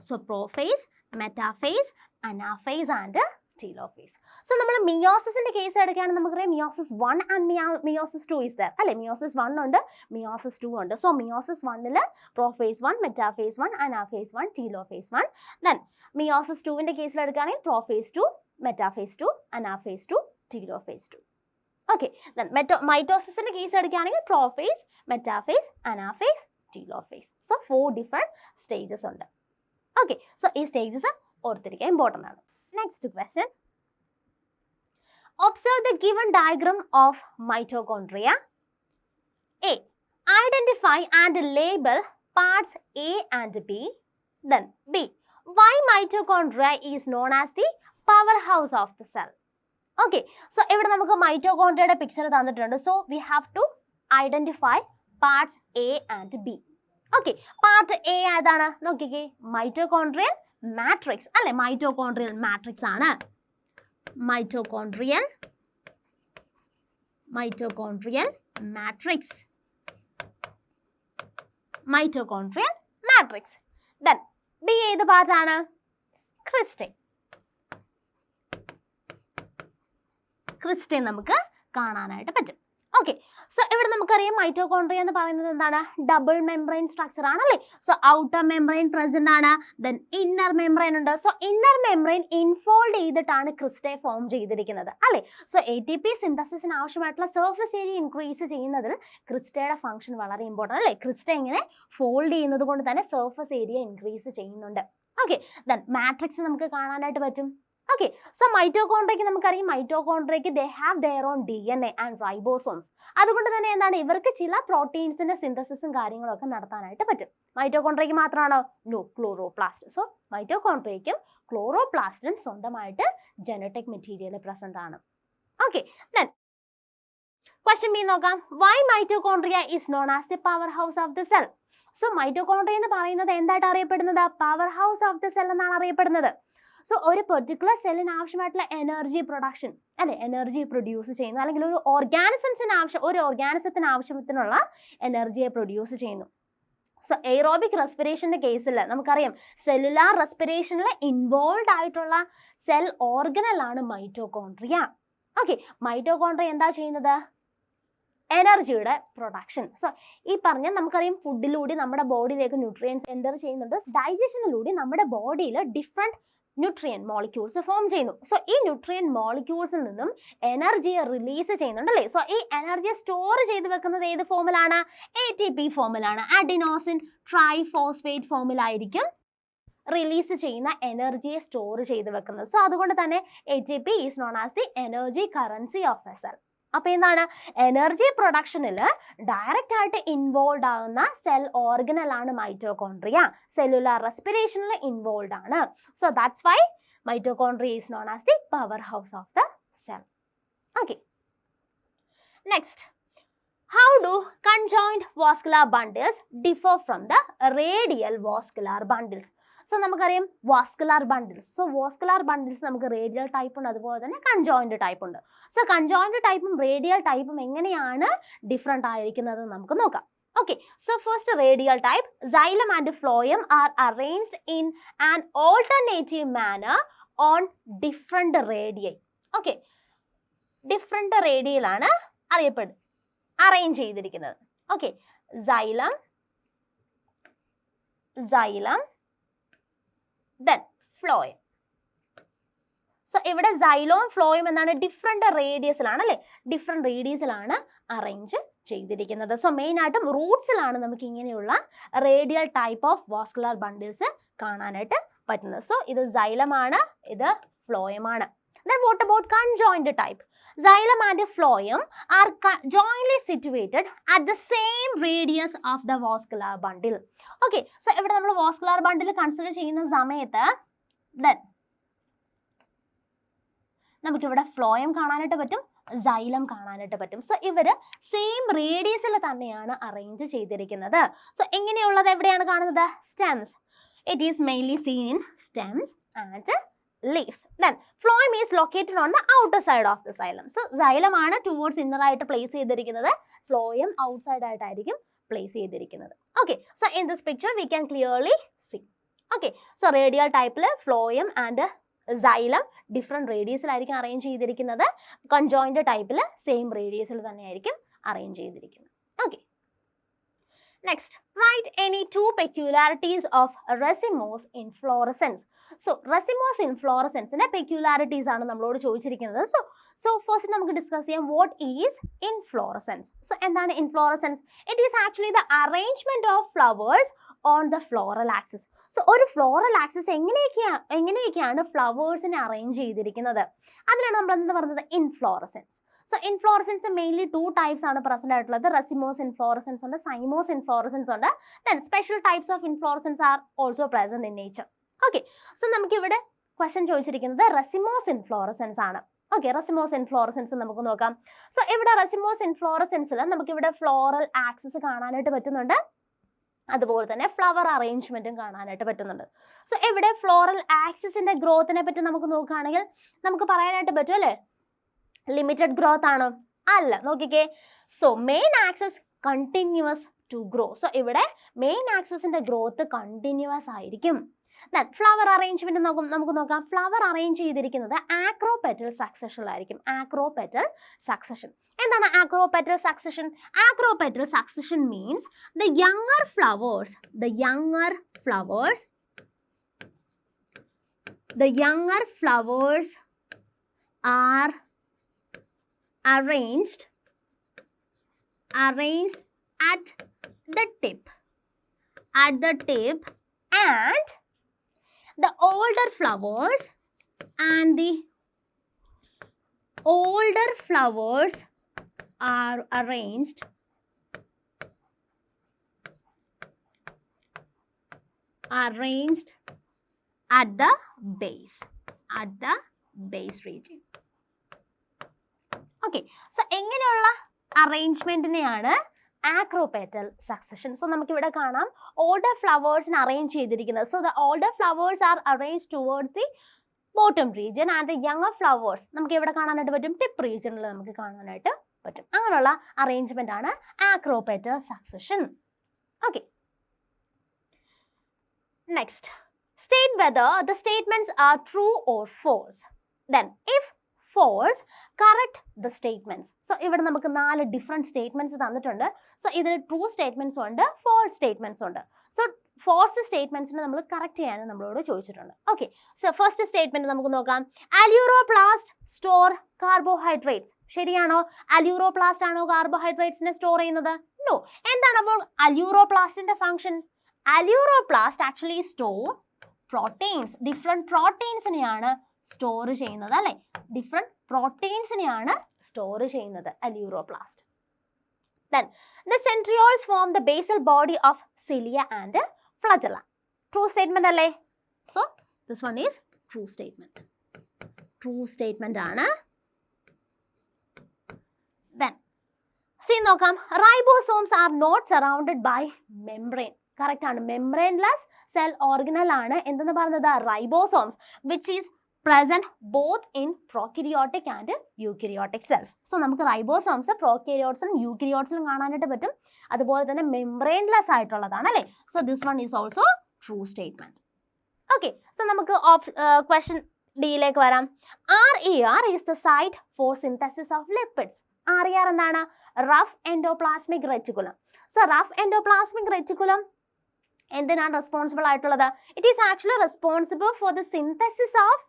So prophase, metaphase anaphase and telophase. So നമ്മൾ മിയോസിസിന്റെ കേസ് എടുക്കുകയാണെങ്കിൽ നമുക്കറിയാം meiosis 1 and meiosis 2 is there അല്ലെ. മിയോസിസ് 1 ഉണ്ട്, മിയോസിസ് 2 ഉണ്ട്. So meiosis 1 prophase 1, metaphase 1, anaphase 1, telophase 1. Then meiosis 2 കേസിൽ എടുക്കുകയാണെങ്കിൽ prophase 2, metaphase 2, anaphase 2, telophase 2. Okay. Then മൈറ്റോസിസിന്റെ case എടുക്കുകയാണെങ്കിൽ prophase, metaphase, anaphase, telophase. So 4 different stages ഉണ്ട്. ഓക്കെ. സോ ഈ stages ഓർത്തിരിക്കുക, important ആണ്. Next question. Observe the given diagram of mitochondria. A. Identify and label parts A and B. Then B. Why mitochondria is known as the powerhouse of the cell? Okay. So, ഇവിടെ നമുക്ക് mitochondria picture തന്നിട്ടുണ്ട്. So, we have to identify parts A and B. Okay. Part A ഏതാണ്? നോക്കിക്കേ. Mitochondrial matrix അല്ലെ. Mitochondrial matrix ആണ്. Mitochondrial matrix. Mitochondrial matrix. Then B ഏത് പാർട്ടാണ്? ക്രിസ്റ്റൈൻ. ക്രിസ്റ്റൈൻ നമുക്ക് കാണാനായിട്ട് പറ്റും. ഓക്കെ. സോ ഇവിടെ നമുക്കറിയാം മൈറ്റോകോൺഡ്രിയ എന്ന് പറയുന്നത് എന്താണ്? ഡബിൾ മെംബ്രെയിൻ സ്ട്രക്ചർ ആണല്ലേ. സോ ഔട്ടർ മെംബ്രെയിൻ പ്രസന്റ് ആണ്, ദെൻ ഇന്നർ മെംബ്രെയിൻ ഉണ്ട്. സോ ഇന്നർ മെംബ്രെയിൻ ഇൻഫോൾഡ് ചെയ്തിട്ടാണ് ക്രിസ്റ്റേ ഫോം ചെയ്തിരിക്കുന്നത് അല്ലേ. സോ ATP സിന്തസിസിന് ആവശ്യമായിട്ടുള്ള സർഫസ് ഏരിയ ഇൻക്രീസ് ചെയ്യുന്നതിൽ ക്രിസ്റ്റയുടെ ഫംഗ്ഷൻ വളരെ ഇമ്പോർട്ടൻ്റ് അല്ലേ. ക്രിസ്റ്റ ഇങ്ങനെ ഫോൾഡ് ചെയ്യുന്നത് കൊണ്ട് തന്നെ സർഫസ് ഏരിയ ഇൻക്രീസ് ചെയ്യുന്നുണ്ട്. ഓക്കെ. ദെൻ മാട്രിക്സ് നമുക്ക് കാണാനായിട്ട് പറ്റും. ഓക്കെ. സോ മൈറ്റോകോൺഡ്രിയയ്ക്ക് നമുക്കറിയാം മൈറ്റോകോൺഡ്രിയയ്ക്ക് they have their own DNA and ribosomes. അതുകൊണ്ട് തന്നെ എന്താണ് ഇവർക്ക് ചില പ്രോട്ടീൻസിന്റെ സിന്തസിസും കാര്യങ്ങളൊക്കെ നടത്താനായിട്ട് പറ്റും. മൈറ്റോകോൺഡ്രിയയ്ക്ക് മാത്രമാണോ? No, chloroplast. സോ മൈറ്റോകോൺഡ്രിയയ്ക്കും ക്ലോറോപ്ലാസ്റ്റിനും സ്വന്തമായിട്ട് ജനറ്റിക് മെറ്റീരിയൽ പ്രസന്റ് ആണ്. ഓക്കെ. ദെൻ ക്വസ്റ്റ്യൻ ബി നോക്കാം. Why mitochondria is known as the power house of the cell? So mitochondria എന്ന് പറയുന്നത് എന്തായിട്ട് അറിയപ്പെടുന്നത്? Power house of the cell എന്നാണ് അറിയപ്പെടുന്നത്. സോ ഒരു പെർട്ടിക്കുലർ സെല്ലിന് ആവശ്യമായിട്ടുള്ള എനർജി പ്രൊഡക്ഷൻ അല്ലെ, എനർജി പ്രൊഡ്യൂസ് ചെയ്യുന്നു, അല്ലെങ്കിൽ ഒരു ഓർഗാനിസത്തിന് ആവശ്യത്തിനുള്ള എനർജിയെ പ്രൊഡ്യൂസ് ചെയ്യുന്നു. സോ എയ്റോബിക് റെസ്പിറേഷന്റെ കേസിൽ നമുക്കറിയാം സെല്ലുലാർ റെസ്പിറേഷനിൽ ഇൻവോൾവ് ആയിട്ടുള്ള സെൽ ഓർഗനലാണ് മൈറ്റോകോൺഡ്രിയ. ഓക്കെ. മൈറ്റോകോൺഡ്രിയ എന്താ ചെയ്യുന്നത്? എനർജിയുടെ പ്രൊഡക്ഷൻ. സോ ഈ പറഞ്ഞ നമുക്കറിയാം ഫുഡിലൂടെ നമ്മുടെ ബോഡിയിലേക്ക് ന്യൂട്രിയൻസ് എൻ്റർ ചെയ്യുന്നുണ്ട്. ഡൈജഷനിലൂടെ നമ്മുടെ ബോഡിയിൽ ഡിഫറെൻറ്റ് ന്യൂട്രിയൻ മോളിക്യൂൾസ് ഫോം ചെയ്യുന്നു. സോ ഈ ന്യൂട്രിയൻ മോളിക്യൂൾസിൽ നിന്നും എനർജിയെ റിലീസ് ചെയ്യുന്നുണ്ട് അല്ലേ. സോ ഈ എനർജിയെ സ്റ്റോർ ചെയ്ത് വെക്കുന്നത് ഏത് ഫോമിലാണ്? ATP ഫോമിലാണ്. അഡിനോസിൻ ട്രൈഫോസ്ഫേറ്റ് ഫോമിലായിരിക്കും റിലീസ് ചെയ്യുന്ന എനർജിയെ സ്റ്റോർ ചെയ്ത് വെക്കുന്നത്. സോ അതുകൊണ്ട് തന്നെ ATP is known as the energy currency of a cell. അപ്പോൾ എന്താണ്? എനർജി പ്രൊഡക്ഷനിൽ ഡയറക്റ്റ് ആയിട്ട് ഇൻവോൾവ് ആകുന്ന സെൽ ഓർഗനലാണ് മൈറ്റോകോൺഡ്രിയ. സെല്ലുലാർ റെസ്പിറേഷനിൽ ഇൻവോൾവ് ആണ്. So that's why mitochondria is known as the power house of the cell. Okay. Next, how do conjoint vascular bundles differ from the radial vascular bundles? So നമുക്കറിയാം vascular bundles. So vascular bundles നമുക്ക് radial type ഉണ്ട്, അതുപോലെ തന്നെ conjoint type ഉണ്ട്. So conjoint ടൈപ്പും radial ടൈപ്പും എങ്ങനെയാണ് different ആയിരിക്കുന്നത് നമുക്ക് നോക്കാം. Okay, so first radial type, xylem and phloem are arranged in an alternative manner on different radii. Okay, different radii ആണ് അറിയപ്പെടുന്നത്, arrange ചെയ്തിരിക്കുന്നത്. Okay, xylem, then phloem. So ഇവിടെ xylem phloem എന്നാണ് ഡിഫറെന്റ് റേഡിയസിലാണ് അല്ലേ, ഡിഫറെന്റ് റേഡിയസിലാണ് അറേഞ്ച് ചെയ്തിരിക്കുന്നത്. So main ആയിട്ടും റൂട്ട്സിലാണ് നമുക്ക് ഇങ്ങനെയുള്ള radial type of vascular bundles കാണാനായിട്ട് പറ്റുന്നത്. സോ ഇത് xylem ആണ്, ഇത് phloem ആണ്. Then what about conjoined type? Xylem and phloem are jointly situated at the same radius of the vascular bundle. Okay, so ഇവിടെ നമ്മൾ vascular bundle കൺസിഡർ ചെയ്യുന്ന സമയത്ത് then നമുക്കിവിടെ phloem കാണാനായിട്ട് പറ്റും, xylem കാണാനായിട്ട് പറ്റും. സോ ഇവർ സെയിം റേഡിയസിൽ തന്നെയാണ് അറേഞ്ച് ചെയ്തിരിക്കുന്നത്. സോ എങ്ങനെയുള്ളത് എവിടെയാണ് കാണുന്നത്? Stems. It is mainly scene in stems and leaves. Then phloem is located on the outer side of the xylem. So xylem ആണ് towards inner ആയിട്ട് place ചെയ്തിരിക്കുന്നത്, phloem outside ആയിട്ടായിരിക്കും place ചെയ്തിരിക്കുന്നത്. Okay, so in this picture we can clearly see. Okay, so radial type phloem and xylem different റേഡിയസിലായിരിക്കും arrange ചെയ്തിരിക്കുന്നത്. Conjoint ടൈപ്പിൽ same റേഡിയസിൽ തന്നെയായിരിക്കും അറേഞ്ച് ചെയ്തിരിക്കുന്നത്. Okay, next, write any two peculiarities of racemose inflorescence. So racemose inflorescence ന്റെ peculiarities ആണ് നമ്മളോട് ചോദിച്ചിരിക്കുന്നത്. So first നമുക്ക് ഡിസ്കസ് ചെയ്യാം what is inflorescence. So എന്താണ് inflorescence? It is actually the arrangement of flowers on the floral axis. So ഒരു floral axis എങ്ങനെയൊക്കെയാണ് ഫ്ലവേഴ്സിനെ arrange ചെയ്തിരിക്കുന്നത്, അതിനാണ് നമ്മൾ എന്താ പറയുന്നത് inflorescence. So inflorescence mainly two types ആണ് present ആയിട്ടുള്ളത്. racemose inflorescence ഉണ്ട്, cymose inflorescence ഉണ്ട്. Then special types of inflorescence are also present in nature. Okay, so നമുക്ക് ഇവിടെ ക്വസ്റ്റ്യൻ ചോദിച്ചിരിക്കുന്നത് racemose inflorescence ആണ്. ഓക്കെ, racemose inflorescence നമുക്ക് നോക്കാം. സോ ഇവിടെ racemose inflorescenceൽ നമുക്ക് ഇവിടെ ഫ്ലോറൽ ആക്സിസ് കാണാനായിട്ട് പറ്റുന്നുണ്ട്, അതുപോലെ തന്നെ ഫ്ലവർ അറേഞ്ച്മെന്റും കാണാനായിട്ട് പറ്റുന്നുണ്ട്. സോ ഇവിടെ ഫ്ലോറൽ ആക്സിസിന്റെ ഗ്രോത്തിനെ പറ്റി നമുക്ക് നോക്കുകയാണെങ്കിൽ നമുക്ക് പറയാനായിട്ട് പറ്റും അല്ലേ, ലിമിറ്റഡ് ഗ്രോത്ത് ആണോ? അല്ല, നോക്കിക്കേ. So main axis continues to grow. So ഇവിടെ മെയിൻ ആക്സിസിന്റെ ഗ്രോത്ത് കണ്ടിന്യൂസ് ആയിരിക്കും. ഫ്ലവർ അറേഞ്ച്മെന്റ് നമുക്ക് നോക്കാം. ഫ്ലവർ അറേഞ്ച് ചെയ്തിരിക്കുന്നത് ആക്രോപെറ്റൽ സക്സഷനിലായിരിക്കും. ആക്രോപെറ്റൽ സക്സഷൻ എന്താണ് acropetal succession? Acropetal succession means the younger flowers are arranged at the tip and the older flowers are arranged at the base region. Okay, so എങ്ങനെയുള്ള അറേഞ്ച്മെന്റിനെയാണ് ആക്രോപെറ്റൽ succession? So നമുക്കിവിടെ കാണാം older ഫ്ലവേഴ്സിനെ arrange ചെയ്തിരിക്കുന്നത്. So the older flowers are arrange towards the bottom region and the younger flowers നമുക്ക് ഇവിടെ കാണാനായിട്ട് പറ്റും, tip റീജിയനിൽ നമുക്ക് കാണാനായിട്ട് പറ്റും. അങ്ങനെയുള്ള അറേഞ്ച്മെന്റ് ആണ് acropetal succession. Okay, next, state whether the statements are true or false. Then if false, correct the statements. So ഇവിടെ നമുക്ക് 4 ഡിഫറെൻറ്റ് സ്റ്റേറ്റ്മെന്റ്സ് തന്നിട്ടുണ്ട്. സോ ഇതിൽ ട്രൂ സ്റ്റേറ്റ്മെന്റ്സ് ഉണ്ട്, ഫോൾസ് സ്റ്റേറ്റ്മെന്റ്സ് ഉണ്ട്. സോ ഫോൾസ് സ്റ്റേറ്റ്മെന്റ്സിനെ നമ്മൾ കറക്റ്റ് ചെയ്യാനും നമ്മളോട് ചോദിച്ചിട്ടുണ്ട്. ഓക്കെ, സോ ഫസ്റ്റ് സ്റ്റേറ്റ്മെന്റ് നമുക്ക് നോക്കാം. Aleuroplast store carbohydrates. ശരിയാണോ? അല്യൂറോപ്ലാസ്റ്റ് ആണോ കാർബോഹൈഡ്രേറ്റ്സിനെ സ്റ്റോർ ചെയ്യുന്നത്? നോ. എന്താണ് അപ്പോൾ അല്യൂറോപ്ലാസ്റ്റിന്റെ function? Aleuroplast actually store proteins. Different പ്രോട്ടീൻസിനെയാണ് സ്റ്റോർ ചെയ്യുന്നത് അല്ലെ, ഡിഫറെൻറ്റ് പ്രോട്ടീൻസിനെയാണ് സ്റ്റോർ ചെയ്യുന്നത് aleuroplast. Then the centrioles form the basal body of cilia and flagella. True statement അല്ലേ? So this one is true statement. True statement ആണ്. Then see നോക്കാം, ribosomes are not surrounded by membrane. Correct ആണ്, membraneless cell organelle ആണ് എന്തെന്ന് പറഞ്ഞത്? Ribosomes, which is present both in prokaryotic and eukaryotic cells. So നമുക്ക് ribosomes പ്രോകാരിയോട്സിലും യൂക്കരിയോട്സിലും കാണാനായിട്ട് പറ്റും, അതുപോലെ തന്നെ മെംബ്രെയിൻലെസ് ആയിട്ടുള്ളതാണ് അല്ലേ. So this one is also true statement. Okay, so നമുക്ക് ക്വസ്റ്റ്യൻ ഡിയിലേക്ക് വരാം. RER is the site for synthesis of lipids. RER എന്താണ്? Rough endoplasmic reticulum. So rough endoplasmic reticulum എന്തിനാണ് റെസ്പോൺസിബിൾ ആയിട്ടുള്ളത്? It is actually responsible for the synthesis of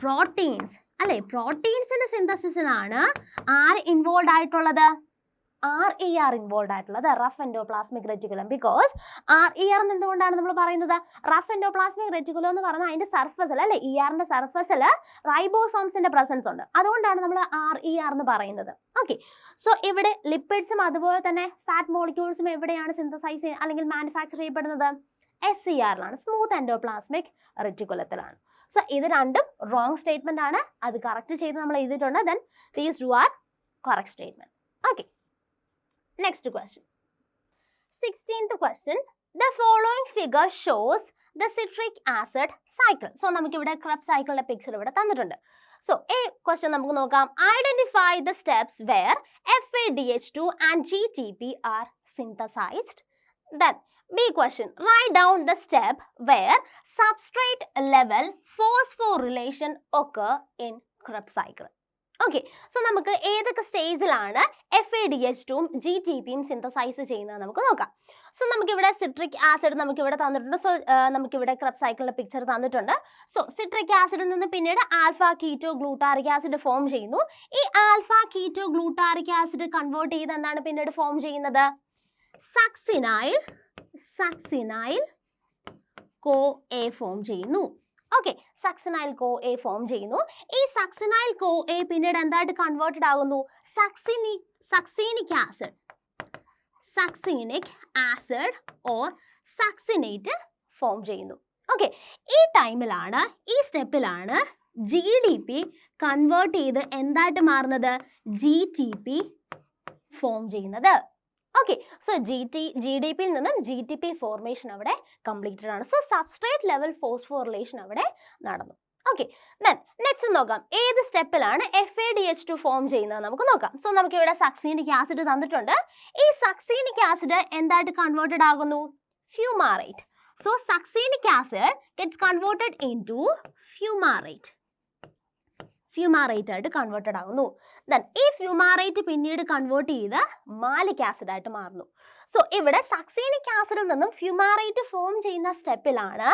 proteins അല്ലെ. പ്രോട്ടീൻസിന്റെ സിന്തസിസിലാണ് ആര് involve ആയിട്ടുള്ളത്? RER involve ആയിട്ടുള്ളത്, rough endoplasmic reticulum. Because RER എന്തുകൊണ്ടാണ് നമ്മൾ പറയുന്നത്? റഫ് എൻഡോപ്ലാസ്മിക് റെറ്റിക്കുലം എന്ന് പറഞ്ഞാൽ അതിന്റെ സർഫസിൽ അല്ലെ, ERന്റെ സർഫസിൽ റൈബോസോംസിന്റെ പ്രസൻസ് ഉണ്ട്, അതുകൊണ്ടാണ് നമ്മൾ RER എന്ന് പറയുന്നത്. ഓക്കെ, സോ ഇവിടെ ലിപ്പിഡ്സും അതുപോലെ തന്നെ ഫാറ്റ് മോളിക്യൂൾസും എവിടെയാണ് സിന്തസൈസ് അല്ലെങ്കിൽ മാനുഫാക്ചർ ചെയ്യപ്പെടുന്നത്? SERലാണ്, സ്മൂത്ത് എൻഡോപ്ലാസ്മിക് റെറ്റിക്കുലത്തിലാണ്. സോ ഇത് രണ്ടും റോങ് സ്റ്റേറ്റ്മെന്റ് ആണ്, അത് കറക്റ്റ് ചെയ്ത് നമ്മൾ എഴുതിയിട്ടുണ്ട്. Then these two are correct statement. Okay, next question. 16th question. The following figure shows the citric acid cycle. So നമുക്കിവിടെ Krebs cycle പിക്ചർ ഇവിടെ തന്നിട്ടുണ്ട്. So a question നമുക്ക് നോക്കാം. Identify the steps where FADH2 and GTP are synthesized. Then B question, write down the step where substrate level phosphorylation occur in Krebs cycle. Okay, so നമുക്ക് ഏതൊക്കെ സ്റ്റേജിലാണ് FADH2ഉം GTPയും synthesise ചെയ്യുന്നത് നമുക്ക് നോക്കാം. സോ നമുക്കിവിടെ citric acid നമുക്കിവിടെ തന്നിട്ടുണ്ട്. സോ നമുക്കിവിടെ Krebs സൈക്കിളിന്റെ പിക്ചർ തന്നിട്ടുണ്ട്. സോ സിട്രിക് ആസിഡിൽ നിന്ന് പിന്നീട് alpha keto glutaric acid form ചെയ്യുന്നു. ഈ alpha keto glutaric acid convert ചെയ്ത് എന്താണ് പിന്നീട് ഫോം ചെയ്യുന്നത്? സക്സിനൈൽ കോ എ ഫോം ചെയ്യുന്നു. Okay, succinyl co A form ചെയ്യുന്നു. ഈ സക്സിനൈൽ കോ എ പിന്നീട് എന്തായിട്ട് കൺവേർട്ടഡ് ആകുന്നു? സക്സീനിക് ആസിഡ് ഓർ സക്സിനേറ്റ് ഫോം ചെയ്യുന്നു. ഓക്കെ, ഈ ടൈമിലാണ്, ഈ സ്റ്റെപ്പിലാണ് GDP കൺവേർട്ട് ചെയ്ത് എന്തായിട്ട് മാറുന്നത്? GTP ഫോം ചെയ്യുന്നത്. ഓക്കെ, സോ GDPയിൽ നിന്നും GTP ഫോർമേഷൻ അവിടെ കംപ്ലീറ്റഡ് ആണ്. സോ സബ്സ്ട്രേറ്റ് ലെവൽ ഫോസ്ഫോറിലേഷൻ അവിടെ നടന്നു. ഓക്കെ, ദെൻ നെക്സ്റ്റ് നോക്കാം, ഏത് സ്റ്റെപ്പിലാണ് FADH2 ഫോം ചെയ്യുന്നത് നമുക്ക് നോക്കാം. സോ നമുക്ക് ഇവിടെ സക്സീനിക് ആസിഡ് തന്നിട്ടുണ്ട്. ഈ സക്സീനിക് ആസിഡ് എന്തായിട്ട് കൺവേർട്ടഡ് ആകുന്നു? Fumarate. So succinic acid gets converted into fumarate ആയിട്ട് കൺവേർട്ടഡ് ആകുന്നു. ദെൻ ഈ ഫ്യൂമാറേറ്റ് പിന്നീട് കൺവേർട്ട് ചെയ്ത് മാലിക് ആസിഡ് ആയിട്ട് മാറുന്നു. സോ ഇവിടെ സക്സീനിക് ആസിഡിൽ നിന്നും ഫ്യൂമാറേറ്റ് ഫോം ചെയ്യുന്ന സ്റ്റെപ്പിലാണ്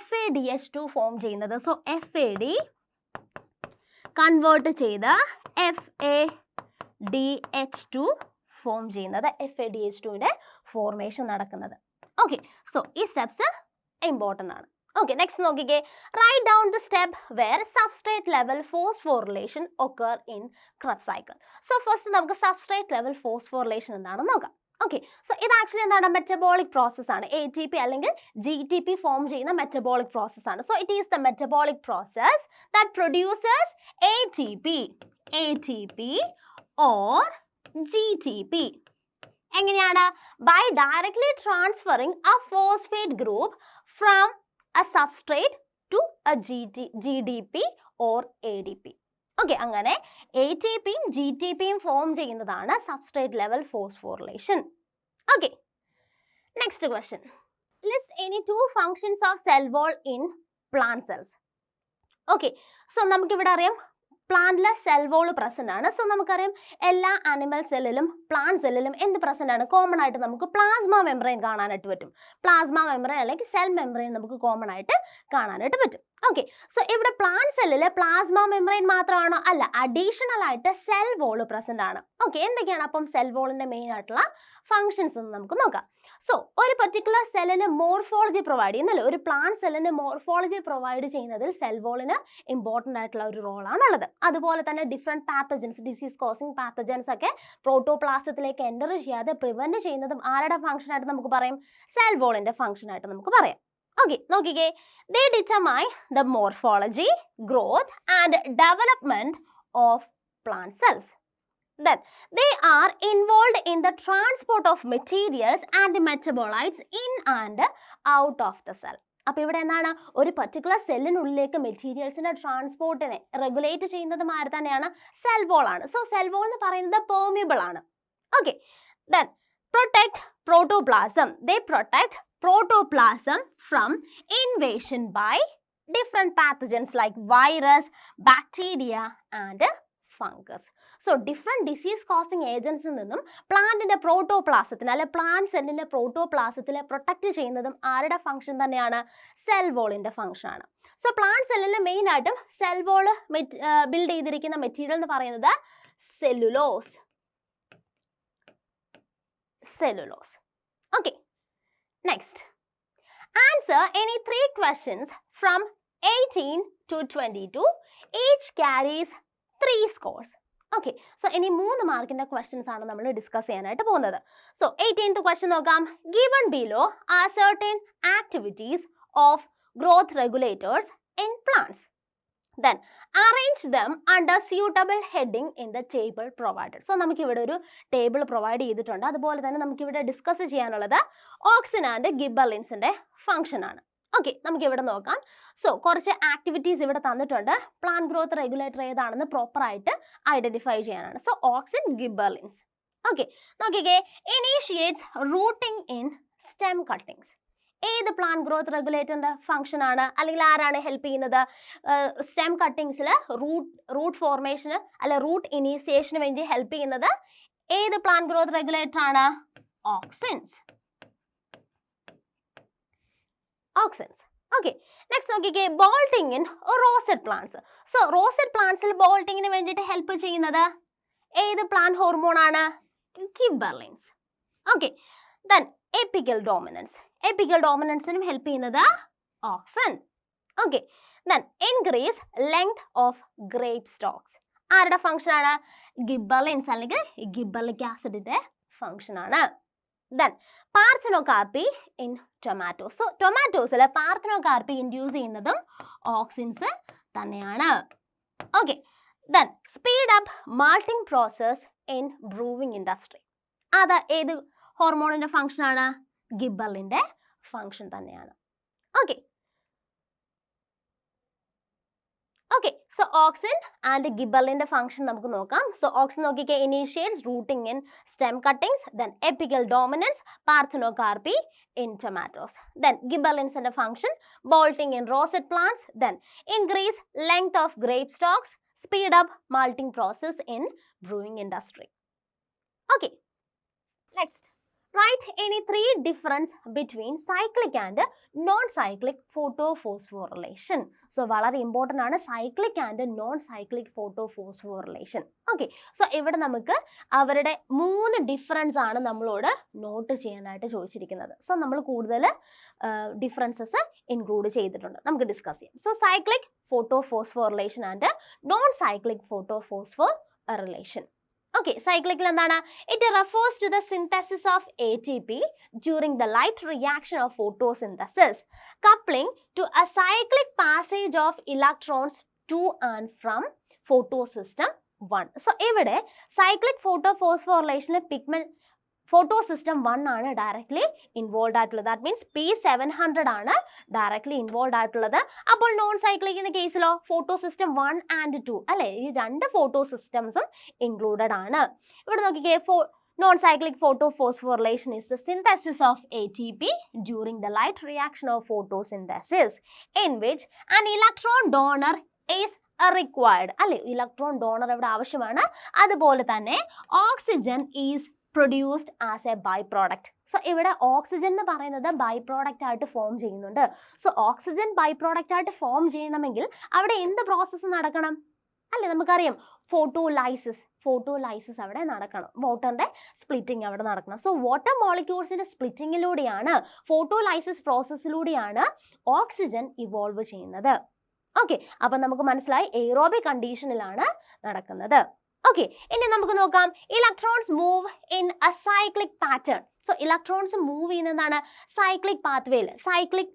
FADH2 ഫോം ചെയ്യുന്നത്. സോ FAD കൺവേർട്ട് ചെയ്ത് FADH2 ഫോം ചെയ്യുന്നത്, FADH2ന്റെ ഫോർമേഷൻ നടക്കുന്നത്. ഓക്കെ, സോ ഈ സ്റ്റെപ്സ് ഇമ്പോർട്ടൻ്റ് ആണ്. Okay, next നോക്കിക്കേ, write down the step where substrate level phosphorylation occur in Krebs cycle. So first നമുക്ക് substrate level phosphorylation എന്താണെന്ന് നോക്കാം. Okay, so ഇത് ആക്ച്വലി എന്താണ്? മെറ്റബോളിക് പ്രോസസ് ആണ്. ATP അല്ലെങ്കിൽ GTP ഫോം ചെയ്യുന്ന മെറ്റബോളിക് പ്രോസസ് ആണ്. So it is the metabolic process that produces ATP or GTP. എങ്ങനെയാണ്? By directly transferring a phosphate group from a substrate to a GDP or ADP. Okay, അങ്ങനെ ATPയും GTPയും form ചെയ്യുന്നതാണ് substrate level phosphorylation. Okay, next question. List any two functions of cell wall in plant cells. Okay, so നമുക്കിവിടെ അറിയാം പ്ലാന്റിലെ cell wall present ആണ്. So നമുക്കറിയാം എല്ലാ animal സെല്ലിലും plant സെല്ലിലും എന്ത് present ആണ്? Common ആയിട്ട് നമുക്ക് പ്ലാസ്മ മെംബ്രെയിൻ കാണാനായിട്ട് പറ്റും. പ്ലാസ്മ മെംബ്രെയിൻ അല്ലെങ്കിൽ സെൽ മെംബ്രെയിൻ നമുക്ക് കോമൺ ആയിട്ട് കാണാനായിട്ട് പറ്റും. ഓക്കെ, സോ ഇവിടെ പ്ലാന്റ് സെല്ലിലെ പ്ലാസ്മ മെംബ്രെയിൻ മാത്രമാണോ? അല്ല, അഡീഷണൽ ആയിട്ട് സെൽ വോൾ പ്രസന്റ് ആണ്. ഓക്കെ, എന്തൊക്കെയാണ് അപ്പം സെൽ വോളിന്റെ മെയിൻ ആയിട്ടുള്ള ഫങ്ഷൻസ് എന്ന് നമുക്ക് നോക്കാം. സോ ഒരു പെർട്ടിക്കുലർ സെല്ലിന് മോർഫോളജി പ്രൊവൈഡ് ചെയ്യുന്നല്ലോ, ഒരു പ്ലാന്റ് സെല്ലിന് മോർഫോളജി പ്രൊവൈഡ് ചെയ്യുന്നതിൽ സെൽ വോളിന് ഇമ്പോർട്ടൻ്റ് ആയിട്ടുള്ള ഒരു റോളാണുള്ളത്. അതുപോലെ തന്നെ different pathogens, disease causing pathogens ഒക്കെ പ്രോട്ടോപ്ലാസത്തിലേക്ക് എൻ്റർ ചെയ്യാതെ പ്രിവെന്റ് ചെയ്യുന്നതും ആരുടെ ഫംഗ്ഷൻ ആയിട്ട് നമുക്ക് പറയാം? സെൽ വോളിന്റെ ഫംഗ്ഷൻ ആയിട്ട് നമുക്ക് പറയാം. Okay, നോക്കിക്കേ, they determine the morphology, growth and development of plant cells. Then they are involved in the transport of materials and metabolites in and out of the cell. അപ്പോൾ ഇവിടെ എന്താണ്? ഒരു പർട്ടിക്കുലർ സെല്ലിനുള്ളിലേക്ക് മെറ്റീരിയൽസിന്റെ ട്രാൻസ്പോർട്ടിനെ റെഗുലേറ്റ് ചെയ്യുന്നത് ആര് തന്നെയാണ്? സെൽ വോൾ ആണ്. So cell wall എന്ന് പറയുന്നത് പെർമിയബിൾ ആണ്. Okay, then protect protoplasm. They protect protoplasm from invasion by different pathogens like virus, bacteria and fungus. So different disease causing agents നിന്നും പ്ലാന്റിന്റെ പ്രോട്ടോപ്ലാസത്തിന് അല്ലെ പ്ലാന്റ് സെല്ലിന്റെ പ്രോട്ടോപ്ലാസത്തിലെ പ്രൊട്ടക്ട് ചെയ്യുന്നതും ആരുടെ ഫംഗ്ഷൻ തന്നെയാണ്? സെൽ വോളിന്റെ ഫംഗ്ഷൻ ആണ്. സോ പ്ലാന്റ് സെല്ലിൽ മെയിൻ ആയിട്ടും സെൽ വോൾ ബിൽഡ് ചെയ്തിരിക്കുന്ന മെറ്റീരിയൽ എന്ന് പറയുന്നത് cellulose. Okay, next, answer any 3 questions from 18 to 22. Each carries 3 scores. Okay, so ഇനി 3 മാർക്കിന്റെ ക്വസ്റ്റ്യൻസ് ആണ് നമ്മൾ ഡിസ്കസ് ചെയ്യാനായിട്ട് പോകുന്നത്. സോ 18th ക്വസ്റ്റ്യൻ നോക്കാം. Given below are certain activities of growth regulators in plants. Then arrange them under suitable heading in the table provided. So നമുക്ക് ഇവിടെ ഒരു ടേബിൾ പ്രൊവൈഡ് ചെയ്തിട്ടുണ്ട്. അതുപോലെ തന്നെ നമുക്ക് ഇവിടെ ഡിസ്കസ് ചെയ്യാനുള്ളത് ഓക്സിൻ ആൻഡ് ഗിബർലിൻസിന്റെ ഫംഗ്ഷൻ ആണ്. ഓക്കെ, നമുക്ക് ഇവിടെ നോക്കാം. സോ കുറച്ച് ആക്ടിവിറ്റീസ് ഇവിടെ തന്നിട്ടുണ്ട്. പ്ലാന്റ് ഗ്രോത്ത് റെഗുലേറ്റർ ഏതാണെന്ന് പ്രോപ്പർ ആയിട്ട് ഐഡന്റിഫൈ ചെയ്യാനാണ്. So auxin, gibberellins. ഓക്കെ, നോക്കിക്കേ, initiates rooting in stem cuttings. ഏത് പ്ലാന്റ് ഗ്രോത്ത് റെഗുലേറ്ററിന്റെ ഫംഗ്ഷൻ ആണ്, അല്ലെങ്കിൽ ആരാണ് ഹെൽപ്പ് ചെയ്യുന്നത്? സ്റ്റെം കട്ടിങ്സിൽ റൂട്ട് ഫോർമേഷന് അല്ലെ റൂട്ട് ഇനീസിയേഷന് വേണ്ടി ഹെൽപ്പ് ചെയ്യുന്നത് ഏത് പ്ലാന്റ് ഗ്രോത്ത് റെഗുലേറ്റർ ആണ്? ഓക്സിൻസ്. ഓക്കെ, നെക്സ്റ്റ് നോക്കിക്കേ, bolting in rosette plants. So rosette പ്ലാന്റ്സിൽ ബോൾട്ടിങ്ങിന് വേണ്ടിയിട്ട് ഹെൽപ്പ് ചെയ്യുന്നത് ഏത് പ്ലാന്റ് ഹോർമോൺ ആണ്? Gibberellins. Okay, then apical dominance. Apical ഡോമിനൻസിനും ഹെൽപ്പ് ചെയ്യുന്നത് auxin. Okay, then increase length of grape stalks. ആരുടെ ഫംഗ്ഷൻ ആണ്? ഗിബെർലിൻസ് അല്ലെങ്കിൽ ഗിബെർലിക് ആസിഡിന്റെ ഫംഗ്ഷൻ ആണ്. Then parthenocarpy in tomato. So ടൊമാറ്റോസിൽ പാർത്തനോകാർപ്പി ഇൻഡ്യൂസ് ചെയ്യുന്നതും ഓക്സിൻസ് തന്നെയാണ്. Okay, then speed up malting process in brewing industry. അത് ഏത് ഹോർമോണിന്റെ ഫംഗ്ഷൻ ആണ്? ഗിബെർലിന്റെ ഫംഗ്ഷൻ തന്നെയാണ്. ഓക്കെ, സോ ഓക്സിൻ ആൻഡ് ഗിബെർലിന്റെ ഫംഗ്ഷൻ നമുക്ക് നോക്കാം. സോ ഓക്സിൻ നോക്കിക്കേ, initiates rooting in stem cuttings, then apical dominance, parthenocarpy in tomatoes. Then ഗിബെർലിൻസിന്റെ function bolting in rosette plants, then increase length of grape stalks, speed up malting process in brewing industry. Okay, next, write any three difference between cyclic and non-cyclic photophosphorylation. So വളരെ important ആണ് cyclic and non-cyclic photophosphorylation. Okay, so ഇവിടെ നമുക്ക് അവരുടെ 3 difference ആണ് നമ്മളോട് not ചെയ്യാനായിട്ട് ചോദിച്ചിരിക്കുന്നത്. So നമ്മൾ കൂടുതൽ ഡിഫറൻസസ് ഇൻക്ലൂഡ് ചെയ്തിട്ടുണ്ട്, നമുക്ക് ഡിസ്കസ് ചെയ്യാം. So cyclic photophosphorylation and non-cyclic photophosphorylation. Okay, cyclic എന്താണ്? It refers to the synthesis of ATP during the light reaction of photosynthesis, coupling to a cyclic passage of electrons to and from photosystem 1. So ഇവിടെ cyclic photophosphorylation pigment photosystem 1 ആണ് directly involve ആയിട്ടുള്ളത്. That means P700 ആണ് directly involve ആയിട്ടുള്ളത്. അപ്പോൾ non സൈക്ലിക്കിന്റെ കേസിലോ photosystem 1 and 2 അല്ലെ, ഈ 2 ഫോട്ടോസിസ്റ്റംസും included ആണ്. ഇവിടെ നോക്കിക്കേ, non-cyclic photophosphorylation is the synthesis of ATP during the light reaction of photosynthesis in which an electron donor is required. അല്ലെ, ഇലക്ട്രോൺ ഡോണർ ഇവിടെ ആവശ്യമാണ്. അതുപോലെ തന്നെ oxygen is produced as a byproduct. So ഇവിടെ ഓക്സിജൻ എന്ന് പറയുന്നത് ബൈ പ്രോഡക്റ്റ് ആയിട്ട് form ചെയ്യുന്നുണ്ട്. സോ ഓക്സിജൻ ബൈ പ്രോഡക്റ്റ് ആയിട്ട് ഫോം ചെയ്യണമെങ്കിൽ അവിടെ എന്ത് പ്രോസസ്സ് നടക്കണം? അല്ലേ, നമുക്കറിയാം ഫോട്ടോലൈസിസ് അവിടെ നടക്കണം, വാട്ടറിന്റെ സ്പ്ലിറ്റിംഗ് അവിടെ നടക്കണം. സോ വാട്ടർ മോളിക്യൂൾസിന്റെ സ്പ്ലിറ്റിങ്ങിലൂടെയാണ്, ഫോട്ടോലൈസിസ് പ്രോസസ്സിലൂടെയാണ് ഓക്സിജൻ ഇവോൾവ് ചെയ്യുന്നത്. ഓക്കെ, അപ്പം നമുക്ക് മനസ്സിലായി എയ്റോബിക് കണ്ടീഷനിലാണ് നടക്കുന്നത്. ഓക്കെ, ഇനി നമുക്ക് നോക്കാം, electrons move in a cyclic pattern. So electrons move ചെയ്യുന്നതാണ് സൈക്ലിക് പാത്വേയിൽ, സൈക്ലിക്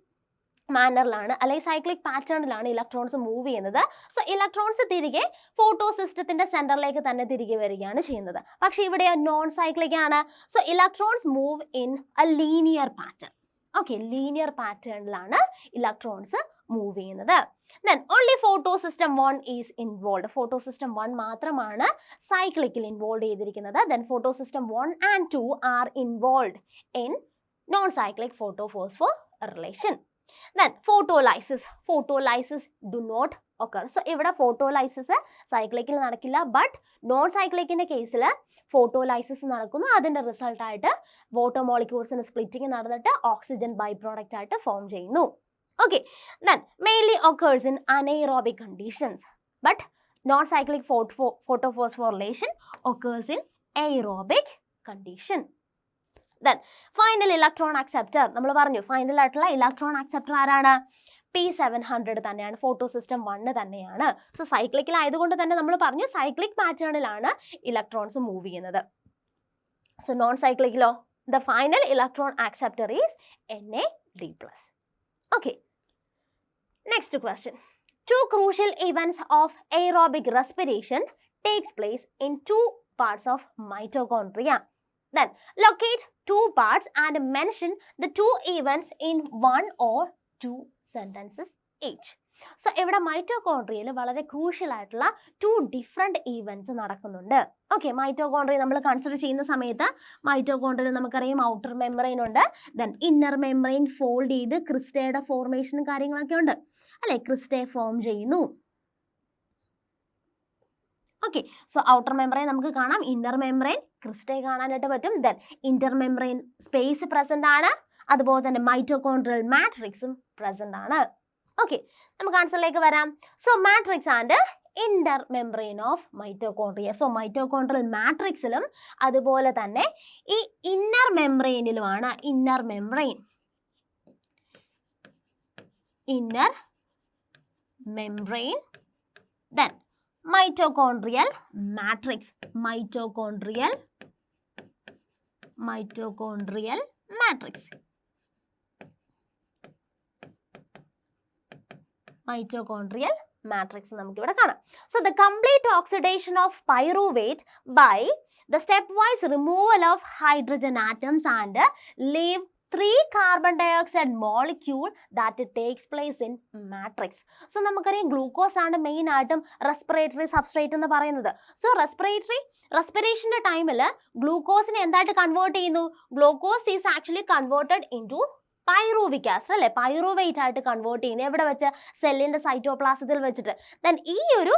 മാനറിലാണ് അല്ലെങ്കിൽ സൈക്ലിക് പാറ്റേണിലാണ് ഇലക്ട്രോൺസ് മൂവ് ചെയ്യുന്നത്. സോ ഇലക്ട്രോൺസ് തിരികെ ഫോട്ടോസിസ്റ്റത്തിന്റെ സെന്ററിലേക്ക് തന്നെ തിരികെ വരികയാണ് ചെയ്യുന്നത്. പക്ഷെ ഇവിടെ നോൺ സൈക്ലിക് ആണ്. So electrons move in a linear pattern. Okay, linear പാറ്റേണിലാണ് ഇലക്ട്രോൺസ് മൂവ് ചെയ്യുന്നത്. Then only photosystem 1 is involved. Photosystem 1 മാത്രമാണ് സൈക്ലിക്കിൽ ഇൻവോൾവ് ചെയ്തിരിക്കുന്നത്. Then photosystem 1 and 2 are involved in non-cyclic photophosphorylation. Then photolysis do not occur. So ഇവിടെ photolysis സൈക്ലിക്കിൽ നടക്കില്ല. But non സൈക്ലിക്കിന്റെ കേസിൽ photolysis നടക്കുന്നു. അതിന്റെ result ആയിട്ട് വാട്ടർ മോളിക്യൂൾസിന് സ്പ്ലിറ്റിംഗ് നടന്നിട്ട് ഓക്സിജൻ ബൈ പ്രോഡക്റ്റ് ആയിട്ട് ഫോം ചെയ്യുന്നു. Okay, then mainly occurs in anaerobic conditions, but non-cyclic photophosphorylation occurs in aerobic condition. Then final electron acceptor, നമ്മൾ പറഞ്ഞു ഫൈനൽ ആയിട്ടുള്ള ഇലക്ട്രോൺ അക്സെപ്റ്റർ ആരാണ്? P700 തന്നെയാണ്, ഫോട്ടോസിസ്റ്റം 1 തന്നെയാണ്. സോ സൈക്ലിക്കിൽ ആയതുകൊണ്ട് തന്നെ നമ്മൾ പറഞ്ഞു സൈക്ലിക് പാറ്റേണിലാണ് ഇലക്ട്രോൺസ് മൂവ് ചെയ്യുന്നത്. സോ നോൺ സൈക്ലിക്കിലോ the final electron acceptor is NAD+. Okay. Next question. 2 crucial events of aerobic respiration takes place in 2 parts of mitochondria. Then locate 2 parts and mention the 2 events in 1 or 2 sentences each. So ഇവിടെ മൈറ്റോകോൺട്രിയയിൽ വളരെ crucial ആയിട്ടുള്ള 2 different events നടക്കുന്നുണ്ട്. Okay, mitochondria നമ്മൾ consider ചെയ്യുന്ന സമയത്ത് മൈറ്റോകോൺട്രിയയിൽ നമുക്കറിയാം outer membrane ഉണ്ട്, then inner membrane fold ചെയ്ത് ക്രിസ്റ്റയുടെ ഫോർമേഷനും കാര്യങ്ങളൊക്കെ ഉണ്ട് അല്ലെ, ക്രിസ്റ്റയെ ഫോം ചെയ്യുന്നു. ഓക്കെ, സോ ഔട്ടർ മെമ്പറൈൻ നമുക്ക് കാണാം, ഇന്നർ മെമ്പറൈൻ ക്രിസ്റ്റയെ കാണാനായിട്ട് പറ്റും, then Inter membrane space present ആണ്, അതുപോലെ തന്നെ മൈറ്റോകോൺട്രിയൽ മാട്രിക്സും പ്രസന്റ് ആണ്. ഓക്കെ, നമുക്ക് ആൻസറിലേക്ക് വരാം. So matrix and inter membrane of mitochondria. So mitochondrial മാട്രിക്സിലും അതുപോലെ തന്നെ ഈ ഇന്നർ മെമ്പറൈനിലുമാണ് inner membrane then mitochondrial matrix mitochondrial matrix mitochondrial matrix നമുക്ക് ഇവിടെ കാണാം. So the complete oxidation of pyruvate by the stepwise removal of hydrogen atoms and leave 3 carbon dioxide molecule that takes place in matrix. So നമുക്കറിയാം glucose ആണ് main ആയിട്ടും respiratory substrate എന്ന് പറയുന്നത്. So റെസ്പിറേഷൻ്റെ ടൈമിൽ ഗ്ലൂക്കോസിനെ എന്തായിട്ട് കൺവേർട്ട് ചെയ്യുന്നു? Glucose is actually converted into pyruvic acid അല്ലെ, പൈറൂവേറ്റ് ആയിട്ട് കൺവേർട്ട് ചെയ്യുന്നത് എവിടെ വെച്ച്? സെല്ലിൻ്റെ സൈറ്റോപ്ലാസത്തിൽ വെച്ചിട്ട്. ദെൻ ഈ ഒരു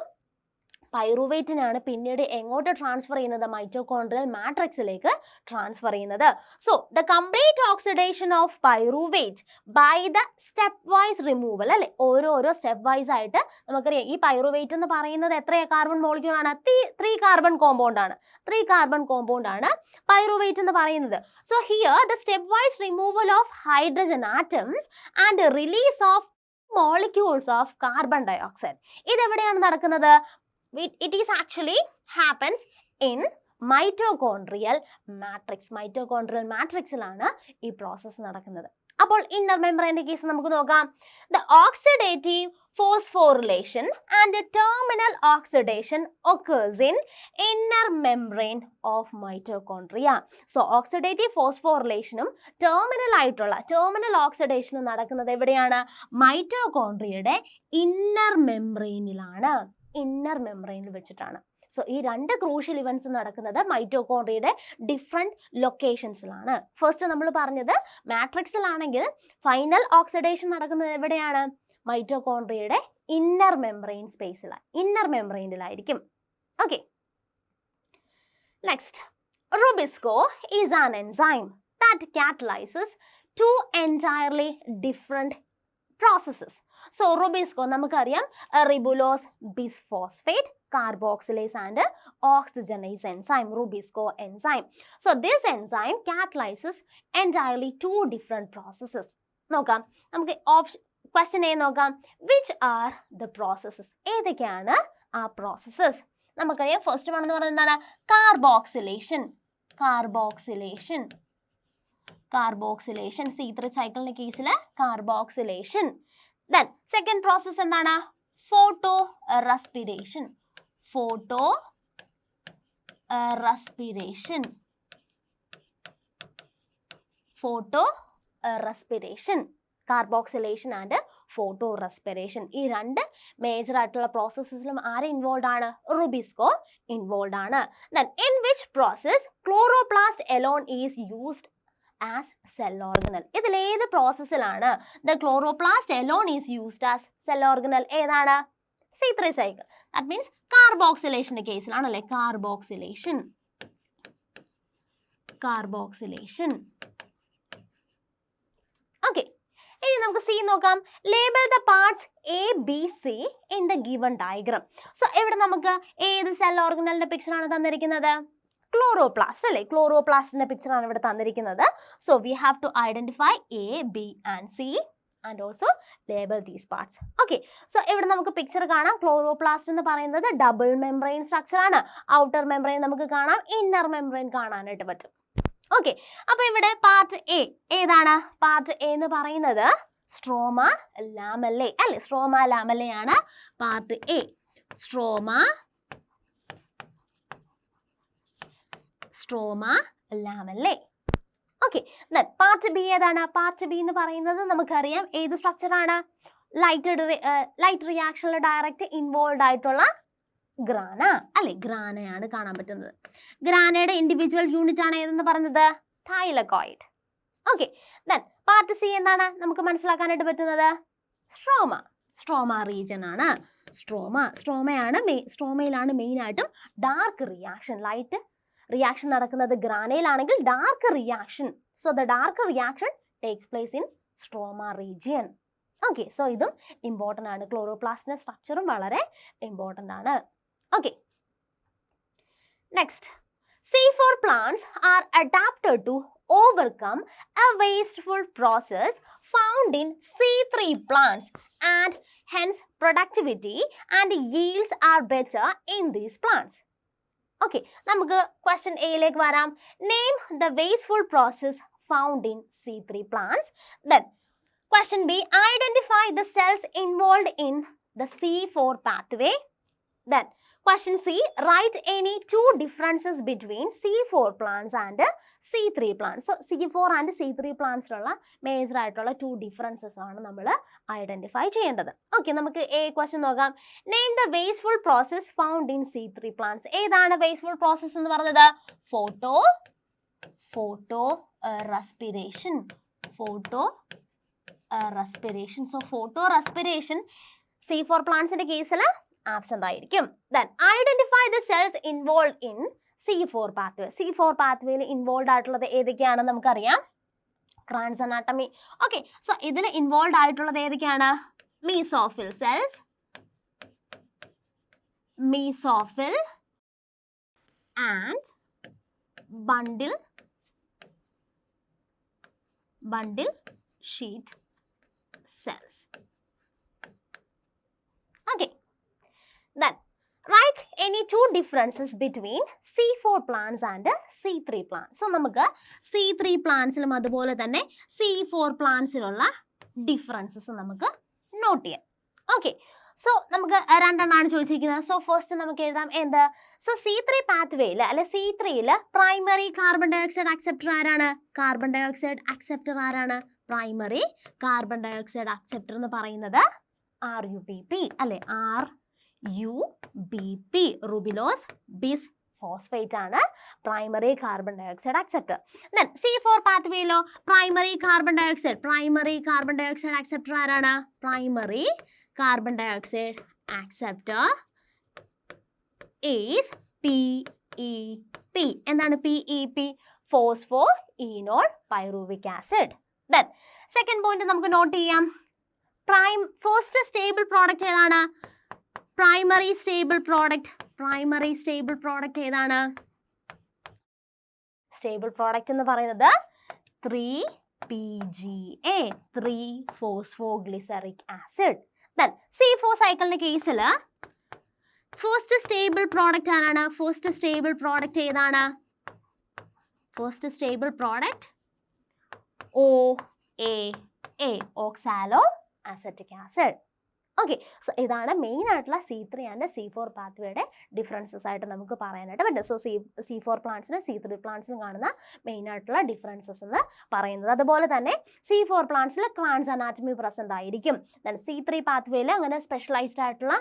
പൈറുവേറ്റിനാണ് പിന്നീട് എങ്ങോട്ട് ട്രാൻസ്ഫർ ചെയ്യുന്നത്? മൈറ്റോകോൺട്രിയൽ മാട്രിക്സിലേക്ക് ട്രാൻസ്ഫർ ചെയ്യുന്നത്. So the complete oxidation of pyruvate by the stepwise removal അല്ലെ, ഓരോരോ സ്റ്റെപ്പ് വൈസ് ആയിട്ട് നമുക്കറിയാം ഈ പൈറുവേറ്റ് എന്ന് പറയുന്നത് എത്ര കാർബൺ മോളിക്യൂൾ ആണ്? 3 കാർബൺ കോമ്പൗണ്ട് ആണ്. 3 കാർബൺ കോമ്പൗണ്ട് ആണ് പൈറുവേറ്റ് എന്ന് പറയുന്നത്. So here the stepwise removal of hydrogen atoms and release of molecules of carbon dioxide. ഇതെവിടെയാണ് നടക്കുന്നത്? It is actually happens in mitochondrial matrix. Mitochondrial matrixിലാണ് ഈ process നടക്കുന്നത്. അപ്പോൾ ഇന്നർ മെമ്പറൈൻ്റെ കേസ് നമുക്ക് നോക്കാം. The oxidative phosphorylation and terminal oxidation occurs in inner membrane of mitochondria. So oxidative phosphorylationും terminal oxidation നടക്കുന്നത് എവിടെയാണ്? മൈറ്റോകോൺട്രിയയുടെ ഇന്നർ മെമ്പറൈനിലാണ്, ഇന്നർ മെമ്പറൈനിൽ വെച്ചിട്ടാണ്. സോ ഈ 2 ക്രൂഷ്യൽ ഇവൻറ്റ്സ് നടക്കുന്നത് മൈറ്റോകോൺട്രിയയുടെ ഡിഫറെൻറ്റ് ലൊക്കേഷൻസിലാണ്. ഫസ്റ്റ് നമ്മൾ പറഞ്ഞത് മാട്രിക്സിലാണെങ്കിൽ ഫൈനൽ ഓക്സിഡേഷൻ നടക്കുന്നത് എവിടെയാണ്? മൈറ്റോകോൺട്രിയയുടെ ഇന്നർ മെമ്പറൈൻ സ്പേസിലാണ്, ഇന്നർ മെമ്പറൈനിലായിരിക്കും. Okay, next rubisco is an enzyme that catalyses 2 entirely different processes. So Rubisco നമുക്കറിയാം ribulose bisphosphate carboxylase and oxygenase enzyme, Rubisco enzyme. So this enzyme catalyzes entirely 2 different processes. നോക്കാം, നമുക്ക് question A നോക്കാം. Which are the processes? ഏതൊക്കെയാണ് ആ processes? നമുക്കറിയാം first one എന്ന് പറയുന്നത് എന്താണ്? കാർബോക്സിലേഷൻ C3 സൈക്കിളിന്റെ കേസിൽ കാർബോക്സിലേഷൻ. ദെൻ സെക്കൻഡ് പ്രോസസ് എന്താണ്? Photorespiration. Carboxylation and photorespiration. ഈ 2 മേജർ ആയിട്ടുള്ള പ്രോസസ്സസിലും ആരെ ഇൻവോൾവ് ആണ്? റുബിസ്കോ ഇൻവോൾവ് ആണ്. Then in which process chloroplast alone is used as cell organelle? ഇതിലേത് പ്രോസസ്സിലാണ് the chloroplast alone is used as cell organelle? ഏതാണ്? C3 cycle. ദാറ്റ് മീൻസ് കാർബോക്സിലേഷന്റെ കേസിലാണല്ലേ, കാർബോക്സിലേഷൻ. ഓക്കെ, ഇനി നമുക്ക് സി നോക്കാം. Label the parts A, B, C in the given diagram. So ഇവിടെ നമുക്ക് ഏത് സെൽ ഓർഗനലിന്റെ പിക്ചർ ആണ് തന്നിരിക്കുന്നത്? ക്ലോറോപ്ലാസ്റ്റ് അല്ലേ, ക്ലോറോപ്ലാസ്റ്റിന്റെ പിക്ചർ ആണ് ഇവിടെ തന്നിരിക്കുന്നത്. So we have to identify A, B and C and also label these parts. Okay, so ഇവിടെ നമുക്ക് പിക്ചർ കാണാം. ക്ലോറോപ്ലാസ്റ്റ് എന്ന് പറയുന്നത് ഡബിൾ മെംബ്രെയിൻ സ്ട്രക്ചർ ആണ്. ഔട്ടർ മെംബ്രെയിൻ നമുക്ക് കാണാം, ഇന്നർ മെംബ്രെയിൻ കാണാനായിട്ട് പറ്റും. ഓക്കെ, അപ്പൊ ഇവിടെ പാർട്ട് എ ഏതാണ്? പാർട്ട് എ എന്ന് പറയുന്നത് സ്ട്രോമ ലാമെല്ലെ അല്ലെ, സ്ട്രോമ ലാമെല്ലയാണ് part A. Stroma lamellae. Okay, part B ഏതാണ്? പാർട്ട് ബി എന്ന് പറയുന്നത് നമുക്കറിയാം ഏത് സ്ട്രക്ചർ ആണ്? ലൈറ്റ് റിയാക്ഷനിൽ ഡയറക്റ്റ് ഇൻവോൾവ് ആയിട്ടുള്ള ഗ്രാന അല്ലെ, ഗ്രാനയാണ് കാണാൻ പറ്റുന്നത്. ഗ്രാനയുടെ ഇൻഡിവിജ്വൽ യൂണിറ്റ് ആണ് ഏതെന്ന് പറഞ്ഞത്? Thylakoid. Okay, then part C എന്താണ് നമുക്ക് മനസ്സിലാക്കാനായിട്ട് പറ്റുന്നത്? സ്ട്രോമ. സ്ട്രോമ റീജിയൻ ആണ്. സ്ട്രോമയിലാണ് മെയിൻ ആയിട്ടും ഡാർക്ക് റിയാക്ഷൻ, ലൈറ്റ് റിയാക്ഷൻ നടക്കുന്നത് ഗ്രാനയിലാണെങ്കിൽ dark reaction, so the dark reaction takes place in stroma region. Okay, so ഇതും ഇമ്പോർട്ടൻ്റ് ആണ്. ക്ലോറോപ്ലാസ്റ്റിന്റെ സ്ട്രക്ചറും വളരെ ഇമ്പോർട്ടൻ്റ് ആണ്. Okay, next, C4 plants are adapted to overcome a wasteful process found in C3 plants, and hence productivity and yields are better in these plants. Okay, നമുക്ക് question A ലേക്ക് വരാം. Name the wasteful process found in C3 plants. Then question B, identify the cells involved in the C4 pathway. Then question C, write any two differences between C4 plants and C3 plants. So C4 and C3 plants ഉള്ള major ആയിട്ടുള്ള two differences ആണ് നമ്മൾ identify ചെയ്യേണ്ടത്. Okay, നമുക്ക് A question നോക്കാം. Name the wasteful process found in C3 plants. ഏതാണ് wasteful process എന്ന് പറഞ്ഞത്? Photo respiration. So photo respiration C4 പ്ലാന്റ്സിന്റെ കേസിൽ ആബ്സെന്റ് ആയിരിക്കും. Then identify the cells involved in C4 pathway. C4 pathwayയിൽ ഇൻവോൾവ് ആയിട്ടുള്ളത് ഏതൊക്കെയാണ് നമുക്കറിയാം? Kranz anatomy. ഓക്കെ, സോ ഇതിൽ ഇൻവോൾവ് ആയിട്ടുള്ളത് ഏതൊക്കെയാണ്? Mesophyll cells, and bundle sheath cells. Okay, then write any two differences between C4 plants and C3 plants. So നമുക്ക് C3 പ്ലാന്റ്സിലും അതുപോലെ തന്നെ C4 പ്ലാന്റ്സിലുള്ള ഡിഫറൻസസ് നമുക്ക് നോട്ട് ചെയ്യാം. ഓക്കെ, സോ നമുക്ക് രണ്ടെണ്ണമാണ് ചോദിച്ചിരിക്കുന്നത്. സോ ഫസ്റ്റ് നമുക്ക് എഴുതാം എന്ത്? സോ C3 പാത്വേയിൽ അല്ലെ C3യിൽ primary carbon dioxide acceptor ആരാണ്? Primary carbon dioxide acceptor എന്ന് പറയുന്നത് RUBP അല്ലെ, RUBP, റുബിലോസ് ബിസ് ഫോസ്ഫേറ്റ് ആണ് primary carbon dioxide acceptor. Then C4 പാത്വേയിലോ primary carbon dioxide acceptor ആരാണ്? Primary carbon dioxide acceptor is PEP. എന്താണ് PEP? Phospho enol pyruvic acid. Then second point നമുക്ക് note ചെയ്യാം. First stable product ഏതാണ്? Primary stable product ഏതാണ്? Stable product എന്ന് പറയുന്നത് 3PGA, 3-phosphoglyceric acid. Then C4 സൈക്കിളിന്റെ കേസിൽ ഫസ്റ്റ് സ്റ്റേബിൾ പ്രോഡക്റ്റ് ആരാണ്? First stable product OAA, oxalo acetic acid. Okay, so ഇതാണ് മെയിൻ ആയിട്ടുള്ള C3 ആൻഡ് C4 പാത്വേയുടെ ഡിഫറൻസസ് ആയിട്ട് നമുക്ക് പറയാനായിട്ട് പറ്റും. സോ C4 പ്ലാന്റ്സിനും C3 പ്ലാന്റ്സിനും കാണുന്ന മെയിൻ ആയിട്ടുള്ള ഡിഫറൻസസ് എന്ന് പറയുന്നത്. അതുപോലെ തന്നെ C4 പ്ലാന്റ്സിൽ ക്രാൻസ് അനാറ്റമി പ്രസന്റ് ആയിരിക്കും. ദെൻ C3 പാത്വേയിൽ അങ്ങനെ സ്പെഷ്യലൈസ്ഡ് ആയിട്ടുള്ള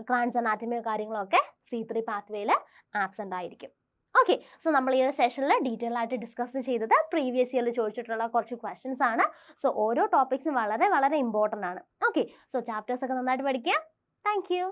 ക്രാൻസ് അനാറ്റമിയോ കാര്യങ്ങളൊക്കെ C3 പാത്വേയിൽ ആബ്സെന്റ് ആയിരിക്കും. ഓക്കെ, സോ നമ്മൾ ഈ ഒരു സെഷനിൽ ഡീറ്റെയിൽ ആയിട്ട് ഡിസ്കസ് ചെയ്തത് പ്രീവിയസ് ഇയറിൽ ചോദിച്ചിട്ടുള്ള കുറച്ച് ക്വസ്റ്റ്യൻസ് ആണ്. സോ ഓരോ ടോപ്പിക്സും വളരെ വളരെ ഇമ്പോർട്ടൻ്റ് ആണ്. ഓക്കെ, സോ ചാപ്റ്റേഴ്സ് ഒക്കെ നന്നായിട്ട് പഠിക്കുക. Thank you.